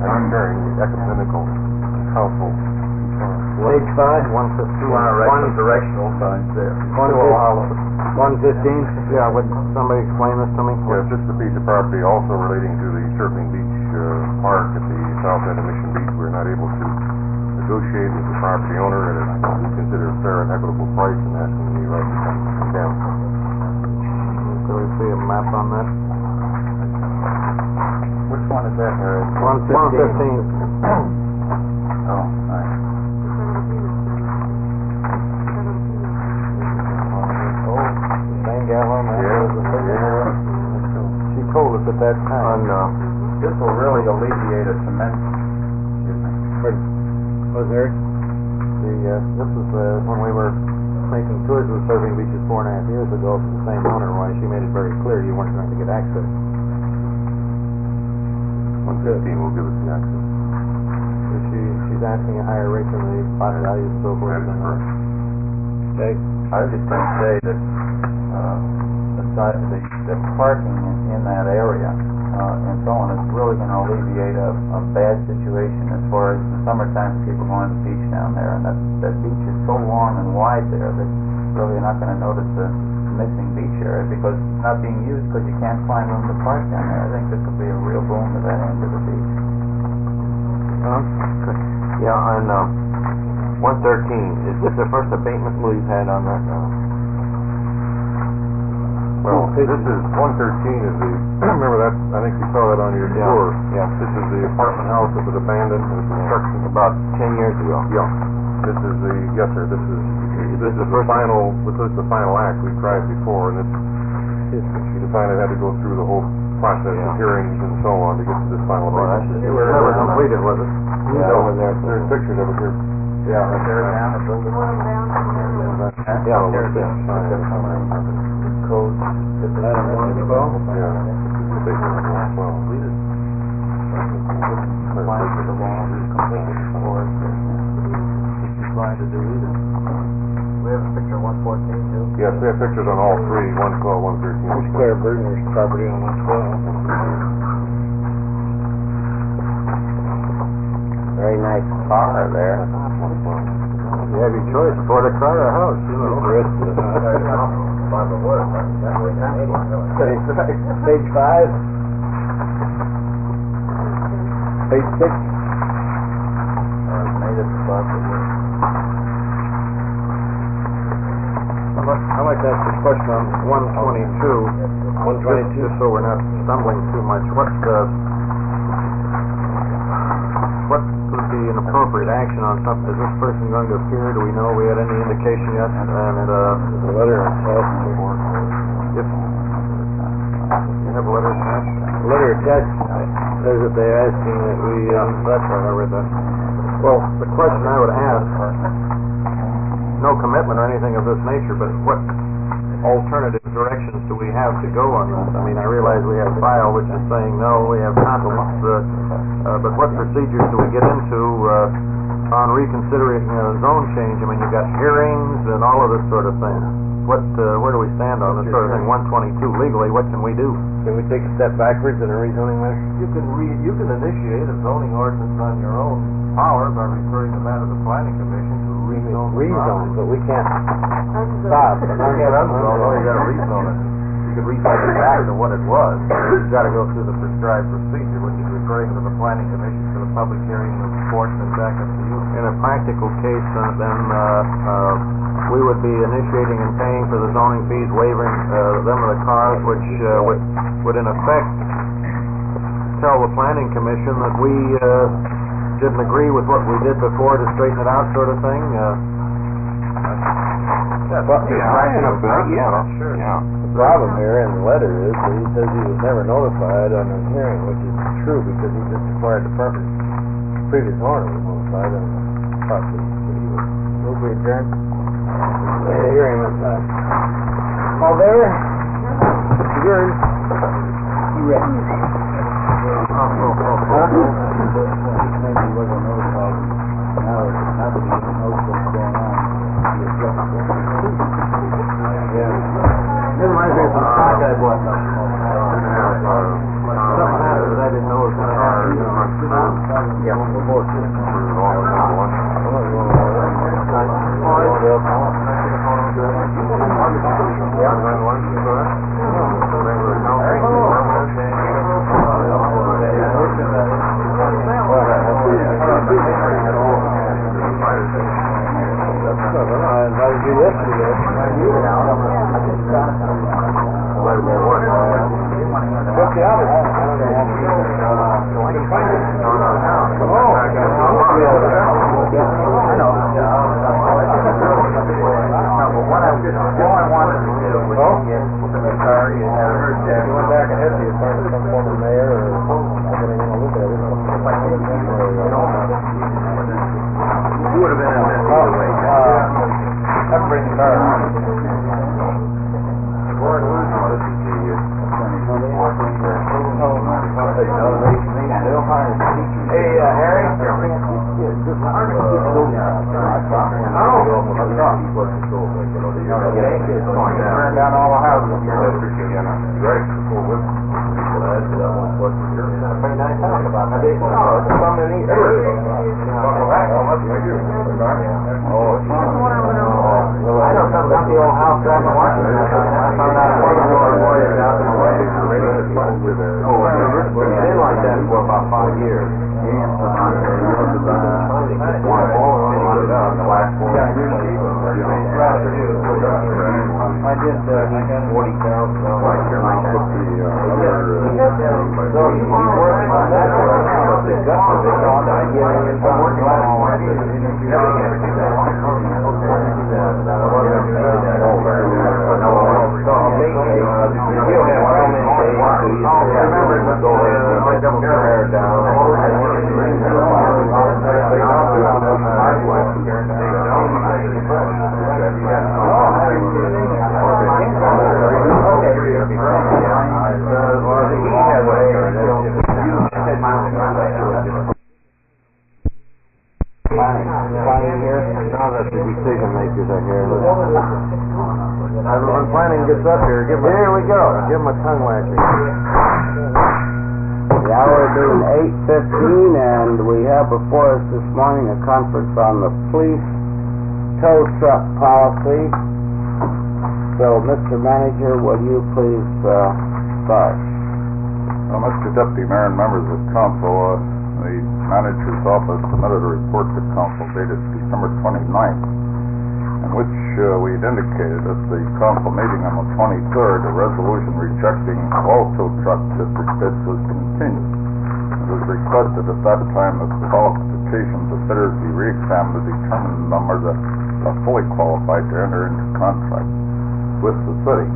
I'm carrying the ecumenical household. Page 5. 115. Directional signs there. 115. Yeah, would somebody explain this to me? Yes, this is a piece of property also relating to the Surfing Beach Park at the south end of Mission Beach. We're not able to negotiate with the property owner at what we consider a fair and equitable price, and asking the right to come down. Can we see a map on that? Which one is that, Harry? 115. Oh, nice. Same gal on that. She told us at that time. This will really alleviate a cement, excuse me. Was there? This is when we were making tours of Surfing Beaches 4.5 years ago for the same owner, why she made it very clear you weren't going to get access. 115 will give us the access. So she's asking a higher rate than the lot value and so forth. That is correct. Okay. I was just going to say that the parking in that area and so on is really going to alleviate a bad situation as far as the summertime people going to the beach down there. And that beach is so long and wide there that really you're not going to notice the missing beach area because it's not being used because you can't find room to park down there. I think this will be a real boon to that end of the beach. Yeah, on 113, is this the first abatement we've had on that? Well, this is 113 is the, remember that, I think you saw that on your tour. Yeah. This is the apartment house that was abandoned and construction. About 10 years ago. Yeah. This is the, yes sir, this is the final, this is the final act. We tried before, and she decided it had to go through the whole process of hearings and so on to get to this final abatement. It was never completed, was it? No, and there's pictures of it here. Yeah. Tear it down or build it up. Yeah, Tear it down. Code. Item 112. Yeah. This is the abatement as well. Comply with the law, completed before. slide to do either. We have a picture of 114 too? Yes, we have pictures on all three, 112, 113. There's Claire Bergner's property on 112. Very nice car there. You have your choice, Ford a car or a house, you know. Page 5. Page 6. Made it spot for work. I'd like to ask a question on 122. 122. Just so we're not stumbling too much. What would be an appropriate action on something? Is this person going to appear? Do we know? We had any indication yet? And The letter attached. if you have a letter attached? Letter attached says that they're asking that we, That's right, I read that. Well, the question I would ask, no commitment or anything of this nature, but what alternative directions do we have to go on this? I mean, I realize we have file which is saying no, we have compliments, but what procedures do we get into on reconsidering zone change? I mean, you've got hearings and all of this sort of thing. Where do we stand on this sort of thing? 122 legally, what can we do? can we take a step backwards in a rezoning matter? You can initiate a zoning ordinance on your own power by referring the matter to the planning commission to rezone. Rezone, but we can't stop. You can't unzone, no, you gotta rezone it. You could rezone it back to what it was. You've gotta go through the prescribed procedure, which is referring to the planning commission for the public hearing and report and back up to you. In a practical case, we would be initiating and paying for the zoning fees, waiving them of the cars, which would in effect tell the planning commission that we didn't agree with what we did before to straighten it out, sort of thing. Sure. The problem here in the letter is that he says he was never notified on a hearing, which is true because he just acquired the property. Previous owner was notified on the property. Move we adjourn. Hearing was all there. Adjourn. You ready? Maybe he wasn't notified. Now that he knows what's going on, he adjusts it. Yeah. It reminds me of some stock I bought. Something happened that I didn't know was going to happen. Yeah, we're both. I invited you yesterday. What's the other? All I wanted to do was get the car you had. You went back ahead to you, find some former mayor or I didn't even look at it. You would have been in this anyway. Have to bring the car on. Hey, Harry? Burn down all the houses. Right. Very nice house about that. Some in the area. I know something about the old house back in Washington. I found out one of the lawyers out in the way. It's been like that for about 5 years. I did, I got $40,000. Planning here. makers are here. When planning gets up here, here we go. Give him a tongue whacker. The hour being 8:15, and we have before us this morning a conference on the police tow truck policy. So, Mr. Manager, will you please start? Well, Mr. Deputy Mayor and members of council, the manager's office submitted a report to council dated December 29th, in which we had indicated at the council meeting on the 23rd a resolution rejecting all tow truck district bids was continued. It was requested at that time that the qualifications of bidders be re-examined to determine the number that are fully qualified to enter into contract with the city.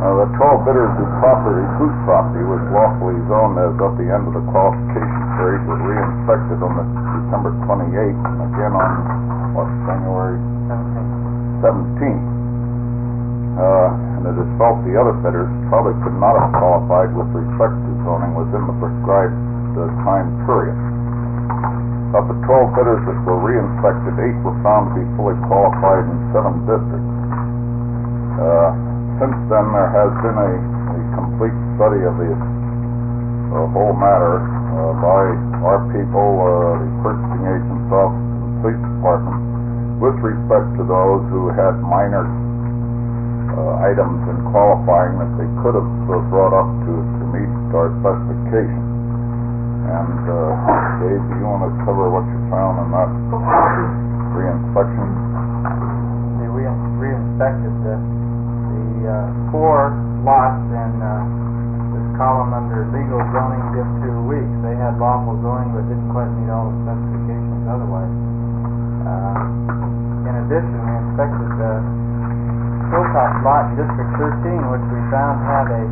The 12 bidders whose property was lawfully zoned as of the end of the qualification period were re-inspected on December 28th and again on January 17th. And it is felt the other bidders probably could not have qualified with respect to zoning within the prescribed time period. Of the 12 bidders that were re-inspected, 8 were found to be fully qualified in 7 districts. Since then, there has been a complete study of the whole matter by our people, the purchasing agent's office, and the police department, with respect to those who had minor items in qualifying that they could have brought up to meet our specifications. And Dave, do you want to cover what you found in that re-inspection? We re-inspected the 4 lots in this column under legal zoning just 2 weeks. They had lawful zoning but didn't quite meet all the specifications otherwise. In addition, we inspected the Hilltop lot in District 13, which we found had a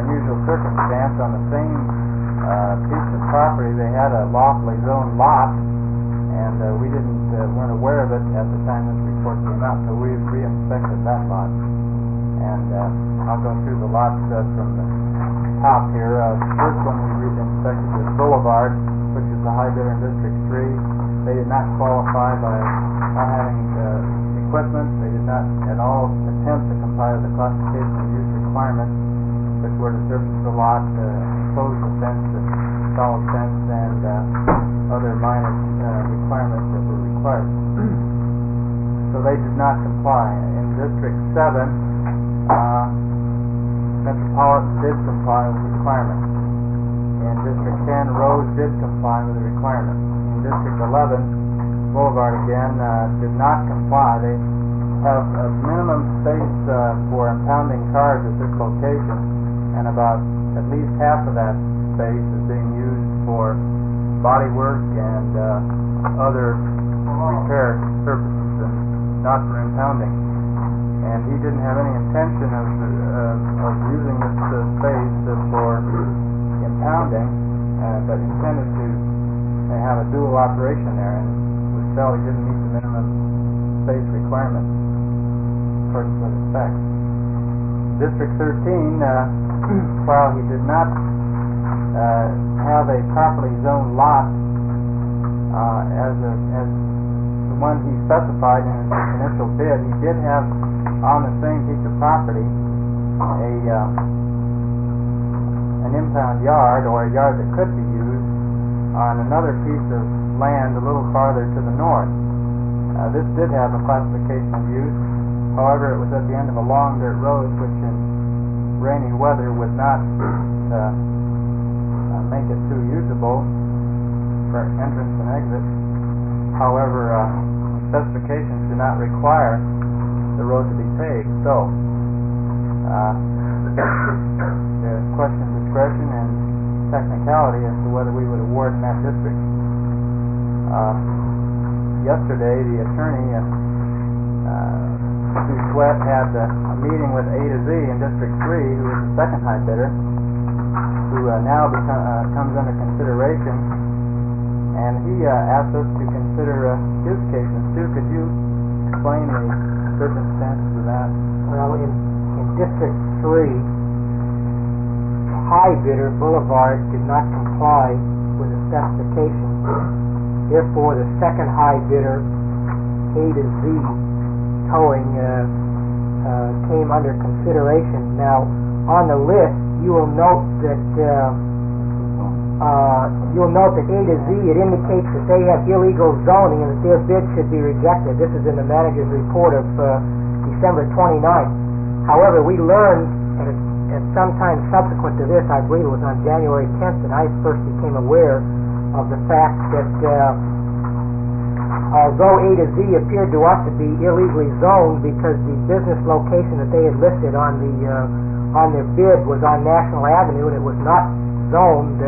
unusual circumstance. On the same piece of property, they had a lawfully zoned lot, and we weren't aware of it at the time this report came out, so we re-inspected that lot. And I'll go through the lots from the top here. The first one we re-inspected was Boulevard, which is the high bidder in District 3. They did not qualify by not having equipment. They did not at all attempt to comply with the classification of use requirements, which were to surface the lot, enclose the fence, solid fence, and other minor requirements that were required. So they did not comply. In District 7, Metropolitan did comply with the requirements. In District 10, Rose did comply with the requirements. In District 11, Boulevard again did not comply. They have a minimum space for impounding cars at this location, and about at least half of that space is being used for body work and other repair purposes, and not for impounding. And he didn't have any intention of using this space for impounding, but intended to have a dual operation there, and we felt he didn't meet the minimum space requirements according to the specs. District 13, while he did not have a properly zoned lot as the one he specified in his initial bid, he did have on the same piece of property an impound yard, or a yard that could be used on another piece of land a little farther to the north. This did have a classification of use. However, it was at the end of a long dirt road, which in rainy weather would not make it too usable for entrance and exit. However, specifications do not require the road to be paved, so the question of discretion and technicality as to whether we would award in that district. Yesterday, the attorney, Sue Sweat, had a meeting with A to Z in District 3, who is the second high bidder, who now comes under consideration, and he asked us to consider his case. And Sue, could you explain the circumstances of that? Well, in District 3, high bidder, Boulevard, did not comply with the specifications. Therefore, the second high bidder, A to Z, towing came under consideration. Now, on the list, you will note that A to Z, it indicates that they have illegal zoning and that their bid should be rejected. This is in the manager's report of December 29th. However, we learned at some time subsequent to this, I believe it was on January 10th, that I first became aware of the fact that although A to Z appeared to us to be illegally zoned because the business location that they had listed on their bid was on National Avenue and it was not zoned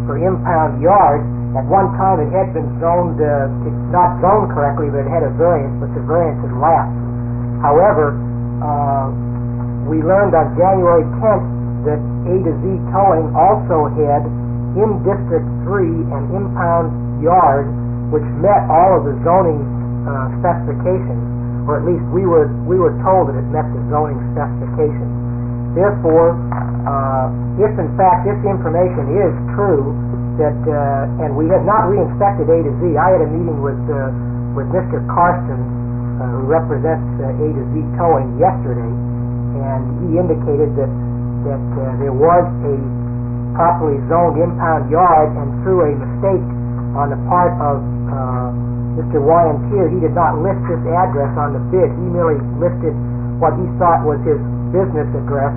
for impound yard. At one time it had been zoned, not zoned correctly, but it had a variance, but the variance had lapsed. However, we learned on January 10th that A to Z Towing also had in District 3 an impound yard which met all of the zoning specifications, or at least we were told that it met the zoning specifications. Therefore, if in fact this information is true, that and we have not re-inspected A to Z. I had a meeting with Mr. Carson, who represents A to Z Towing, yesterday, and he indicated that there was a properly zoned impound yard, and through a mistake on the part of Mr. Wyantier, he did not list this address on the bid. He merely listed what he thought was his business address,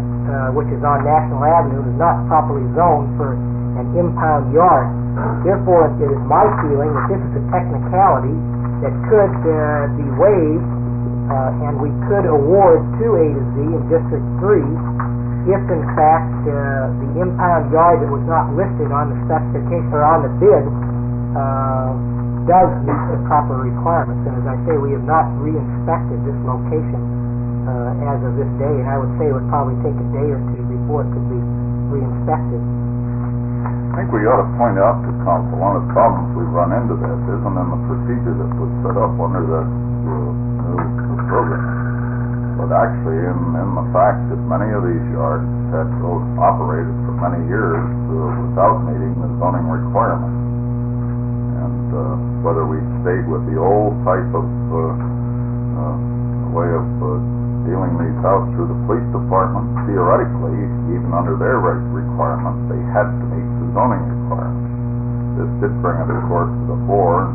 which is on National Avenue, and is not properly zoned for an impound yard. Therefore, it is my feeling that this is a technicality that could be waived, and we could award to A to Z in District 3 if, in fact, the impound yard that was not listed on the specification or on the bid does meet the proper requirements. And as I say, we have not re-inspected this location as of this day, and I would say it would probably take a day or two before it could be re-inspected. I think we ought to point out to council, one of the problems we run into this isn't in the procedure that was set up under the new program, but actually in the fact that many of these yards had operated for many years without meeting the zoning requirements. And whether we stayed with the old type of way of dealing these out through the police department, theoretically, even under their requirements, they had to meet the zoning requirements. This did bring it, of course, to the fore.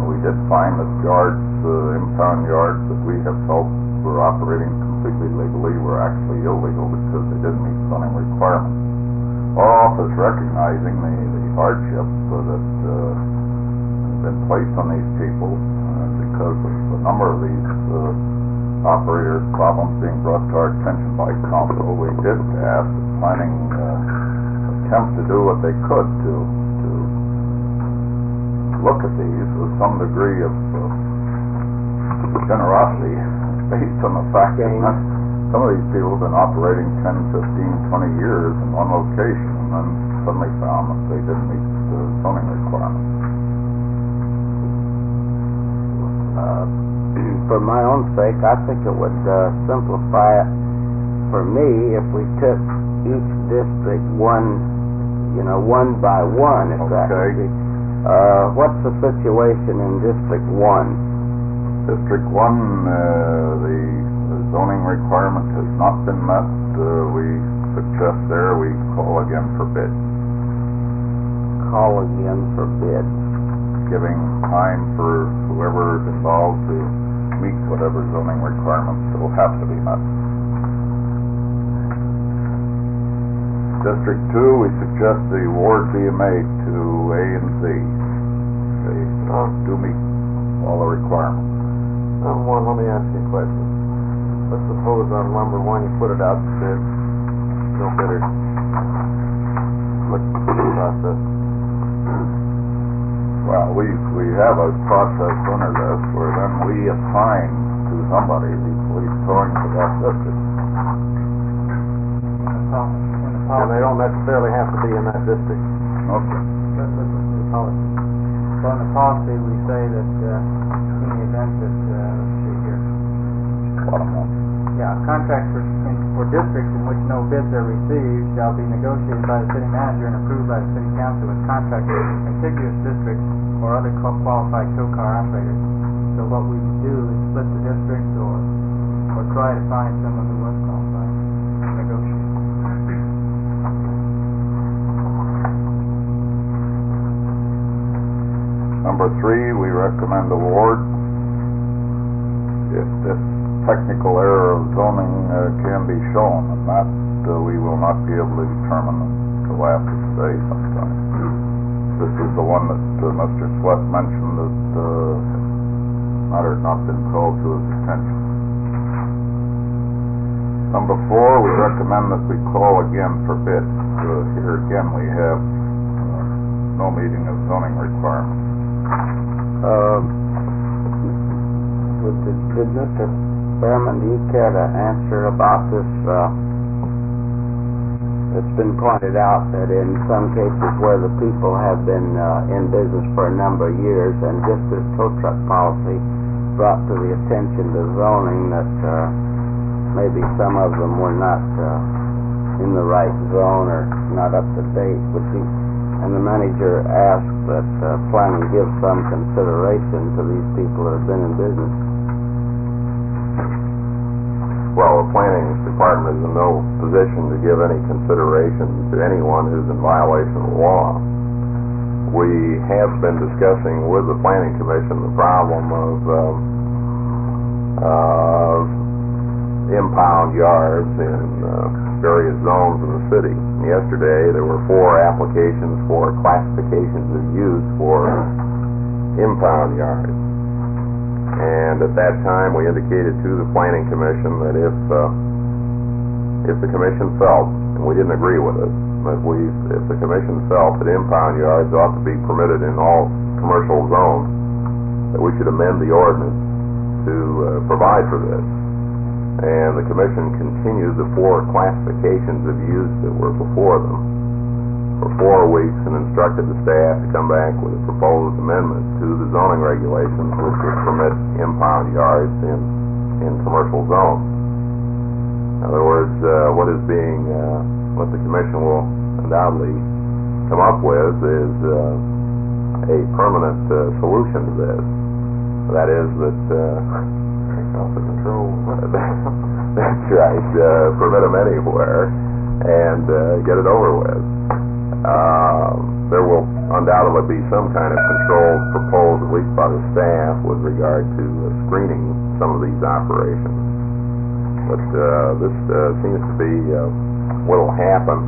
We did find that yards, impound yards that we have felt were operating completely legally were actually illegal because they didn't meet zoning requirements. Our office, recognizing the hardship that has been placed on these people because of the number of these operators' problems being brought to our attention by council, we did ask the planning attempt to do what they could to look at these with some degree of generosity based on the fact that some of these people have been operating 10, 15, 20 years in one location and then suddenly found that they didn't meet the zoning requirements. For my own sake, I think it would simplify it for me if we took each district one by one, if that would be. What's the situation in District 1? District 1, the zoning requirement has not been met. We suggest there we call again for bid. Call again for bid. Giving time for whoever is involved to meet whatever zoning requirements that will have to be met. District 2, we suggest the award be made to A and Z. They do meet all the requirements. Let me ask you a question. Let's suppose on number 1 you put it out to bid, no bidder. What's the process? Well, we have a process under this where then we assign to somebody the police towing for that district. And they don't necessarily have to be in that district. Okay. Let's listen to the policy. So in the policy, we say that in the event that, let's see here. Bottom line. Yeah, contracts for districts in which no bids are received shall be negotiated by the city manager and approved by the city council with contractors in contiguous districts or other qualified tow car operators. So what we do is split the districts, or try to find someone who was qualified to negotiate. Number 3, we recommend award. If this technical error of zoning can be shown, and that we will not be able to determine until after today sometime. This is the one that Mr. Sweat mentioned that matter had not been called to his attention. Number 4, we recommend that we call again for bids. Here again we have no meeting of zoning requirements. Did Mr. Behrman, do you care to answer about this? It's been pointed out that in some cases where the people have been in business for a number of years, and just as tow truck policy brought to the attention to zoning that maybe some of them were not in the right zone or not up to date, and the manager asked that planning give some consideration to these people that have been in business. Well, the planning department is in no position to give any consideration to anyone who's in violation of the law. We have been discussing with the planning commission the problem of impound yards in various zones in the city. Yesterday there were 4 applications for classifications of use for impound yards. And at that time, we indicated to the planning commission that if the commission felt, and we didn't agree with it, but if the commission felt that impound yards ought to be permitted in all commercial zones, that we should amend the ordinance to provide for this. And the commission continued the 4 classifications of use that were before them for 4 weeks and instructed the staff to come back with a proposed amendment to the zoning regulations which would permit impound yards in commercial zones. In other words, what the commission will undoubtedly come up with is a permanent solution to this. That is that off the control. That's right. Permit them anywhere and get it over with. There will undoubtedly be some kind of control proposed, at least by the staff, with regard to screening some of these operations. But this seems to be what will happen.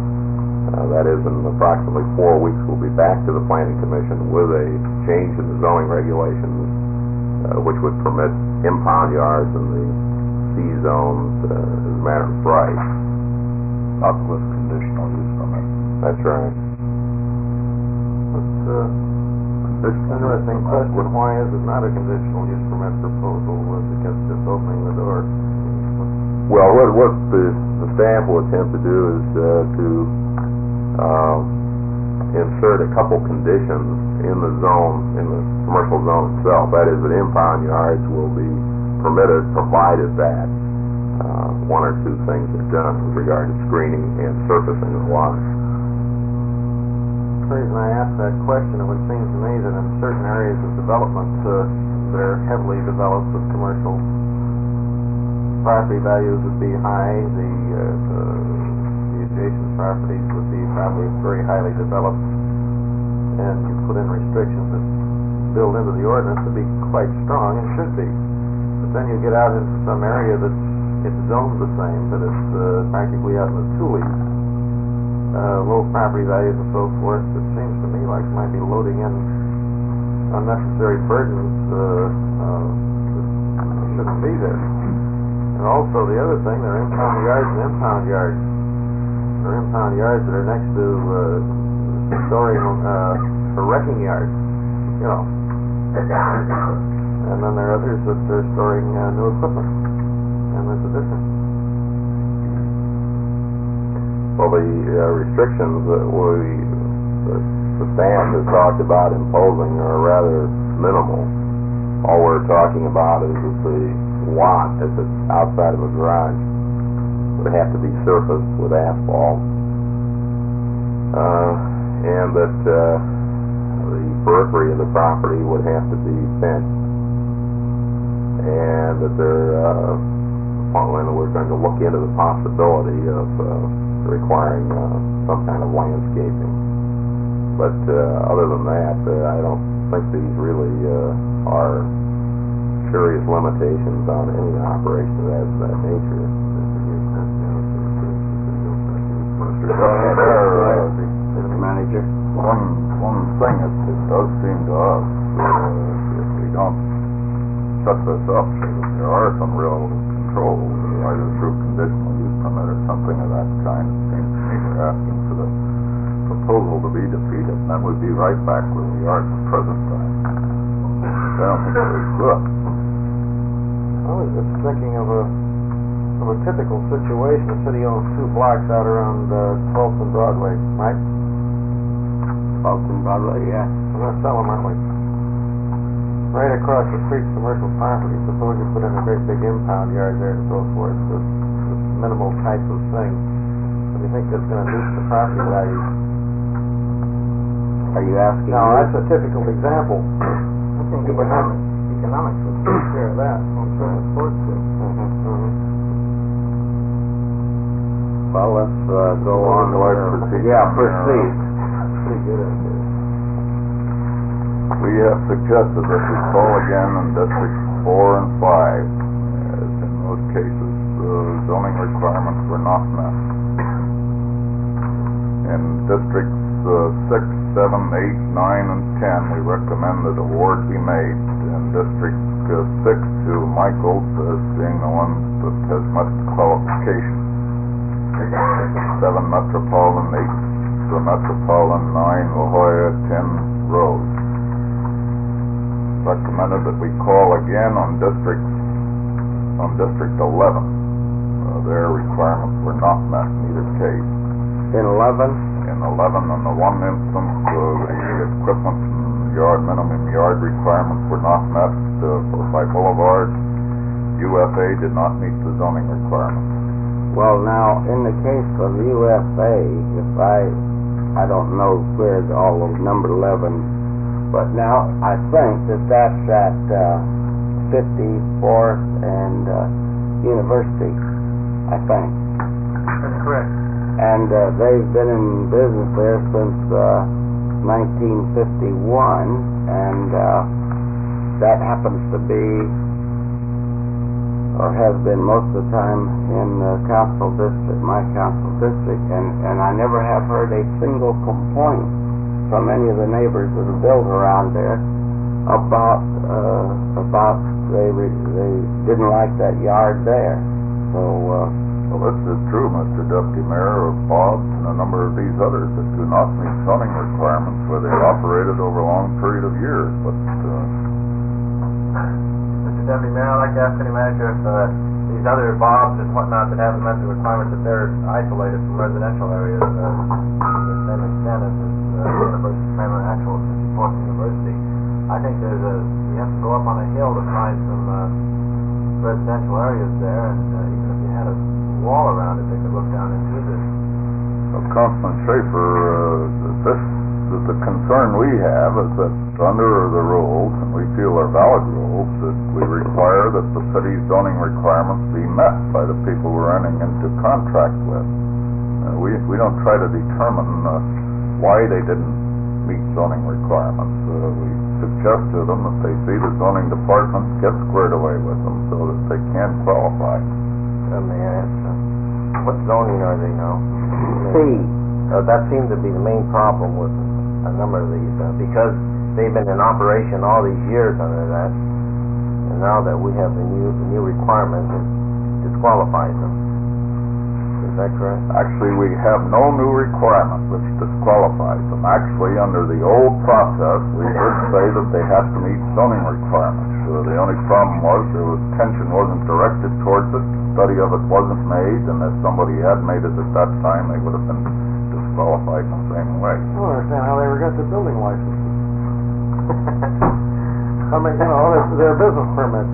That is, in approximately 4 weeks, we'll be back to the planning commission with a change in the zoning regulations, which would permit impound yards in the C zones as a matter of right. Not with conditional use permit. That's right. It's an interesting question. Why is it not a conditional use permit proposal against just opening the door? Well, what the staff will attempt to do is to insert a couple conditions in the zone, in the commercial zone itself. That is, that impound yards will be permitted provided that 1 or 2 things are done with regard to screening and surfacing of water. The reason I asked that question, it would seem to me that in certain areas of development that are heavily developed with commercial, property values would be high, the adjacent properties would be probably very highly developed, and you put in restrictions that build into the ordinance to be quite strong, and should be. But then you get out into some area that's zoned the same, but it's practically out in the coulees. Low property values and so forth, it seems to me like might be loading in unnecessary burdens that shouldn't be there. And also the other thing, there are impound yards and impound yards. There are impound yards that are next to storing or wrecking yards, you know. And then there are others that are storing new equipment. And there's a difference. Well, the restrictions that the staff has talked about imposing are rather minimal. All we're talking about is that the lot, if it's outside of a garage, would have to be surfaced with asphalt, and that the periphery of the property would have to be fenced, and that there and we're going to look into the possibility of requiring some kind of landscaping. But other than that, I don't think these really are serious limitations on any operation of that nature. Mr. Chair, Mr. Manager. one thing it does seem to us, if we don't set this up so that there are some real controls, either through conditional use permit or something of that kind, it seems to me we're asking for the proposal to be defeated, and then we'd be right back where we are at the present time. I don't think it was good. I was just thinking of a typical situation. The city owns 2 blocks out around 12th and Broadway, right? 12th and Broadway, yeah. I'm not selling, aren't we? Right across the street, commercial property. Suppose you put in a great big impound yard there and so forth. This minimal type of thing. Do you think that's going to boost the property value? Are you asking? No, that's a typical example. I think economics would take care of that. I'm sure it's supposed to. Well, let's go on. Yeah, proceed. Pretty good idea. We have suggested that we call again in districts 4 and 5, as in those cases the zoning requirements were not met. In districts 6, 7, 8, 9, and 10, we recommend that award be made. In district 6 to Michaels as being the one that has met the qualifications. 7 Metropolitan, 8 the Metropolitan, 9 La Jolla, 10 Rose. Recommended that we call again on District 11. Their requirements were not met in either case. In 11? In 11, in the one instance, the equipment and minimum yard requirements were not met by Boulevard. UFA did not meet the zoning requirements. Well, now, in the case of UFA, if I don't know where all of number 11, but now I think that's at 54th and University, I think. That's correct. And they've been in business there since 1951, and that happens to be, or has been most of the time, in council district, my council district, and I never have heard a single complaint from any of the neighbors that have built around there about they didn't like that yard there. So well, this is true, Mr. Deputy Mayor, of Bob's and a number of these others that do not meet zoning requirements where they operated over a long period of years. But Mr. Deputy Mayor, I'd like to ask City Manager if these other Bobs and whatnot that haven't met the requirements, that they're isolated from residential areas to the same extent as University, Kramer Actual, 64th University. I think you have to go up on a hill to find some residential areas there, and even if you had a wall around it, they could look down into this. Councilman Schaefer, the concern we have is that under the rules, and we feel are valid rules, that we require that the city's zoning requirements be met by the people we're entering into contract with. We don't try to determine why they didn't meet zoning requirements. We suggest to them that they see the zoning department get squared away with them so that they can qualify. Let me ask, what zoning are they now? C. That seems to be the main problem with a number of these, because they've been in operation all these years under that, and now that we have the new requirement, it disqualifies them. Is that correct? Actually, we have no new requirement which disqualifies them. Actually, under the old process, we would say that they have to meet zoning requirements. The only problem was attention wasn't directed towards it, study of it wasn't made, and if somebody had made it at that time, they would have been disqualified in the same way. I don't understand how they ever got their building licenses. I mean, their business permits,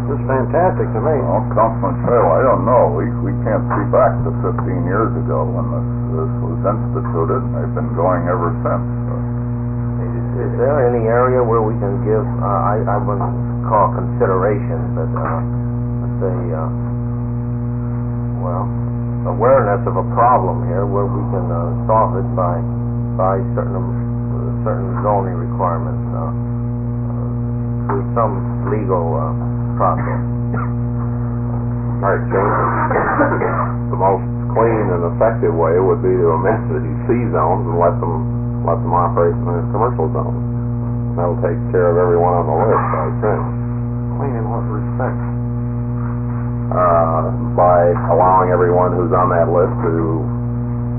it's fantastic to me. Well, Councilman Trail, I don't know. We can't see back to 15 years ago when this was instituted, and they've been going ever since. Is there any area where we can give, I wouldn't call consideration, but a, awareness of a problem here where we can solve it by certain zoning requirements through some legal process. Right, James. The most clean and effective way would be to amend the C zones and let them operate in the commercial zones. That'll take care of everyone on the list, I think. Clean in what respect? By allowing everyone who's on that list to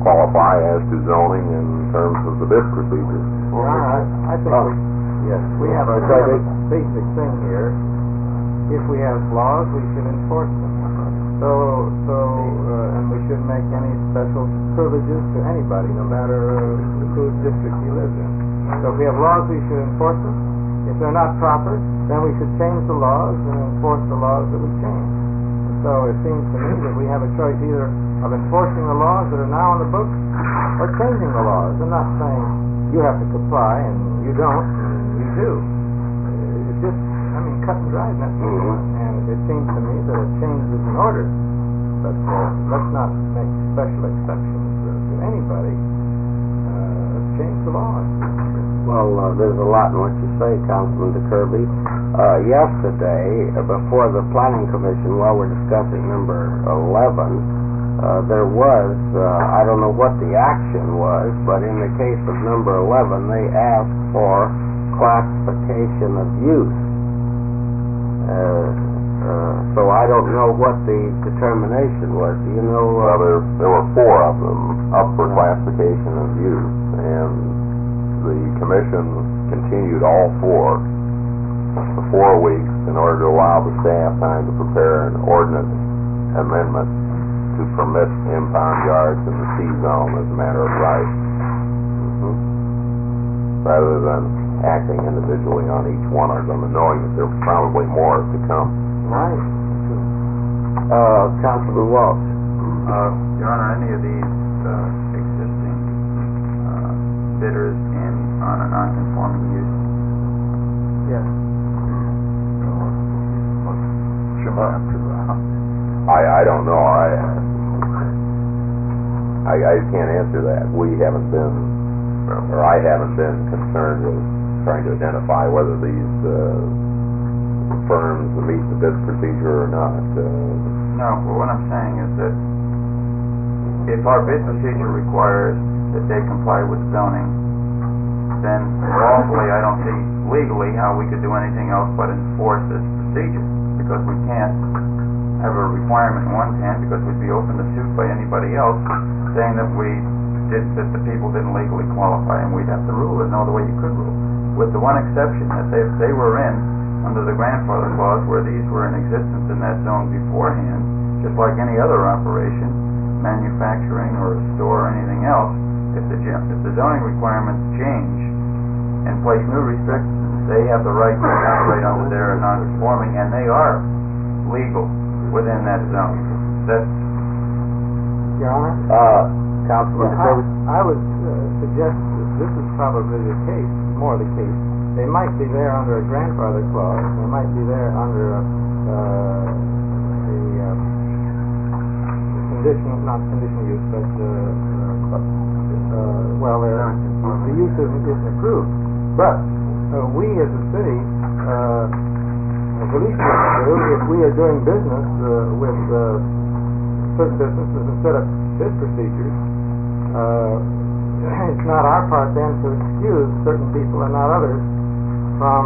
qualify as to zoning in terms of the bid procedures. Well, I think we have a basic thing here. If we have laws, we should enforce them. And we shouldn't make any special privileges to anybody, no matter whose district he lives in. So if we have laws, we should enforce them. If they're not proper, then we should change the laws and enforce the laws that we change. So it seems to me that we have a choice either of enforcing the laws that are now on the books or changing the laws. I'm not saying you have to comply and you don't and you do. It's just, cut and dry, and that's what we want. And it seems to me that a change is in order. But let's not make special exceptions to anybody. Let's change the laws. Well, there's a lot in what you say, Councilman DeKirby. Yesterday, before the Planning Commission, while we're discussing number 11, there was, I don't know what the action was, but in the case of number 11, they asked for classification of use. So I don't know what the determination was. Do you know? Well, there were four of them up for classification of use, and the commission continued all four for 4 weeks in order to allow the staff time to prepare an ordinance amendment to permit impound yards in the C zone as a matter of right, rather than acting individually on each one of them and knowing that there's probably more to come. Right. Councilman Walsh. Your Honor, any of these existing bidders in on a non-conforming use? Yes. I don't know. I can't answer that. We haven't been, or I haven't been concerned with trying to identify whether these firms meet the bid procedure or not. No, but what I'm saying is that if our bid procedure requires that they comply with zoning, then lawfully I don't see legally how we could do anything else but enforce this procedure, because we can't have a requirement in one hand because we'd be open to suit by anybody else saying that that the people didn't legally qualify, and we'd have to rule. There's no other way you could rule, with the one exception that they were in under the grandfather clause where these were in existence in that zone beforehand, just like any other operation, manufacturing or a store or anything else. If the zoning requirements change and place new restrictions, they have the right to operate under their non-conforming, and they are legal within that zone. That's Your Honor? Councilman DeKirby? I would suggest that this is probably the case, more the case. They might be there under a grandfather clause. They might be there under not conditional use, but the use isn't approved. But we as a city, if we are doing business with certain businesses and set up bid procedures, it's not our part then to excuse certain people and not others from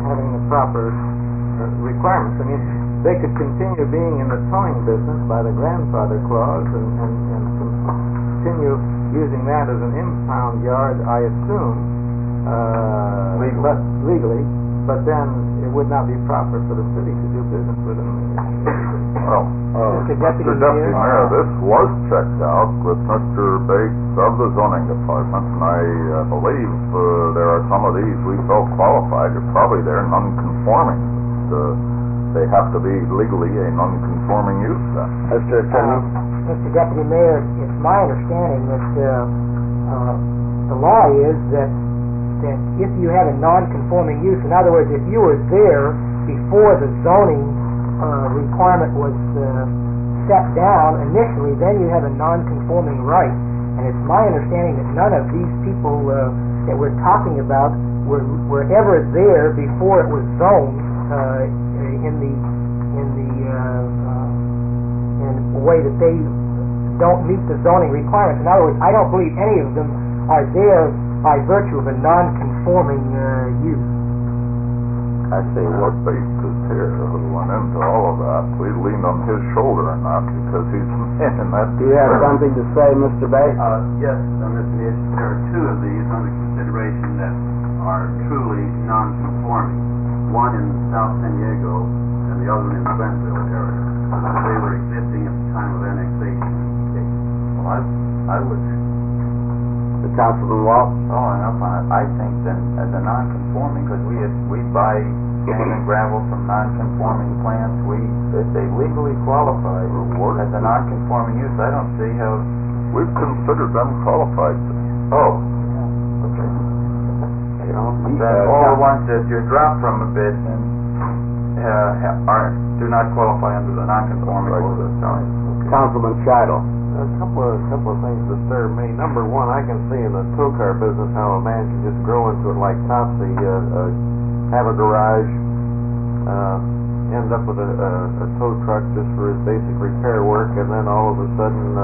having the proper requirements. I mean, they could continue being in the towing business by the grandfather clause and continue using that as an impound yard, I assume, legally, but then it would not be proper for the city to do business with them. Well, Mr. Deputy Mayor, this was checked out with Mr. Bates of the zoning department, and I believe there are some of these we felt qualified. Probably they're non-conforming. They have to be legally a non-conforming use then. Mr. Attorney? Mr. Deputy Mayor, it's my understanding that the law is that if you have a non-conforming use, in other words, if you were there before the zoning requirement was set down initially, then you have a non-conforming right. And it's my understanding that none of these people that we're talking about were ever there before it was zoned in a way that they don't meet the zoning requirements. In other words, I don't believe any of them are there by virtue of a non-conforming use. I say what basis here went into all of that. We leaned on his shoulder and not because he's the man in that. Do you have something to say, Mr. Bates? Yes, Mr. Mitch, there are two of these under consideration that are truly non-conforming. One in South San Diego and the other one in the Glenville area. They were existing at the time of annexation. Well, I would, The Councilman Walsh? Following up on it, I think that as a non-conforming, because we buy sand and gravel from non-conforming plants, if they legally qualify as a non-conforming use, I don't see how. We've considered them qualified. Oh, okay. You know, all the ones that you drop from a bid and do not qualify under the non-conforming ordinance. Councilman Scheidel. A couple of things disturb me. Number one, I can see in the tow car business how a man can just grow into it like Topsy, have a garage, end up with a tow truck just for his basic repair work, and then all of a sudden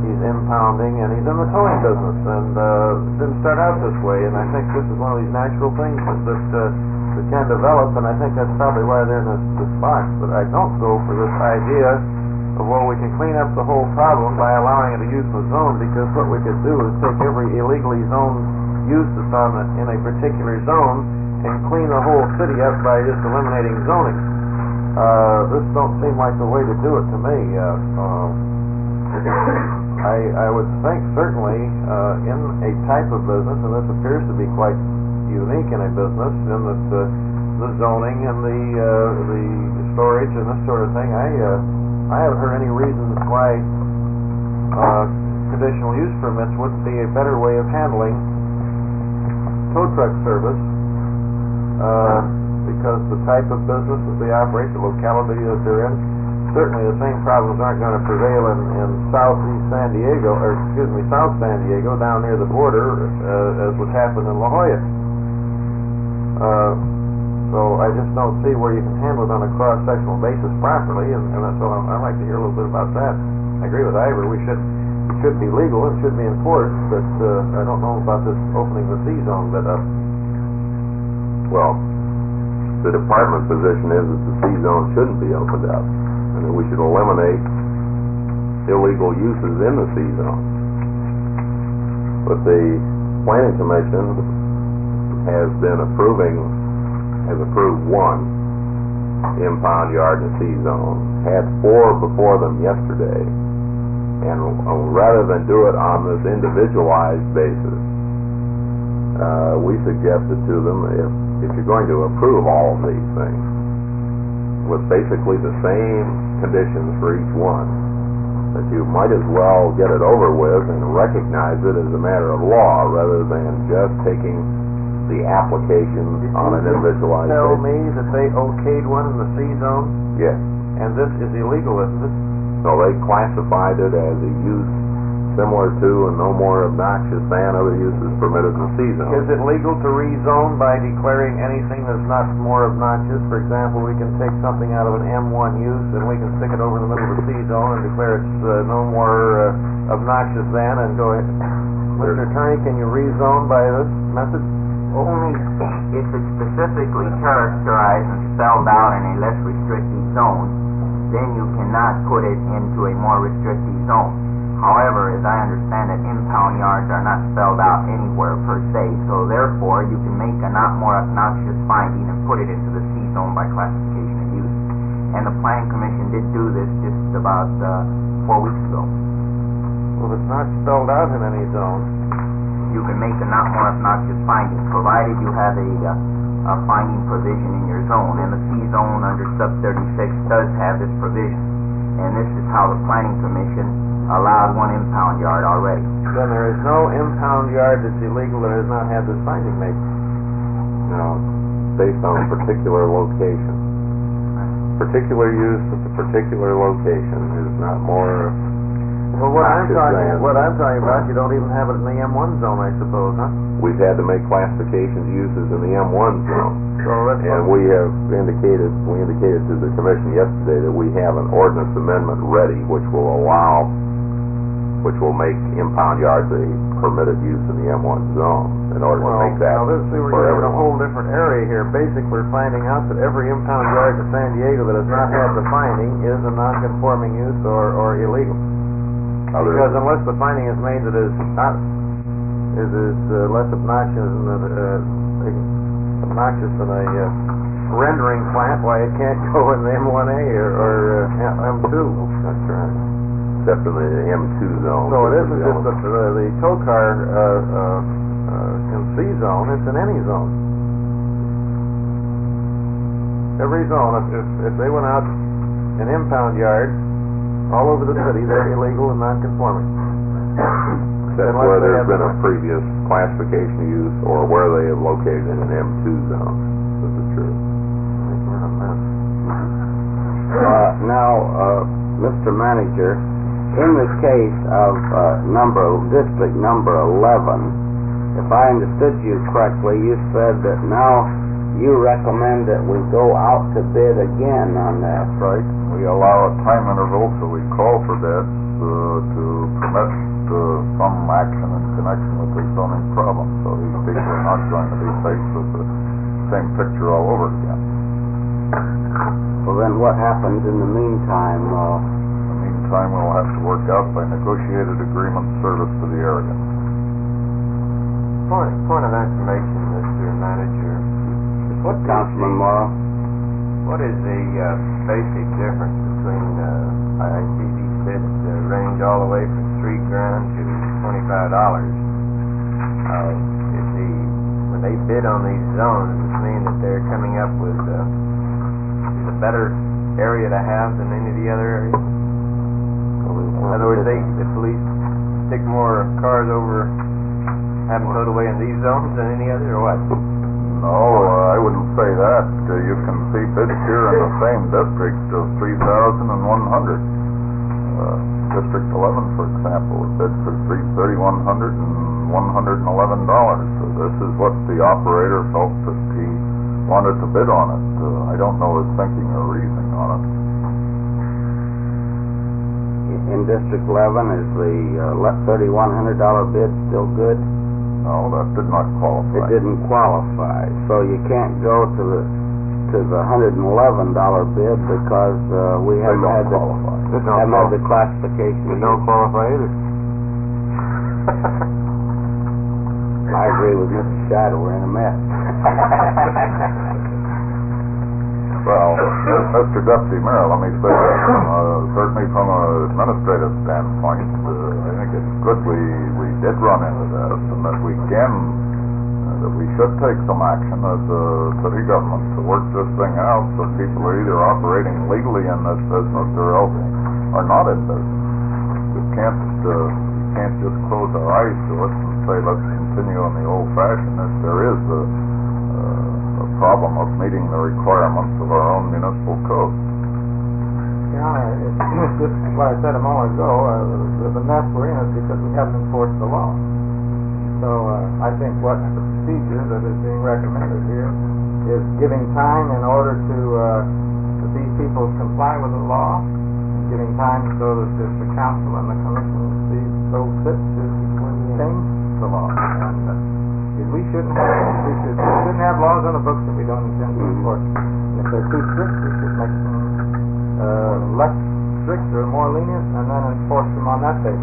he's impounding and he's in the towing business. And it didn't start out this way, and I think this is one of these natural things that can develop, and I think that's probably why they're in this box. But I don't go for this idea of, well, we can clean up the whole problem by allowing it to use the zone, because what we could do is take every illegally zoned use that's in a particular zone and clean the whole city up by just eliminating zoning. This don't seem like the way to do it to me. I would think certainly in a type of business, and this appears to be quite unique in a business, in that the zoning and the storage and this sort of thing, I haven't heard any reasons why conditional use permits wouldn't be a better way of handling tow truck service, because the type of business that they operate, the locality that they're in, certainly the same problems aren't going to prevail in South San Diego down near the border as would happen in La Jolla. So I just don't see where you can handle it on a cross-sectional basis properly, and that's all. I'd like to hear a little bit about that. I agree with Ivor. It should be legal, it should be enforced, but I don't know about this opening the C-zone bit up. Well, the department position is that the C-zone shouldn't be opened up, and that we should eliminate illegal uses in the C-zone. But the Planning Commission has approved one impound yard in the C-zone, had 4 before them yesterday, and rather than do it on this individualized basis, we suggested to them, if you're going to approve all of these things with basically the same conditions for each one, that you might as well get it over with and recognize it as a matter of law rather than just taking the application on an individualized basis. Tell me that they okayed one in the C-zone? Yes. And this is illegal, isn't it? So they classified it as a use similar to and no more obnoxious than other uses permitted in the C-zone. Is it legal to rezone by declaring anything that's not more obnoxious? For example, we can take something out of an M1 use and we can stick it over in the middle of the C-zone and declare it's no more obnoxious than, and go ahead. Mr. Attorney, can you rezone by this method? Only if it's specifically characterized and spelled out in a less restrictive zone, then you cannot put it into a more restrictive zone. However, as I understand it, impound yards are not spelled out anywhere per se, so therefore you can make a not more obnoxious finding and put it into the C zone by classification of use. And the Planning Commission did do this just about 4 weeks ago. Well, if it's not spelled out in any zone, you can make a not more obnoxious finding, provided you have a finding provision in your zone. And the C zone under sub 36 does have this provision. And this is how the Planning Commission allowed one impound yard already. Then there is no impound yard that's illegal that has not had this finding made. No, based on a particular location. particular use at the particular location is not more Well, what I'm obnoxious talking about, you don't even have it in the M1 zone, I suppose, huh? we've had to make classifications uses in the M1 zone. So that's And we indicated to the commission yesterday that we have an ordinance amendment ready which will make impound yards a permitted use in the M1 zone in order to make that now this, see, we're for getting a everyone. whole different area here. Basically, we're finding out that every impound yard in San Diego that has not had the finding is a non-conforming use or illegal. Because unless the finding is made that is less obnoxious than a rendering plant, why it can't go in the M1A or M2. That's right. Except in the M2 zone. So it isn't just the tow car in C zone, it's in any zone. Every zone, if they went out in impound yards all over the city, they're illegal and non-conforming. Except where there's been a previous classification use or where they have located in an M2 zone. This is true. Now, Mr. Manager, in the case of District number 11, if I understood you correctly, you said that now you recommend that we go out to bid again on that. That's right. We allow a time interval, so we call for bids to permit some action in connection with the zoning problem. So these people are not going to be faced with the same picture all over again. Well, then what happens in the meantime? In the meantime, we'll have to work out by negotiated agreement service to the area. Point of information, Mr. Manager. What Councilman Morrow? What is the basic difference between I see these bids range all the way from $3,000 to $25? When they bid on these zones, does it mean that they're coming up with a better area to have than any of the other areas? In other words, the police stick more cars over having towed away in these zones than any other, or what? No, I wouldn't say that. You can see bids here in the same district of 3,000 and 100. District 11, for example, bids for $3,100 and $111. So this is what the operator felt that he wanted to bid on it. I don't know his thinking or reasoning on it. In District 11, is the $3,100 bid still good? No, that did not qualify. It didn't qualify, so you can't go to the $111 bid because we haven't had the classification. It don't qualify either. I agree with Mr. Shadow. We're in a mess. Well, Mr. Deputy Mayor, let me say that certainly from an administrative standpoint, I think it's good we did run into this, and that we should take some action as a city government to work this thing out so people are either operating legally in this business or else are not in business. We can't just close our eyes to it and say let's continue in the old-fashioned. If there is a problem of meeting the requirements of our own municipal code. It's just what I said a moment ago, the mess we're in is because we haven't enforced the law. So I think what the procedure that is being recommended here is giving time in order to these people comply with the law, giving time so that the council and the commission see so fit to change the law. And we shouldn't have laws on the books that we don't intend to enforce. And if they're too strict, we should make them less strict or more lenient, and then enforce them on that basis.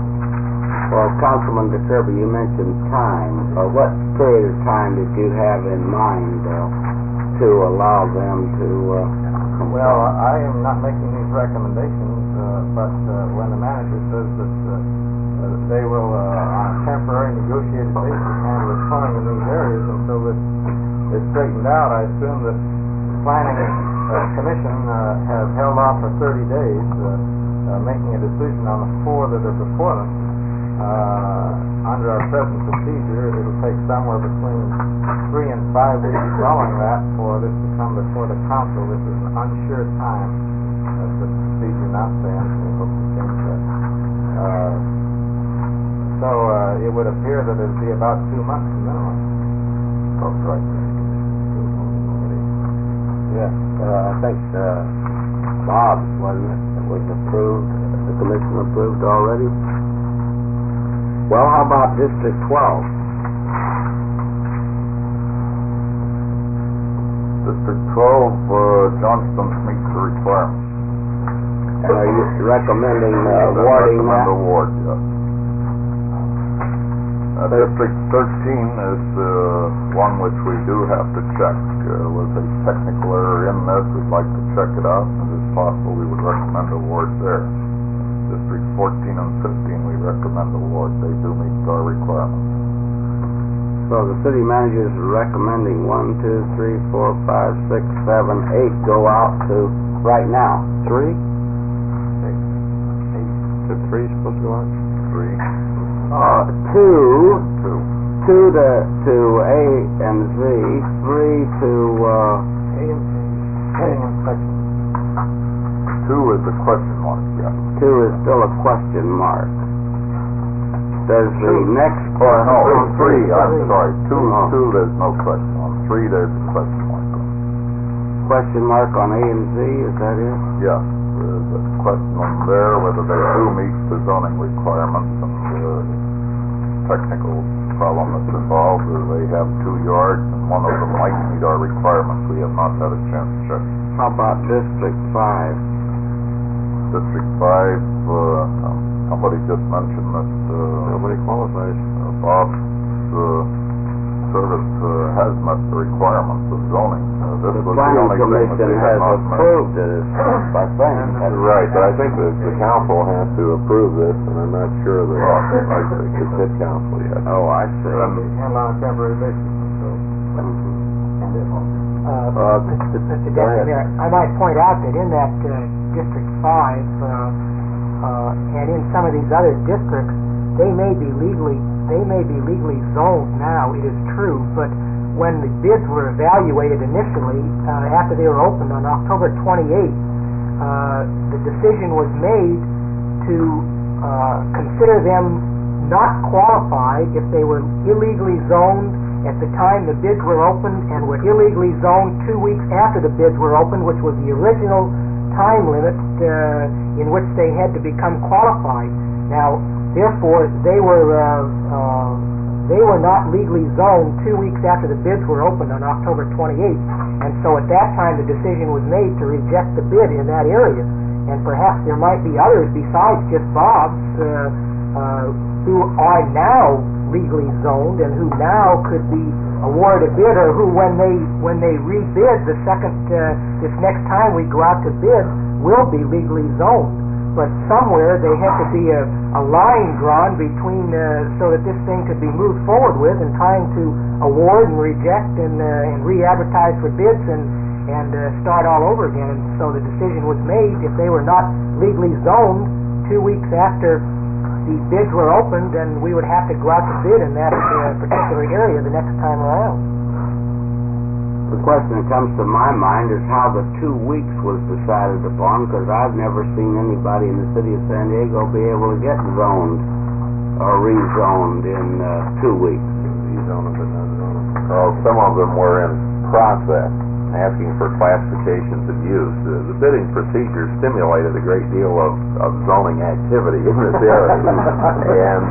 Well, Councilman DeKirby, you mentioned time. What period of time did you have in mind to allow them to comply? Well, I am not making these recommendations, but when the manager says that they will, on a temporary negotiated basis, handle the towing in these areas until this is straightened out, I assume that the planning commission has held off for 30 days, making a decision on the 4 that are before them. under our present procedure, it'll take somewhere between 3 and 5 weeks following that for this to come before the council. This is an unsure time. That's the procedure now stands, and we hope to change that. So it would appear that it'd be about 2 months minimum. That's right. Yes, I think Bob's wasn't it? It was approved, the commission approved already. Well, how about District 12? District 12, Johnston's meets the requirements. And are you recommending awarding Recommend that? award, yes. District 13 is one which we do have to check. Was a technical error in this. We'd like to check it out, and if possible, we would recommend award there. District 14 and 15, we recommend award. They do meet our requirements. So the city manager is recommending 1, 2, 3, 4, 5, 6, 7, 8 go out to right now. 3? 8. 3 is supposed to go out? 3. 2 to A and Z, 3 to Heading inspection. 2 is a question mark, yeah. 2 is still a question mark. Does the next Oh, no, 3, I'm sorry. 2, there's no question on. 3, there's a question mark on. question mark on A and Z, is that it? Yeah, there's a question on there whether they do meet the zoning requirements and the technical problem that's involved, or they have 2 yards and one of them might meet our requirements. We have not had a chance to check. How about District 5? District 5, somebody just mentioned that Nobody qualifies. Bob's service has met the requirements of zoning. This The was the planning only thing that commission they has had not met. approved it, by saying. Right, but I think the council has to approve this, and I'm not sure that the city council yet. Oh, I see. And on a temporary basis. So. Mr. Deputy Mayor, I might point out that in that District 5, and in some of these other districts, they may be legally zoned now, it is true, but when the bids were evaluated initially, after they were opened on October 28th, the decision was made to consider them not qualified if they were illegally zoned at the time the bids were opened and were illegally zoned 2 weeks after the bids were opened, which was the original time limit in which they had to become qualified. Now, therefore, they were not legally zoned 2 weeks after the bids were opened on October 28th, and so at that time the decision was made to reject the bid in that area. And perhaps there might be others besides just Bob's who are now legally zoned and who now could be awarded a bid, or who when they rebid the second this next time we go out to bid will be legally zoned. But somewhere there had to be a line drawn between so that this thing could be moved forward with, and trying to award and reject and re-advertise for bids and start all over again. And so the decision was made, if they were not legally zoned 2 weeks after the bids were opened, then we would have to go out to bid in that particular area the next time around. The question that comes to my mind is how the 2 weeks was decided upon, because I've never seen anybody in the city of San Diego be able to get zoned or rezoned in 2 weeks. Well, some of them were in process, asking for classifications of use. The bidding procedure stimulated a great deal of zoning activity in this area, and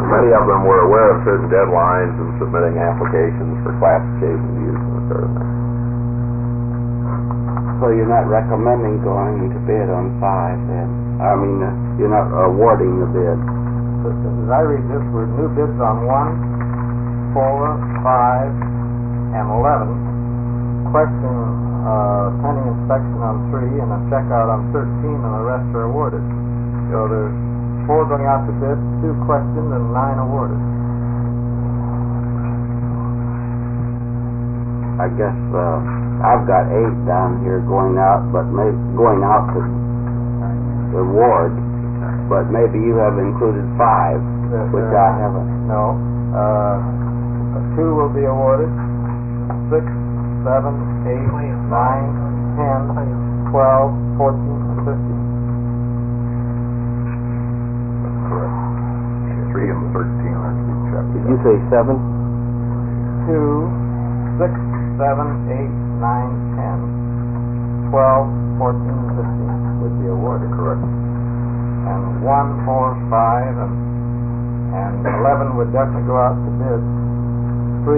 many of them were aware of certain deadlines and submitting applications for classification of use and that sort of thing. So you're not recommending going to bid on 5 then? I mean, you're not awarding the bid. As I read this, we're new bids on 1, 4, 5, and 11. Question pending inspection on 3, and a checkout on 13, and the rest are awarded. So there's 4 going out to bid, 2 questioned, and 9 awarded. I guess I've got 8 down here going out, but going out to the award, but maybe you have included 5. which I haven't. No. 2 will be awarded. 6, 7, 8, 9, 10, 12, 14, and 15. That's correct. 3 and 13 are to be checked. Did you say 7? 2, 6, 7, 8, 9, 10, 12, 14, and 15 would be awarded. Correct. And 1, 4, 5, and 11 would definitely go out to bid. 3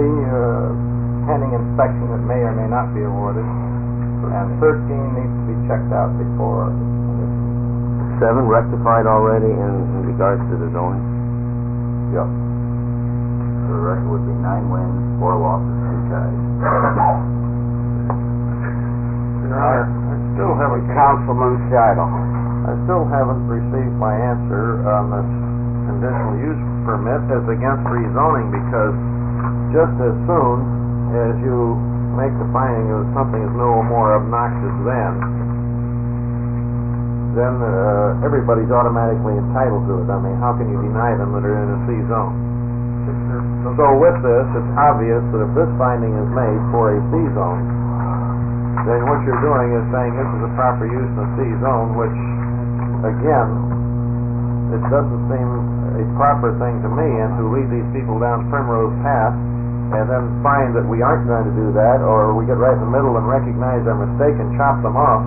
pending inspection that may or may not be awarded. And 13 needs to be checked out before. 7 rectified already in regards to the zoning? Yep. So the record would be 9 wins, 4 losses, 2 ties. I still haven't Councilman Scheidel. I still haven't received my answer on this conditional use permit as against rezoning, because just as soon as you make the finding that something is no more obnoxious then everybody's automatically entitled to it. I mean, how can you deny them that are in a C zone? So with this, it's obvious that if this finding is made for a C zone, then what you're doing is saying this is a proper use in a C zone, which, again, it doesn't seem a proper thing to me, and to lead these people down Primrose Path and then find that we aren't going to do that, or we get right in the middle and recognize our mistake and chop them off.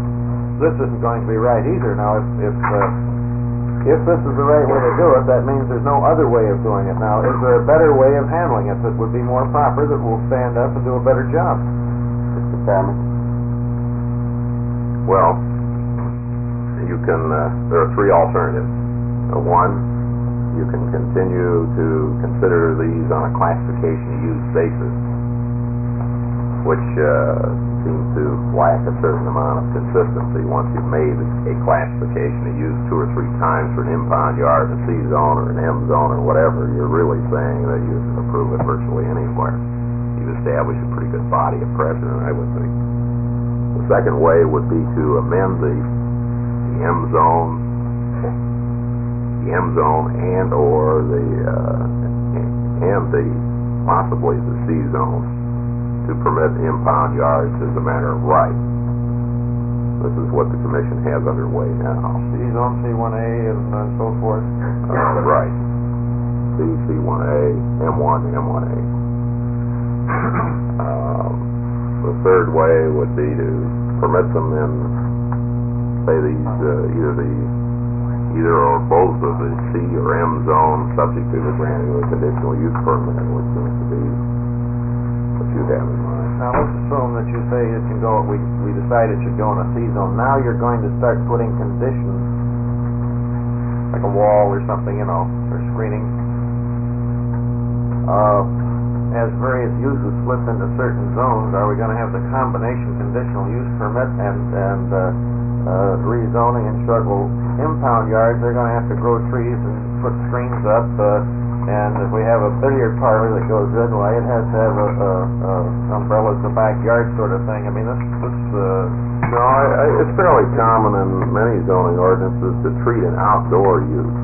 This isn't going to be right either. Now, if this is the right way to do it, that means there's no other way of doing it. Now, is there a better way of handling it that would be more proper, that will stand up and do a better job? Mr. Chairman. Well, you can, there are 3 alternatives. 1, you can continue to consider these on a classification of use basis, which seems to lack a certain amount of consistency. Once you've made a classification of use 2 or 3 times for an impound yard, a C zone or an M zone or whatever, you're really saying that you can approve it virtually anywhere. You've established a pretty good body of precedent, I would think. The second way would be to amend the M zone and or possibly the C zone to permit impound yards as a matter of right. This is what the commission has underway now. C zone, C1A, and so forth. Right. C, C1A, M1, M1A. The third way would be to permit them in, say, either or both of the C or M zone, subject to the granting of a conditional use permit, which seems to be what you have in mind. Now, let's assume that you say it can go, we decide it should go in a C zone. Now you're going to start putting conditions, like a wall or something, or screening. As various uses slip into certain zones, are we going to have the combination conditional use permit and rezoning and struggle impound yards? They're going to have to grow trees and put screens up, and if we have a billiard parlor that goes in, well, it has to have umbrellas in the backyard sort of thing. I mean, No, it's fairly common in many zoning ordinances to treat an outdoor use,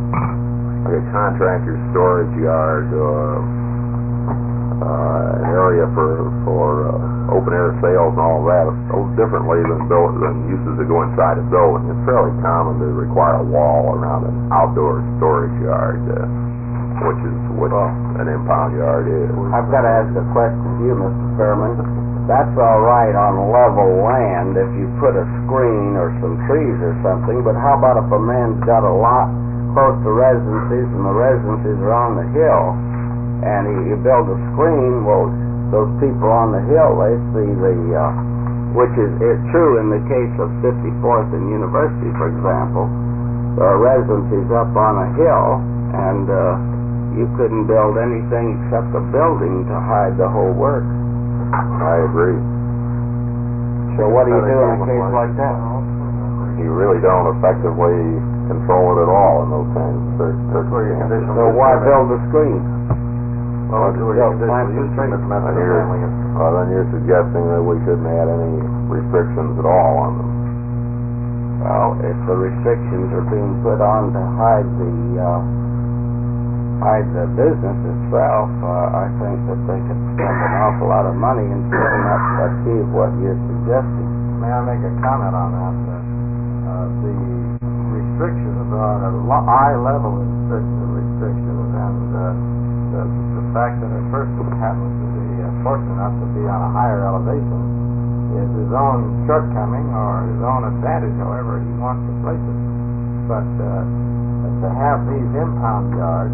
like a contractor's storage yard or an area for open air sales and all that, differently than uses that go inside a building. It's fairly common to require a wall around an outdoor storage yard, which is what an impound yard is. I've got to ask a question to you, Mr. Fairman. That's all right on level land if you put a screen or some trees or something, but how about if a man's got a lot close to residences and the residences are on the hill, and you build a screen? Well, those people on the hill, they see which is true in the case of 54th and University, for example. The residence is up on a hill, and you couldn't build anything except a building to hide the whole work. I agree. So what do you do in a case like that? You really don't effectively control it at all in those kinds of circumstances. So why build a screen? Well, then you're suggesting that we shouldn't add any restrictions at all on them. Well, if the restrictions are being put on to hide hide the business itself, I think that they could spend an awful lot of money and still not achieve what you're suggesting. May I make a comment on that? The restrictions are eye level restrictions, and the fact that a person happens to be fortunate enough to be on a higher elevation is his own shortcoming or his own advantage, however he wants to place it. But to have these impound yards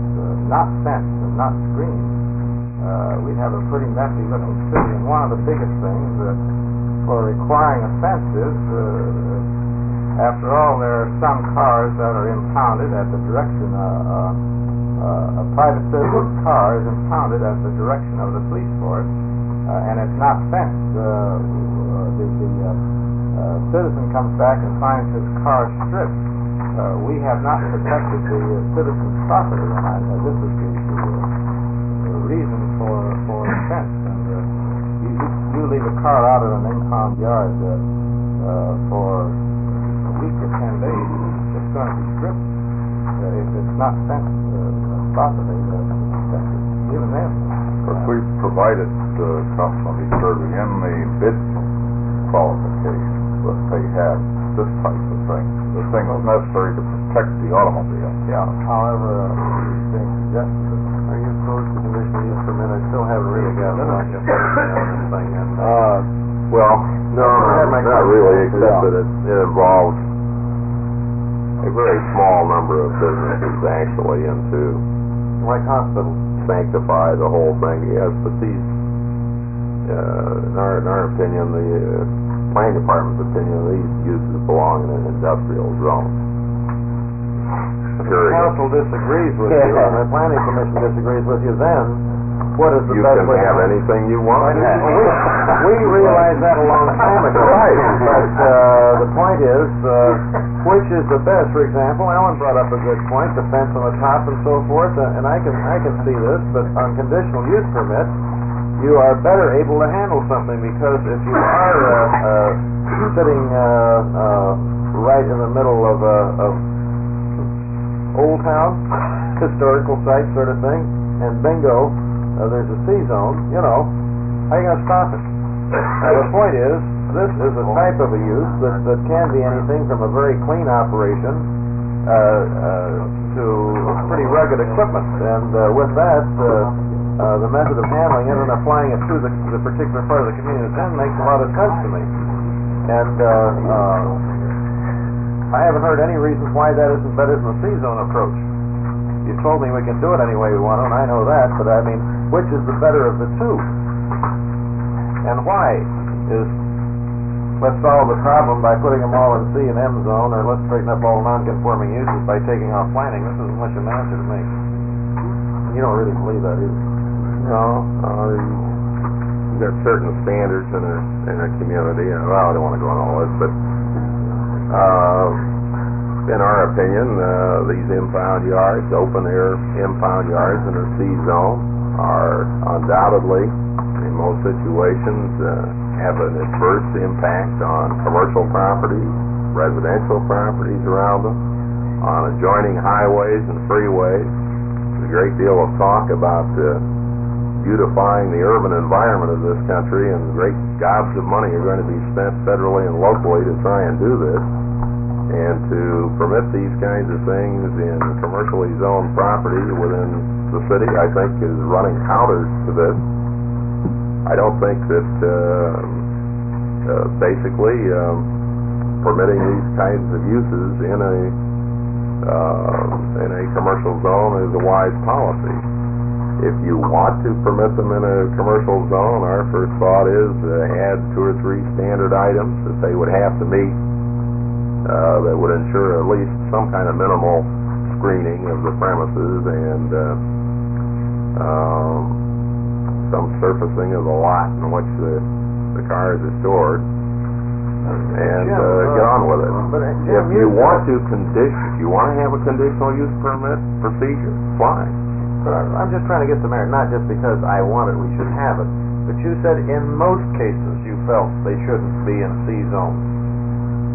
not fenced and not screened, we'd have a pretty messy looking city. And one of the biggest things for requiring a fence is, after all, there are some cars that are impounded at the direction, a private citizen's car is impounded at the direction of the police force, and it's not fenced. The citizen comes back and finds his car stripped. We have not protected the citizen's property, and this is the reason for the fence. And you leave a car out of an impound yard for a week or 10 days, it's going to be stripped. If it's not fenced properly, even then. But we provided Councilman Sturby in the bid qualifications that they have this type of thing. The thing is necessary to protect the automobile. Yeah. However, it's being suggested. Are you opposed to conditional use permit? I still haven't really got it on this thing. Well, no, not really, except that it involves a very small number of businesses actually, and to like hospitals sanctify the whole thing, yes, but these, in our opinion, the planning department's opinion, these uses belong in an industrial zone. If the council disagrees with you, and the planning commission disagrees with you, then what is the You best can way have to anything you want. we realized that a long time ago. Right. But the point is, which is the best? For example, Ellen brought up a good point, the fence on the top and so forth, and I can see this, but on conditional use permit, you are better able to handle something, because if you are sitting right in the middle of Old Town, historical site sort of thing, and bingo, there's a C-zone, how are you going to stop it? Now, the point is, this is a type of a use that can be anything from a very clean operation to pretty rugged equipment, and with that, the method of handling it and applying it to the particular part of the community then makes a lot of sense to me. And I haven't heard any reasons why that isn't better than the C-zone approach. You told me we can do it any way we want to, and I know that, but I mean, which is the better of the two? And why? Is let's solve the problem by putting them all in C and M zone, or let's straighten up all non-conforming uses by taking off planning? This isn't much of an answer to me. You don't really believe that, do you? No, you've got certain standards in a community. Well, I don't want to go on all this, but in our opinion, these impound yards, open-air impound yards in a C-zone, are undoubtedly, in most situations, have an adverse impact on commercial properties, residential properties around them, on adjoining highways and freeways. There's a great deal of talk about beautifying the urban environment of this country, and great gobs of money are going to be spent federally and locally to try and do this. And to permit these kinds of things in commercially zoned property within the city, I think, is running counter to this. I don't think that basically permitting these kinds of uses in a commercial zone is a wise policy. If you want to permit them in a commercial zone, our first thought is add 2 or 3 standard items that they would have to meet that would ensure at least some kind of minimal screening of the premises and some surfacing of the lot in which the cars are stored, and get on with it. If you want to have a conditional use permit procedure, fine. I'm just trying to get the merit, not just because I want it, we should have it. But you said in most cases you felt they shouldn't be in a C zone.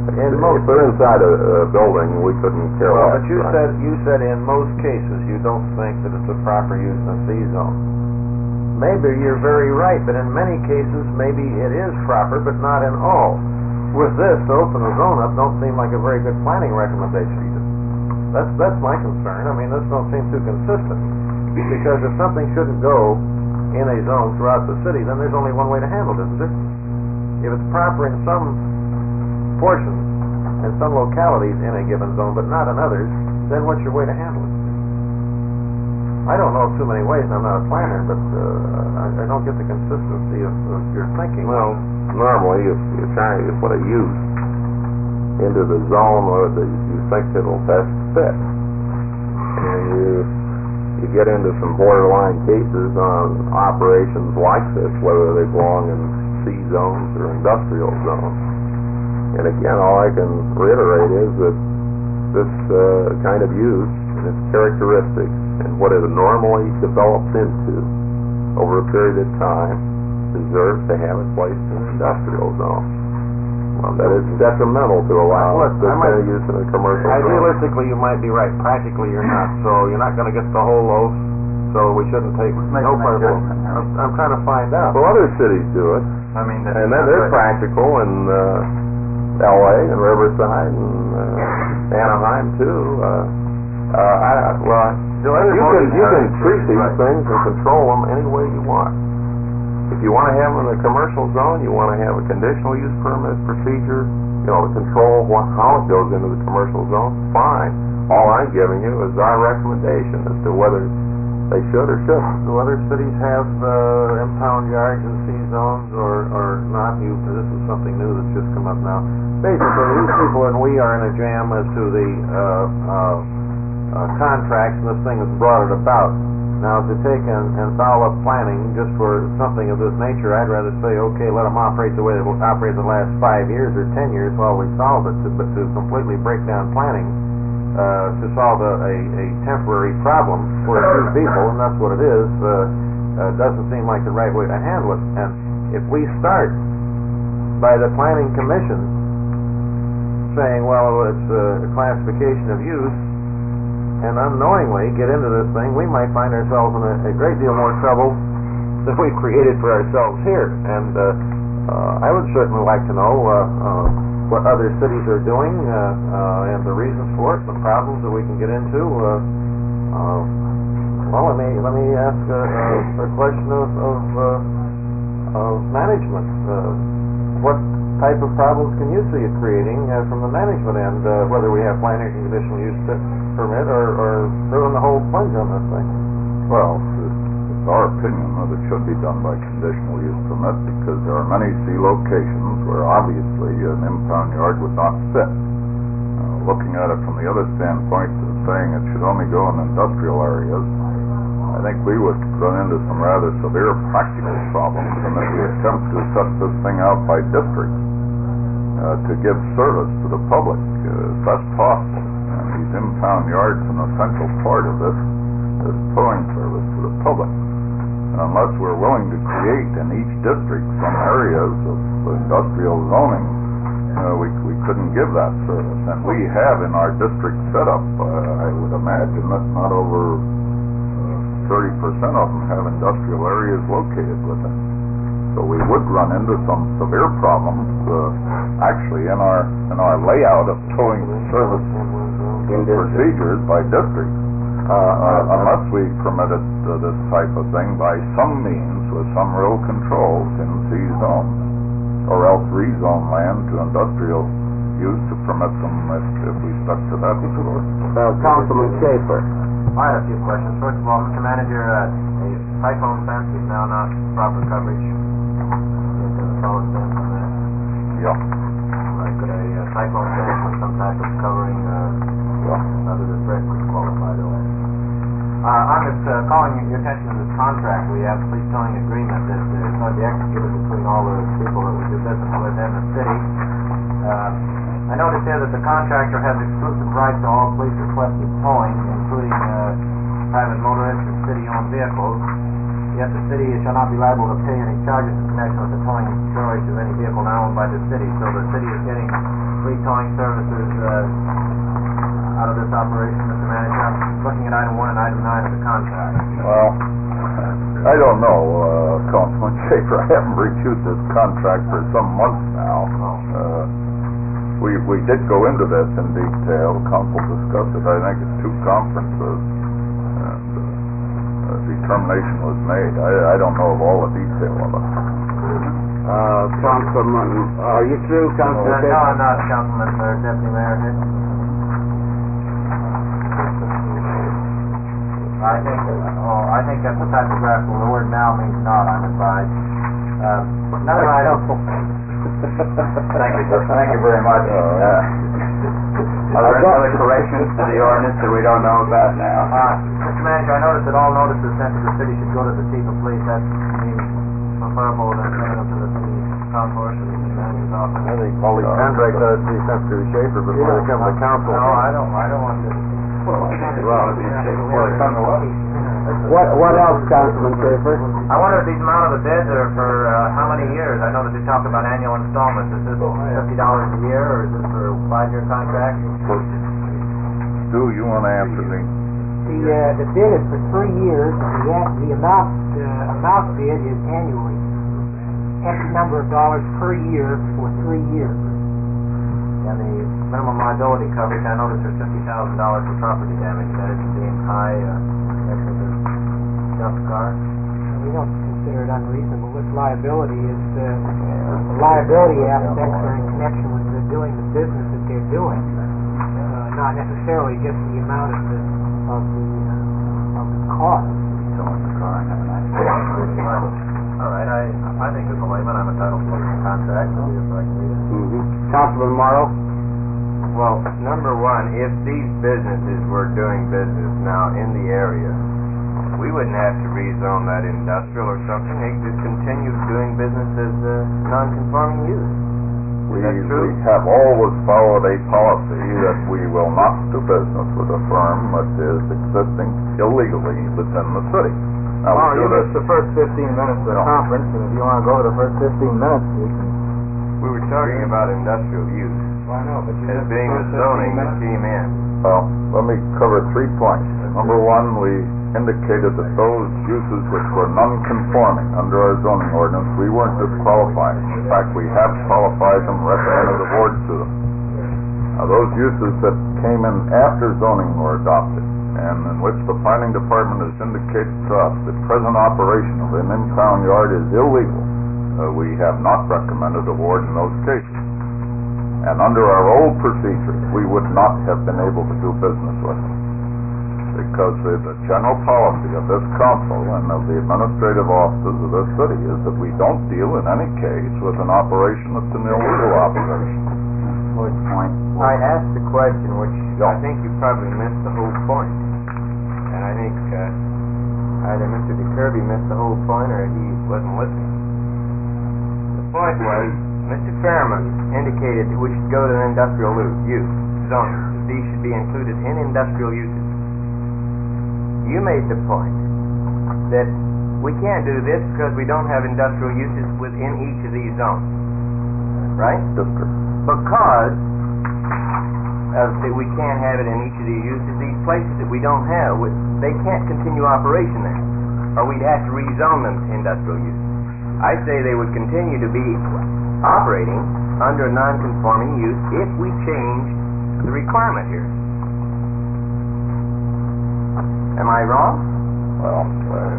In most If they're inside a building, we couldn't care Well, less. but you said in most cases you don't think that it's a proper use in a C-zone. Maybe you're very right, but in many cases maybe it is proper, but not in all. With this, to open the zone up don't seem like a very good planning recommendation. That's my concern. I mean, this don't seem too consistent. Because if something shouldn't go in a zone throughout the city, then there's only one way to handle it, isn't there? If it's proper in some portions and some localities in a given zone, but not in others, then what's your way to handle it? I don't know of too many ways, and I'm not a planner, but I don't get the consistency of your thinking. Well, normally, if you're trying to put a use into the zone where you think it'll best fit, and you get into some borderline cases on operations like this, whether they belong in C zones or industrial zones. And again, all I can reiterate is that this kind of use and its characteristics and what it normally develops into over a period of time deserves to have it placed in an industrial zone. That is detrimental to allow this kind of use in a commercial zone. Idealistically, you might be right. Practically, you're not. So you're not going to get the whole loaf. So we shouldn't take no part of it. I'm trying to find out. Well, other cities do it. I mean, and then they're practical in L.A. and Riverside and Anaheim too. You can treat these things and control them any way you want. If you want to have them in a commercial zone, you want to have a conditional use permit procedure, to control how it goes into the commercial zone, fine. All I'm giving you is our recommendation as to whether they should or shouldn't. Do other cities have impound yards in C-zones or not? This is something new that's just come up now. Basically, these people and we are in a jam as to the contracts, and this thing has brought it about. Now, to take and foul up planning just for something of this nature, I'd rather say, okay, let them operate the way they've operated the last 5 years or 10 years while we solve it, but to completely break down planning to solve a temporary problem for a few people, and that's what it is, doesn't seem like the right way to handle it. And if we start by the Planning Commission saying, well, it's a classification of use, and unknowingly get into this thing, we might find ourselves in a great deal more trouble than we've created for ourselves here. And I would certainly like to know what other cities are doing and the reasons for it, the problems that we can get into. Well, let me ask a question of management. What type of problems can you see it creating from the management end, whether we have planning and conditional use permit or throwing the whole plunge on this thing? Well, it's our opinion that it should be done by conditional use permit because there are many C locations where obviously an impound yard would not fit. Looking at it from the other standpoint of saying it should only go in industrial areas, I think we would run into some rather severe practical problems in that we attempt to set this thing out by districts to give service to the public. That's possible. And these impound yards, an essential part of this is towing service to the public. And unless we're willing to create in each district some areas of industrial zoning, we couldn't give that service. And we have in our district setup, I would imagine that not over 30% of them have industrial areas located within. So we would run into some severe problems actually in our layout of towing service procedures by districts unless we permitted this type of thing by some means with some real controls in C zones, or else rezone land to industrial use to permit them if we stuck to that before. Councilman Schaefer. I have a few questions. First of all, Mr. Manager, a cyclone fence is now not proper coverage. Is there a solid fence on that? Yeah. Could a cyclone fence with some type of covering other than brick would qualify the way? On this, calling your attention to this contract, we have a police towing agreement that is going to be executed between all the people that we do business with in the city. I noticed here that the contractor has exclusive rights to all police requested towing, including private motorists and city-owned vehicles. Yet the city shall not be liable to pay any charges in connection with the towing and storage of any vehicle now owned by the city. So the city is getting free towing services out of this operation, Mr. Manager. I'm looking at item 1 and item 9 of the contract. Well, I don't know, Councilman Schaefer. I haven't reviewed this contract for some months now. We did go into this in detail. Council discussed it, I think, at 2 conferences, and a determination was made. I don't know of all the detail of it. Councilman, are you through, Councilman? No, I'm not, Councilman, or Deputy Mayor. I think that's a typographical. The word now means not, I'm advised. Another item. Thank you very much. Are there any other corrections to the ordinance that we don't know about now? Mr. Manager, I noticed that all notices sent to the city should go to the chief of police. That means preferable than sending them to the city concourse or the city manager's office. I think all these contracts ought to be sent to Schaefer before they come to council. No, I don't want to. What else, Councilman Schaefer? I wonder if these amount of the bids are for how many years? I know that they talk about annual installments. Is this $50 a year, or is this for a 5-year contract? Stu, you want to answer me? The bid is for 3 years, and the amount bid is annually. X number of dollars per year for 3 years. And the minimum liability coverage, I noticed there's $50,000 for property damage. That isn't being high next to the junk car. We don't consider it unreasonable. This liability is the liability aspects are in connection with doing the business that they're doing, not necessarily just the amount of the cost. All right, I think as a layman, I'm entitled to look at the contract. So if I can read it. Councilman Morrow? Well, number one, if these businesses were doing business now in the area, we wouldn't have to rezone that industrial or something. They could continue doing business as non-conforming use. We have always followed a policy that we will not do business with a firm that is existing illegally within the city. Now, Well, you missed the first 15 minutes of the conference, and if you want to go to the first 15 minutes, you can... We were talking about industrial use Well, I know, but you as missed being the the first 15 zoning that minutes. came in. Well, let me cover 3 points. Number one, we indicated that those uses which were non-conforming under our zoning ordinance, we weren't disqualifying. In fact, we have qualified them, recommended the board to them. Now, those uses that came in after zoning were adopted, and in which the planning department has indicated to us that present operation of an impound yard is illegal, we have not recommended award in those cases. And under our old procedures, we would not have been able to do business with them, because the general policy of this council and of the administrative offices of this city is that we don't deal in any case with an operation that's an illegal operation. Good point. I asked the question, which I think you probably missed the whole point. And I think either Mr. DeKirby missed the whole point or he wasn't listening. The point was, Mr. Fairman indicated that we should go to an industrial use zoning. These should be included in industrial uses. You made the point that we can't do this because we don't have industrial uses within each of these zones. Right? Because we can't have it in each of these uses, these places that we don't have, they can't continue operation there, or we'd have to rezone them to industrial use. I say they would continue to be operating under a non-conforming use if we change the requirement here. Am I wrong? Well,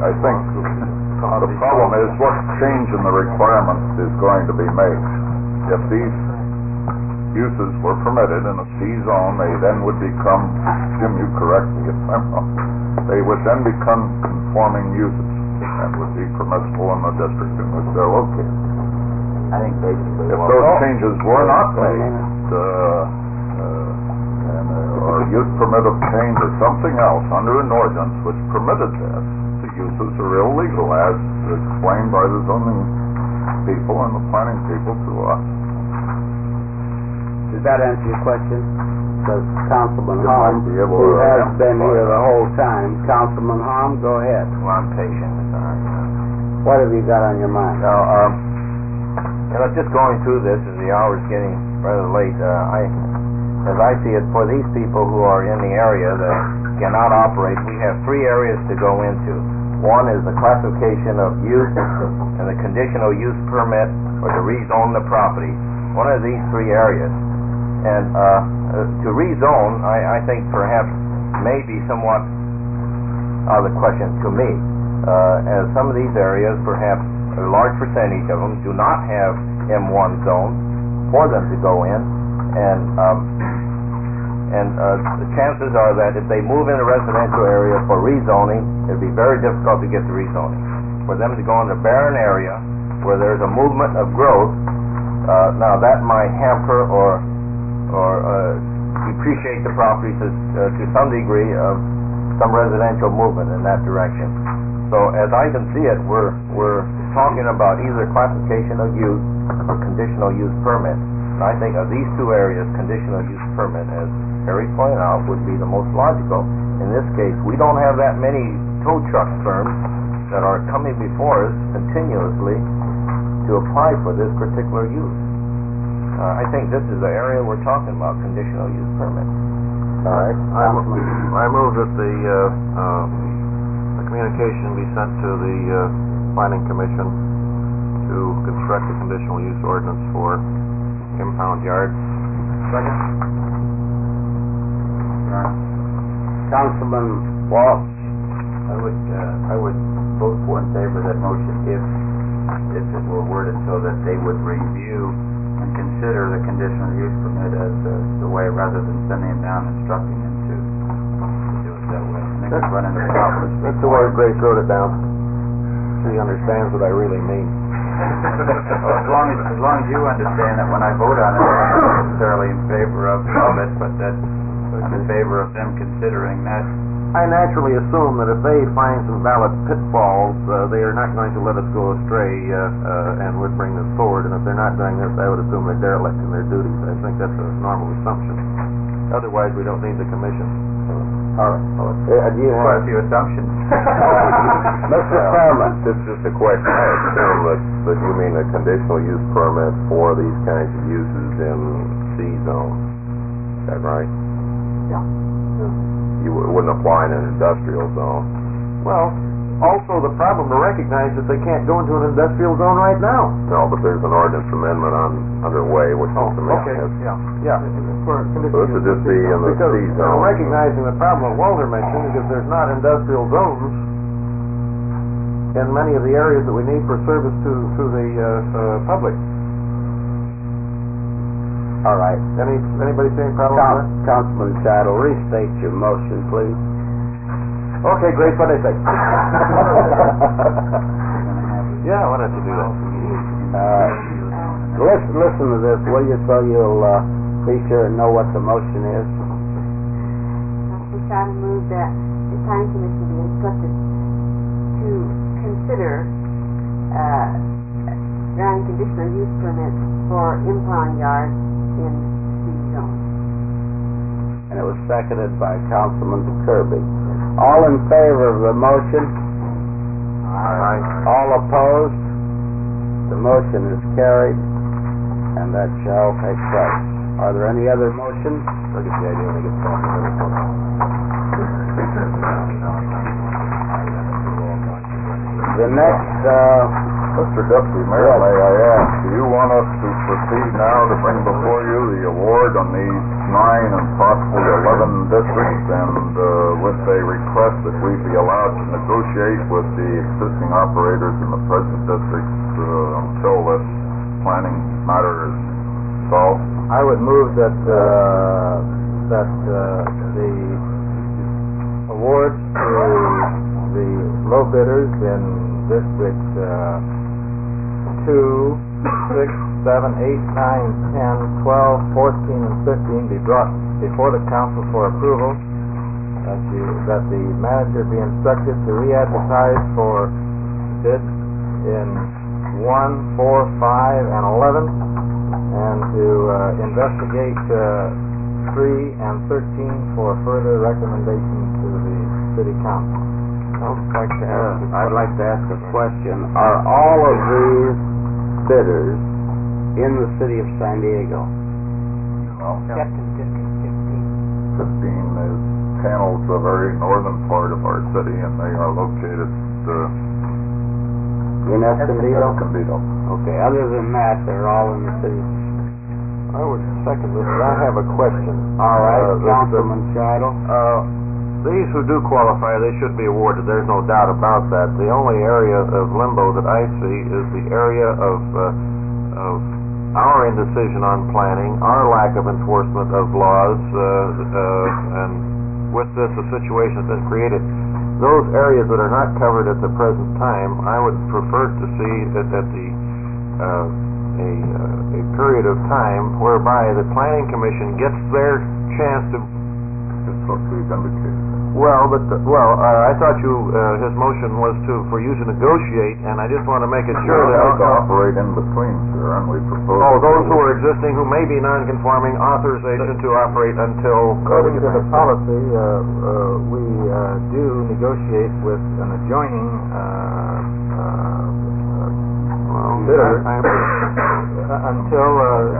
I think the problem is what change in the requirement is going to be made. If these uses were permitted in a C zone, they then would become, Jim, you correct me if I'm wrong, they would then become conforming uses and would be permissible in the district in which they're located. I think basically... If those changes were not made, or use permit obtained or something else under an ordinance which permitted this, the uses are illegal as explained by the zoning people and the planning people to us. Does that answer your question? of Councilman You Hom, might be able who to has been amplify here the that. whole time. Councilman Hom, go ahead. Well, I'm patient, sorry. What have you got on your mind? Just going through this as the hour's getting rather late, as I see it, for these people who are in the area that cannot operate, we have three areas to go into. One is the classification of use and the conditional use permit or to rezone the property. One of these three areas. And to rezone, I think perhaps may be somewhat out of the question to me. As some of these areas, perhaps a large percentage of them do not have M1 zones for them to go in, and the chances are that if they move in a residential area for rezoning, it'd be very difficult to get the rezoning. For them to go in a barren area where there's a movement of growth, now that might hamper or depreciate the property to some degree of some residential movement in that direction. So as I can see it, we're talking about either classification of use or conditional use permit. And I think of these two areas, conditional use permit, as Harry pointed out, would be the most logical. In this case, we don't have that many tow truck firms that are coming before us continuously to apply for this particular use. I think this is the area we're talking about, conditional use permit. All right. I move that the communication be sent to the Planning Commission to construct a conditional use ordinance for impound yards. Second. Councilman Walsh. I would vote for in favor of that motion if it were worded so that they would review and consider the conditional use permit as the way, rather than sending them down and instructing them to do it that way. And they could run into problems. That's the way Grace wrote it down. She understands what I really mean. Well, as long as you understand that when I vote on it, I'm not necessarily in favor of it, but that I'm in favor of them considering that. I naturally assume that if they find some valid pitfalls, they are not going to let us go astray and would bring this forward. And if they're not doing this, I would assume they're derelict in their duties. I think that's a normal assumption. Otherwise, we don't need the commission. All right. Do you Quite have... a few assumptions. Mr. Chairman. It's just a question. I assume that you mean a conditional use permit for these kinds of uses in C zone. Is that right? Yeah. You wouldn't apply in an industrial zone. Well, also the problem to recognize that they can't go into an industrial zone right now. No, but there's an ordinance amendment underway, which is the Okay, yeah. For So this would just be in the because C zone. recognizing the problem that Walter mentioned, because there's not industrial zones in many of the areas that we need for service to the public. All right. Anybody see any problem with that? Councilman Chattel, restate your motion, please. Okay, Grace, what did I say? Yeah, why don't you do that? Listen to this, will you, so you'll be sure and know what the motion is. Councilman Chattel moved that the Planning Commission be instructed to consider granting conditional use permits for impound yards in C zone. And it was seconded by Councilman Kirby. All in favor of the motion? Aye. All opposed? The motion is carried, and that shall take place. Are there any other motions? Look at the idea when they get talking. The next, Mr. Deputy Mayor, may I ask, do you want us to proceed now to bring before you the award on these 9 and possibly 11 districts, and with a request that we be allowed to negotiate with the existing operators in the present districts until this planning matter is solved? I would move that the awards to the low bidders in District 2, 6, 7, 8, 9, 10, 12, 14, and 15 be brought before the council for approval, that the manager be instructed to re-advertise for bids in 1, 4, 5, and 11, and to investigate 3 and 13 for further recommendation to the city council. I'd like to ask a question. Are all of these bidders in the city of San Diego? Well, Except in District 15 is panels the very northern part of our city, and they are located In Escondido? Escondido. Okay, other than that, they're all in the city. I would second this, but I have a question. All right, Uh, Councilman Scheidel? These who do qualify, they should be awarded, there's no doubt about that. The only area of limbo that I see is the area of our indecision on planning, our lack of enforcement of laws, and with this, a situation that's been created. Those areas that are not covered at the present time, I would prefer to see that at a period of time whereby the Planning Commission gets their chance to. That's what we've indicated. I thought his motion was for you to negotiate, and I just want to make it sure We have to that. operate in between, sir, and we propose. Oh, those who are existing, who may be non-conforming, authorization to operate until. According to the policy, we do negotiate with an adjoining bidder until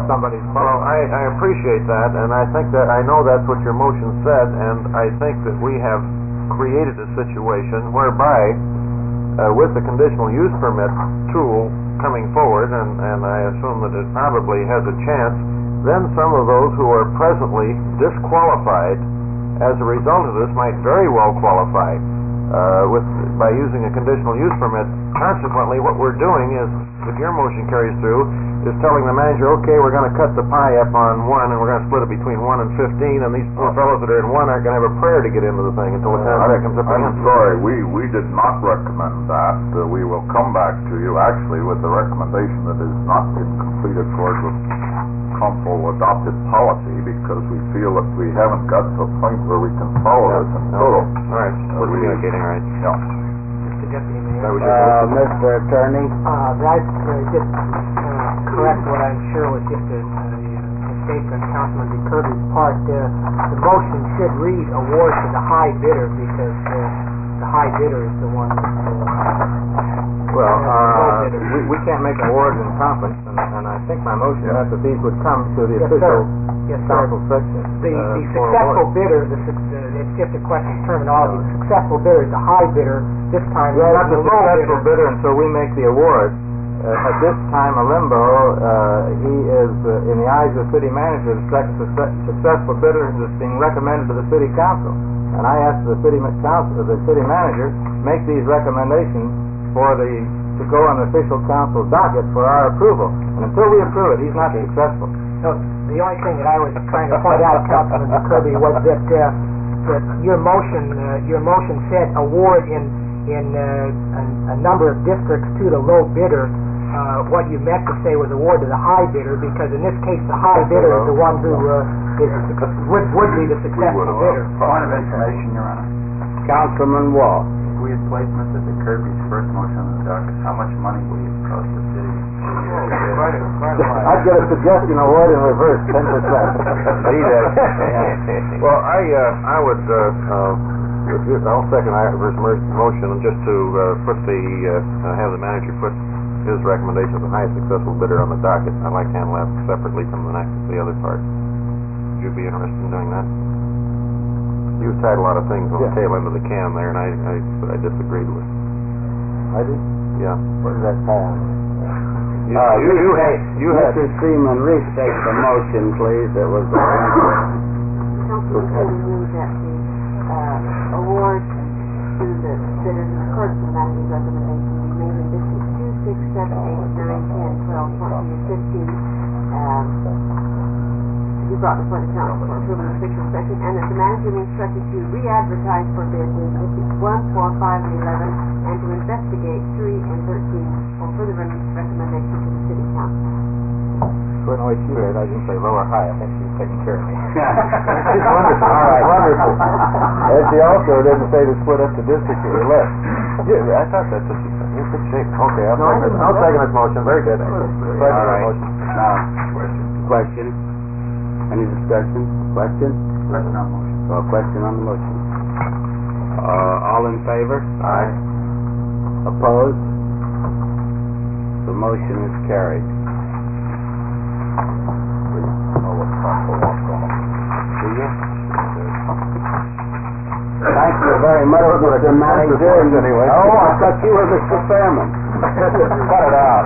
somebody's Well, qualified. I appreciate that, and I think that, I know that's what your motion said, and I think that we have created a situation whereby, with the conditional use permit tool coming forward, and I assume that it probably has a chance, then some of those who are presently disqualified as a result of this might very well qualify by using a conditional use permit. Consequently, what we're doing is, if your motion carries through, is telling the manager, okay, we're going to cut the pie up on 1, and we're going to split it between 1 and 15, and these poor fellows that are in 1 aren't going to have a prayer to get into the thing until the contract comes up. I'm sorry, we did not recommend that. We will come back to you actually with the recommendation that is not in complete accord with council adopted policy, because we feel that we haven't got to a point where we can follow this in total. All right, we're communicating, all right. Yeah. Mr. Deputy Mayor. Mr. Attorney? I'd just correct what I'm sure was just a mistake on Councilman DeKirby's part. The motion should read award to the high bidder, because the high bidder is the one We can't make awards in conference, and I think my motion is that these would come to the Yes, official Yes, sir. council section. The for successful award. bidder, it's just a question of terminology. The successful bidder is the high bidder. This time, Well, not the the low successful bidder. bidder until we make the award. At this time, Alimbo, he is, in the eyes of the city manager, the second successful bidder is being recommended to the city council. And I asked the city manager, make these recommendations to go on the official council docket for our approval. And until we approve it, he's not successful. No, the only thing that I was trying to point out, Councilman DeKirby, was that your motion said award in a number of districts to the low bidder. What you meant to say was award to the high bidder, because in this case, the high bidder is the one who would be the successful bidder. Point of information, Your Honor. Councilman Wall? If we had placed Mr. DeKirby's first motion on the docket, how much money would it cost the city? I'd get a suggestion award in reverse, 10%. Well, I would, I'll second Ivor's motion, just to have the manager put his recommendation of the highest successful bidder on the docket. I'd like to handle that separately from the other part. Would you be interested in doing that? You've tied a lot of things on the tail end of the can there, and I disagreed with. I did? Yeah. What did that tie on? Mr. Seaman, restate the motion, please. It was Councilman Cooley moved that the award to the bidders in accordance with manager's recommendation be made in districts 2, 6, 7, 8, 9, 10, 12, 14, and 15. To be brought before the council for approval in official session, and that the manager be instructed to re-advertise for bids in districts 1, 4, 5, and 11, and to investigate 3 and 13 for further recommendation to the city council. Couldn't wait you did. I didn't say low or high. I think she's taking care of me. She's wonderful. All right, wonderful. And she also didn't say to split up the district or less. Yeah, I thought that's what you said. You're in good shape. Okay, I'll second this motion. Very good. All right. Now, question. Any discussion? Question? Question on motion. Question on the motion. All in favor? Aye. Opposed? The motion is carried. Do you? Thank you very much, Mr. Manager. Anyway. Oh, I thought you were Mr. Fairman. Cut it out.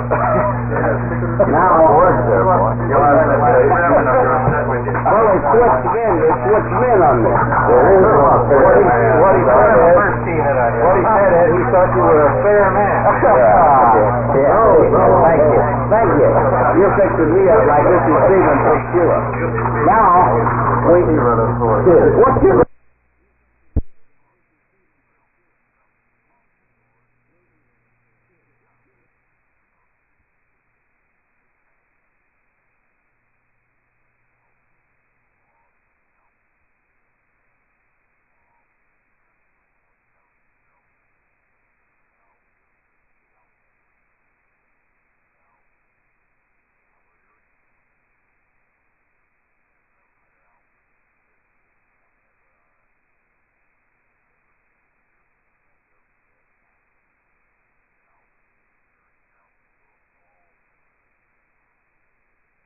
Now, Words there, boy. well, they switched again. They switched men on this. What he said, Ed, he thought you were a fair man. Thank you. Thank you. You're fixing me up like this is Stephen for sure. Now, what's your